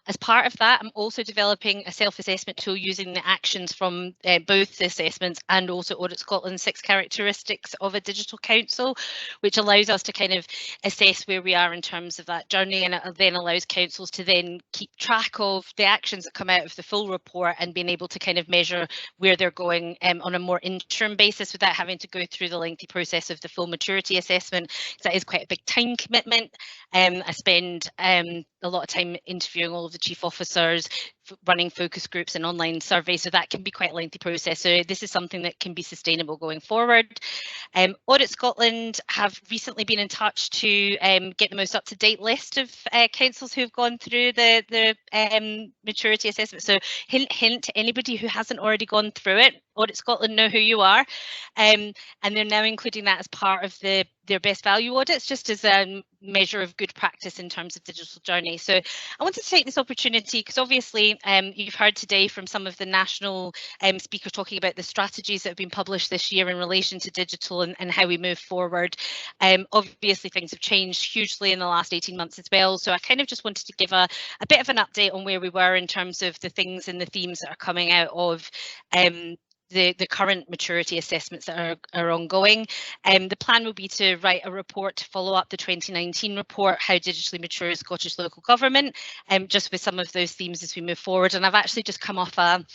As part of that, I'm also developing a self-assessment tool using the actions from both the assessments and also Audit Scotland's 6 characteristics of a digital council, which allows us to kind of assess where we are in terms of that journey, and it then allows councils to then keep track of the actions that come out of the full report and being able to kind of measure where they're going on a more interim basis without having to go through the lengthy process of the full maturity assessment. That is quite a big time commitment. I spend a lot of time interviewing all of the chief officers, running focus groups and online surveys, so that can be quite a lengthy process. So this is something that can be sustainable going forward. Audit Scotland have recently been in touch to get the most up-to-date list of councils who have gone through the maturity assessment. So hint to anybody who hasn't already gone through it, Audit Scotland know who you are, and they're now including that as part of their best value audits, just as a measure of good practice in terms of digital journey. So I wanted to take this opportunity because obviously you've heard today from some of the national speakers talking about the strategies that have been published this year in relation to digital and how we move forward. Obviously things have changed hugely in the last 18 months as well, so I kind of just wanted to give a bit of an update on where we were in terms of the things and the themes that are coming out of the current maturity assessments that are ongoing. The plan will be to write a report to follow up the 2019 report, How Digitally Mature Scottish Local Government, just with some of those themes as we move forward. And I've actually just come off a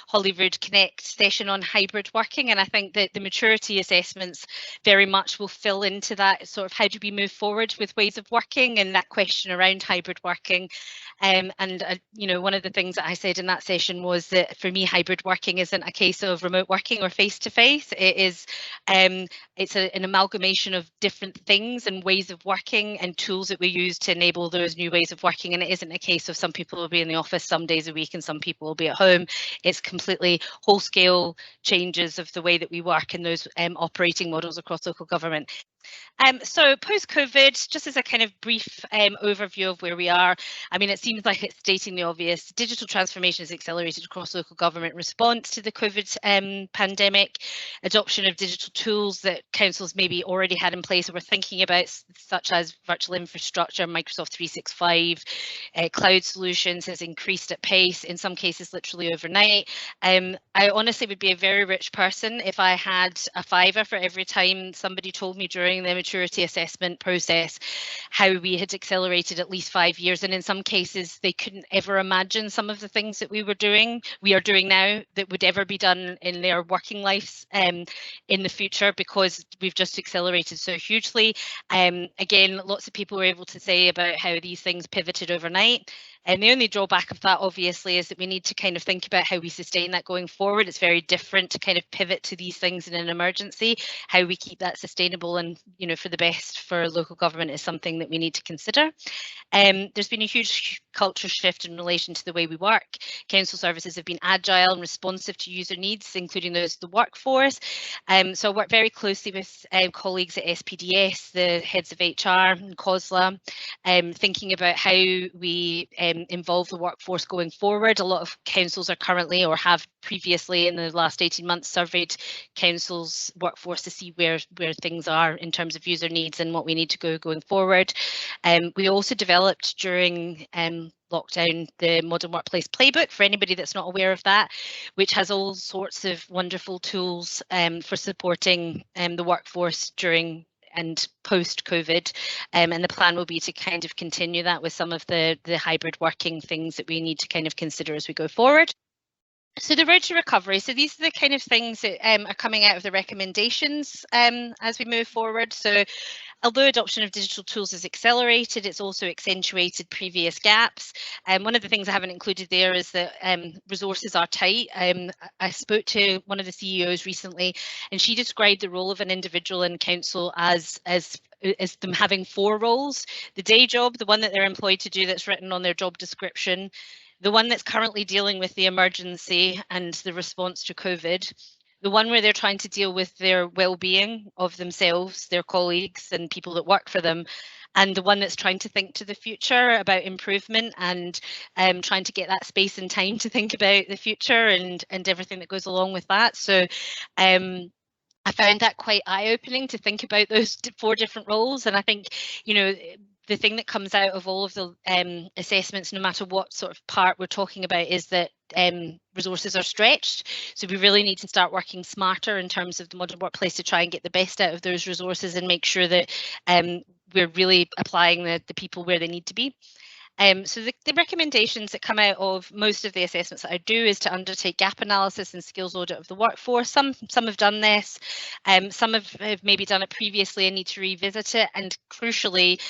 Holyrood Connect session on hybrid working, and I think that the maturity assessments very much will fill into that sort of how do we move forward with ways of working and that question around hybrid working. You know, one of the things that I said in that session was that for me hybrid working isn't a case of remote working or face-to-face. It is it's an amalgamation of different things and ways of working and tools that we use to enable those new ways of working, and it isn't a case of some people will be in the office some days a week and some people will be at home. It's completely whole scale changes of the way that we work in those operating models across local government. So post-COVID, just as a kind of brief overview of where we are, I mean, it seems like it's stating the obvious. Digital transformation has accelerated across local government response to the COVID pandemic. Adoption of digital tools that councils maybe already had in place or were thinking about, such as virtual infrastructure, Microsoft 365, cloud solutions, has increased at pace, in some cases literally overnight. I honestly would be a very rich person if I had a fiver for every time somebody told me during the maturity assessment process how we had accelerated at least 5 years, and in some cases they couldn't ever imagine some of the things that we are doing now that would ever be done in their working lives in the future, because we've just accelerated so hugely. Again, lots of people were able to say about how these things pivoted overnight. And the only drawback of that, obviously, is that we need to kind of think about how we sustain that going forward. It's very different to kind of pivot to these things in an emergency. How we keep that sustainable and, you know, for the best for local government is something that we need to consider. There's been a huge culture shift in relation to the way we work. Council services have been agile and responsive to user needs, including those of the workforce. So I work very closely with colleagues at SPDS, the heads of HR and COSLA, thinking about how we involve the workforce going forward. A lot of councils are currently or have previously in the last 18 months surveyed councils' workforce to see where things are in terms of user needs and what we need to go going forward. We also developed during locked down the Modern Workplace Playbook, for anybody that's not aware of that, which has all sorts of wonderful tools for supporting the workforce during and post-COVID, and the plan will be to kind of continue that with some of the hybrid working things that we need to kind of consider as we go forward. So the road to recovery. So these are the kind of things that are coming out of the recommendations as we move forward. So although adoption of digital tools is accelerated, it's also accentuated previous gaps. And one of the things I haven't included there is that resources are tight. I spoke to one of the CEOs recently, and she described the role of an individual in council as them having 4 roles: the day job, the one that they're employed to do that's written on their job description, the one that's currently dealing with the emergency and the response to COVID, the one where they're trying to deal with their well-being of themselves, their colleagues and people that work for them, and the one that's trying to think to the future about improvement and trying to get that space and time to think about the future and everything that goes along with that. So I found that quite eye-opening to think about those 4 different roles. And I think, you know, the thing that comes out of all of the assessments, no matter what sort of part we're talking about, is that resources are stretched. So we really need to start working smarter in terms of the modern workplace to try and get the best out of those resources and make sure that we're really applying the people where they need to be. So the recommendations that come out of most of the assessments that I do is to undertake gap analysis and skills audit of the workforce. Some have done this, some have maybe done it previously and need to revisit it. And crucially,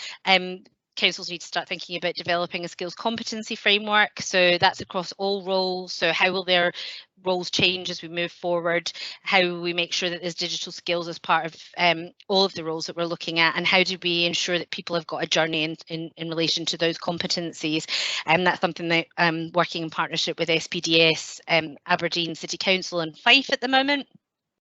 councils need to start thinking about developing a skills competency framework. So that's across all roles. So how will their roles change as we move forward? How will we make sure that there's digital skills as part of all of the roles that we're looking at? And how do we ensure that people have got a journey in relation to those competencies? And that's something that I'm working in partnership with SPDS, Aberdeen City Council and Fife at the moment.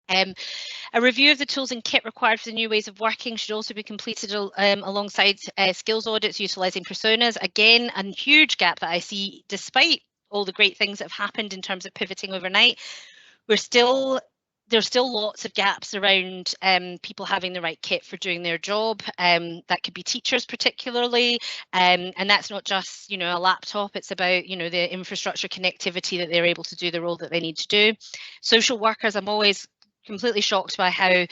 A review of the tools and kit required for the new ways of working should also be completed alongside skills audits utilising personas. Again, a huge gap that I see, despite all the great things that have happened in terms of pivoting overnight. There's still lots of gaps around people having the right kit for doing their job. That could be teachers particularly, and that's not just, you know, a laptop. It's about, you know, the infrastructure connectivity that they're able to do the role that they need to do. Social workers, I'm always completely shocked by how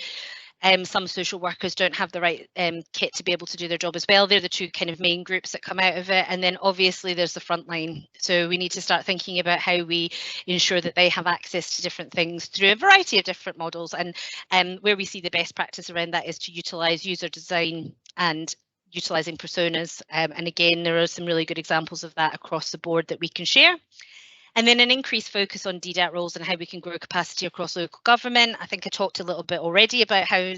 some social workers don't have the right kit to be able to do their job as well. They're the 2 kind of main groups that come out of it. And then obviously there's the front line. So we need to start thinking about how we ensure that they have access to different things through a variety of different models. And where we see the best practice around that is to utilise user design and utilising personas. And again, there are some really good examples of that across the board that we can share. And then an increased focus on DDAT roles and how we can grow capacity across local government. I think I talked a little bit already about how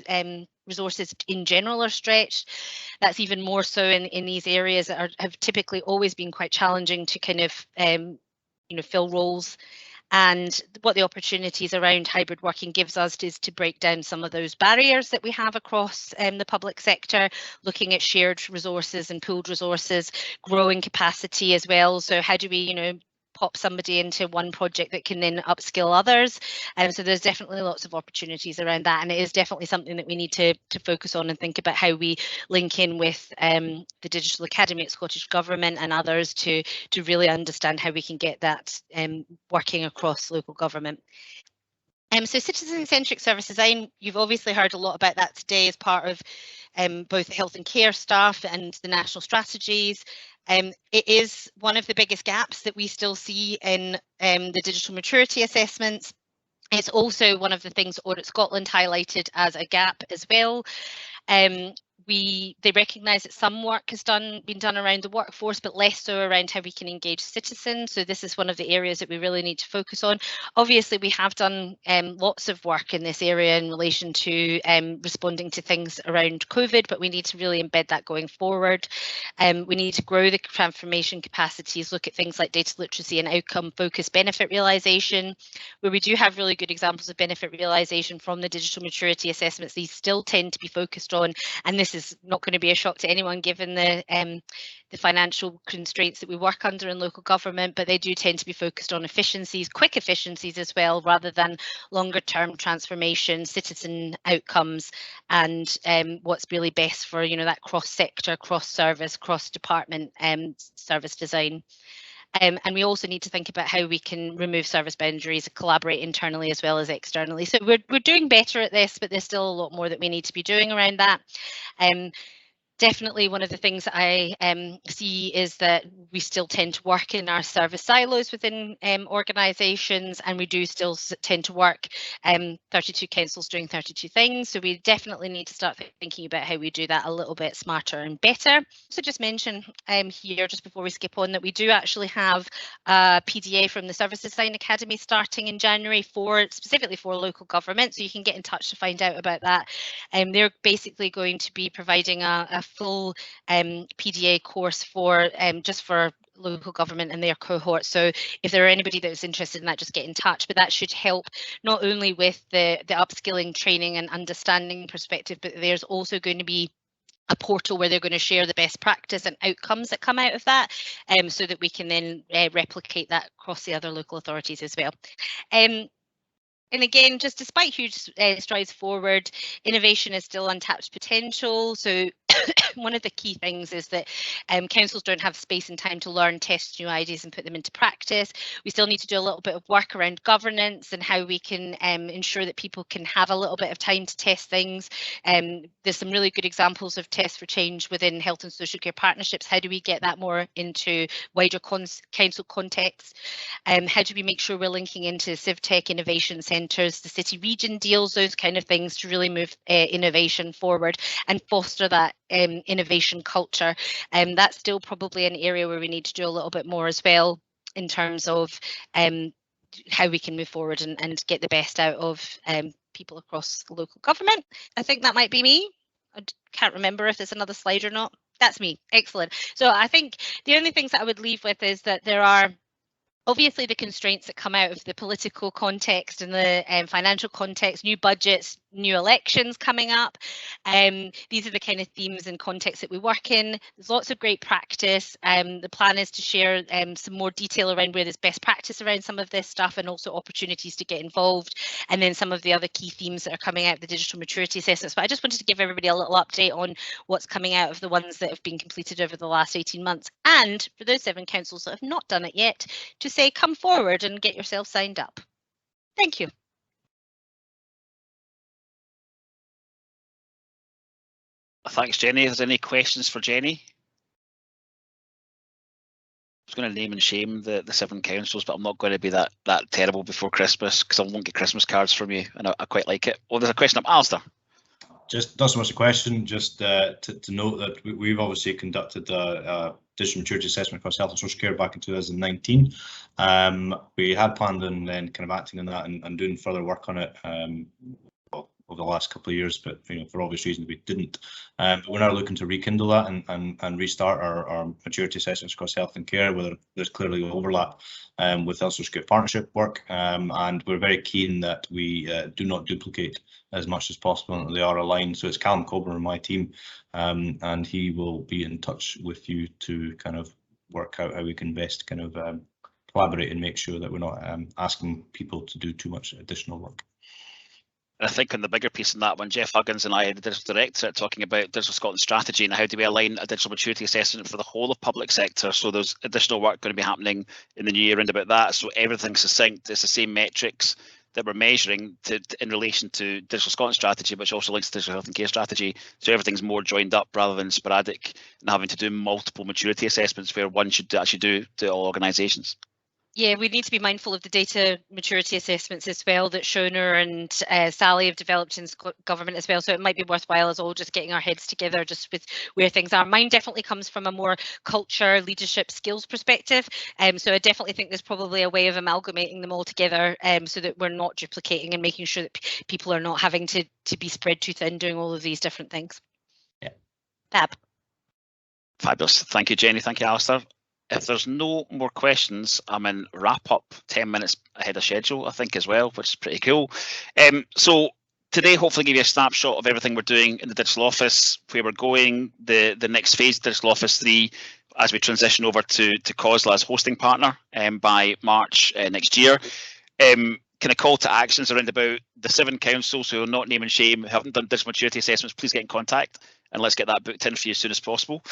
resources in general are stretched. That's even more so in these areas that have typically always been quite challenging to kind of you know, fill roles. And what the opportunities around hybrid working gives us is to break down some of those barriers that we have across the public sector, looking at shared resources and pooled resources, growing capacity as well. So how do we, you know, pop somebody into one project that can then upskill others? So there's definitely lots of opportunities around that, and it is definitely something that we need to focus on and think about how we link in with the Digital Academy at Scottish Government and others to really understand how we can get that working across local government. So citizen-centric service design, you've obviously heard a lot about that today as part of both the health and care staff and the national strategies. It is one of the biggest gaps that we still see in the digital maturity assessments. It's also one of the things Audit Scotland highlighted as a gap as well. They recognise that some work has been done around the workforce, but less so around how we can engage citizens. So this is one of the areas that we really need to focus on. Obviously, we have done lots of work in this area in relation to responding to things around COVID, but we need to really embed that going forward. We need to grow the transformation capacities, look at things like data literacy and outcome-focused benefit realisation, where we do have really good examples of benefit realisation from the digital maturity assessments. These still tend to be focused on, and this this is not going to be a shock to anyone given the financial constraints that we work under in local government, but they do tend to be focused on efficiencies, quick efficiencies as well, rather than longer term transformation, citizen outcomes, and what's really best for, you know, that cross sector, cross service, cross department service design. And we also need to think about how we can remove service boundaries, collaborate internally as well as externally. So we're doing better at this, but there's still a lot more that we need to be doing around that. Definitely one of the things that I see is that we still tend to work in our service silos within organisations, and we do still tend to work 32 councils doing 32 things. So we definitely need to start thinking about how we do that a little bit smarter and better. So just mention here, just before we skip on, that we do actually have a PDA from the Service Design Academy starting in January specifically for local government. So you can get in touch to find out about that. They're basically going to be providing a full PDA course for just for local government and their cohort. So if there are anybody that's interested in that, just get in touch. But that should help not only with the upskilling, training and understanding perspective, but there's also going to be a portal where they're going to share the best practice and outcomes that come out of that, so that we can then replicate that across the other local authorities as well. And again, just despite huge strides forward, innovation is still untapped potential. So one of the key things is that councils don't have space and time to learn, test new ideas and put them into practice. We still need to do a little bit of work around governance and how we can ensure that people can have a little bit of time to test things. There's some really good examples of Test for Change within health and social care partnerships. How do we get that more into wider council context? How do we make sure we're linking into CivTech innovation centres, the city region deals, those kind of things to really move innovation forward and foster that innovation culture. That's still probably an area where we need to do a little bit more as well in terms of how we can move forward and get the best out of people across local government. I think that might be me. I can't remember if there's another slide or not. That's me. Excellent. So I think the only things that I would leave with is that there are obviously the constraints that come out of the political context and the financial context, new budgets, new elections coming up. These are the kind of themes and contexts that we work in. There's lots of great practice. The plan is to share some more detail around where there's best practice around some of this stuff and also opportunities to get involved. And then some of the other key themes that are coming out of the digital maturity assessments. But I just wanted to give everybody a little update on what's coming out of the ones that have been completed over the last 18 months. And for those 7 councils that have not done it yet, to say come forward and get yourself signed up. Thank you. Thanks, Jenny. Is there any questions for Jenny? I was going to name and shame the 7 councils, but I'm not going to be that terrible before Christmas because I won't get Christmas cards from you, and I quite like it. Oh, there's a question up, Alistair. Just not so much a question, just to note that we've obviously conducted a digital maturity assessment across health and social care back in 2019. We had planned on then kind of acting on that and doing further work on it over the last couple of years, but for obvious reasons we didn't. But we're now looking to rekindle that and restart our maturity assessments across health and care, where there's clearly overlap with health social care partnership work, and we're very keen that we do not duplicate as much as possible, and they are aligned. So it's Callum Coburn and my team, and he will be in touch with you to kind of work out how we can best kind of collaborate and make sure that we're not asking people to do too much additional work. And I think on the bigger piece in that one, Jeff Huggins and I, the digital director, talking about Digital Scotland strategy and how do we align a digital maturity assessment for the whole of public sector. So there's additional work going to be happening in the new year around about that. So everything's succinct. It's the same metrics that we're measuring in relation to Digital Scotland strategy, which also links to digital health and care strategy. So everything's more joined up rather than sporadic and having to do multiple maturity assessments where one should actually do to all organisations. Yeah, we need to be mindful of the data maturity assessments as well that Shona and Sally have developed in government as well. So it might be worthwhile us all just getting our heads together just with where things are. Mine definitely comes from a more culture, leadership, skills perspective. So I definitely think there's probably a way of amalgamating them all together so that we're not duplicating and making sure that people are not having to be spread too thin doing all of these different things. Yeah. Fab. Fabulous. Thank you, Jenny. Thank you, Alistair. If there's no more questions, I'm in wrap up 10 minutes ahead of schedule, I think, as well, which is pretty cool. So today, hopefully give you a snapshot of everything we're doing in the digital office, where we're going, the next phase of Digital Office 3, as we transition over to COSLA as hosting partner by March next year. Kind of call to actions around about the 7 councils who are not name and shame, who haven't done digital maturity assessments, please get in contact and let's get that booked in for you as soon as possible.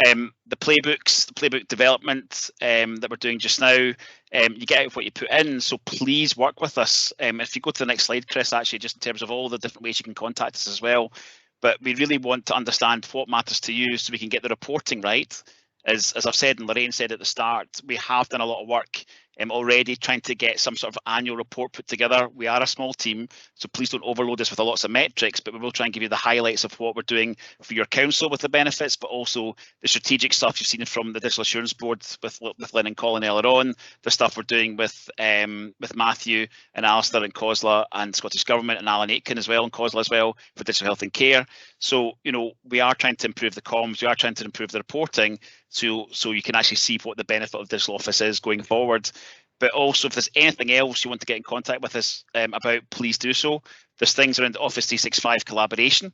The playbook development that we're doing just now, you get out what you put in, so please work with us. If you go to the next slide, Chris, actually, just in terms of all the different ways you can contact us as well. But we really want to understand what matters to you so we can get the reporting right. As I've said and Lorraine said at the start, we have done a lot of work already trying to get some sort of annual report put together. We are a small team, so please don't overload us with lots of metrics, but we will try and give you the highlights of what we're doing for your council with the benefits, but also the strategic stuff you've seen from the Digital Assurance Board with Lynn and Colin earlier on, the stuff we're doing with Matthew and Alistair and COSLA and Scottish Government and Alan Aitken as well and COSLA as well for digital health and care. So, you know, we are trying to improve the comms, we are trying to improve the reporting, so you can actually see what the benefit of Digital Office is going forward. But also, if there's anything else you want to get in contact with us about, please do so. There's things around Office 365 collaboration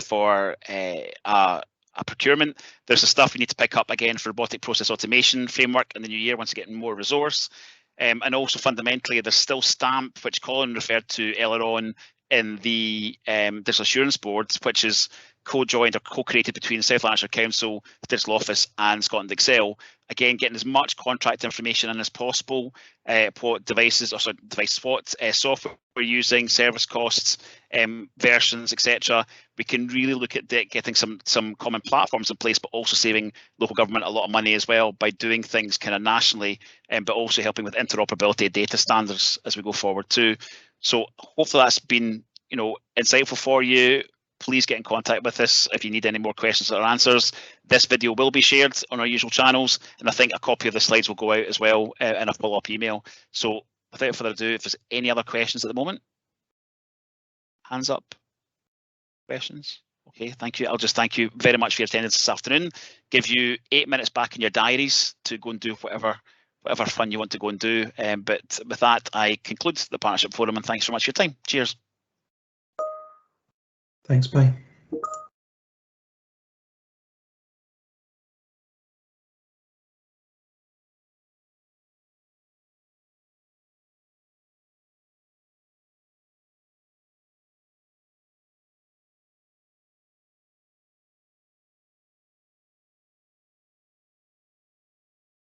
for a procurement. There's the stuff we need to pick up again for robotic process automation framework in the new year once we get more resource. And also fundamentally, there's still STAMP, which Colin referred to earlier on in the Digital Assurance Board, which is co-joined or co-created between South Lanarkshire Council, the Digital Office and Scotland Excel. Again, getting as much contract information in as possible, what what software we're using, service costs, versions, etc. We can really look at getting some common platforms in place, but also saving local government a lot of money as well by doing things kind of nationally, but also helping with interoperability data standards as we go forward too. So hopefully that's been, you know, insightful for you. Please get in contact with us if you need any more questions or answers. This video will be shared on our usual channels, and I think a copy of the slides will go out as well in a follow-up email. So without further ado, if there's any other questions at the moment, hands up, questions? Okay, thank you. I'll just thank you very much for your attendance this afternoon. Give you 8 minutes back in your diaries to go and do whatever fun you want to go and do. But with that, I conclude the Partnership Forum, and thanks so much for your time. Cheers. Thanks, bye.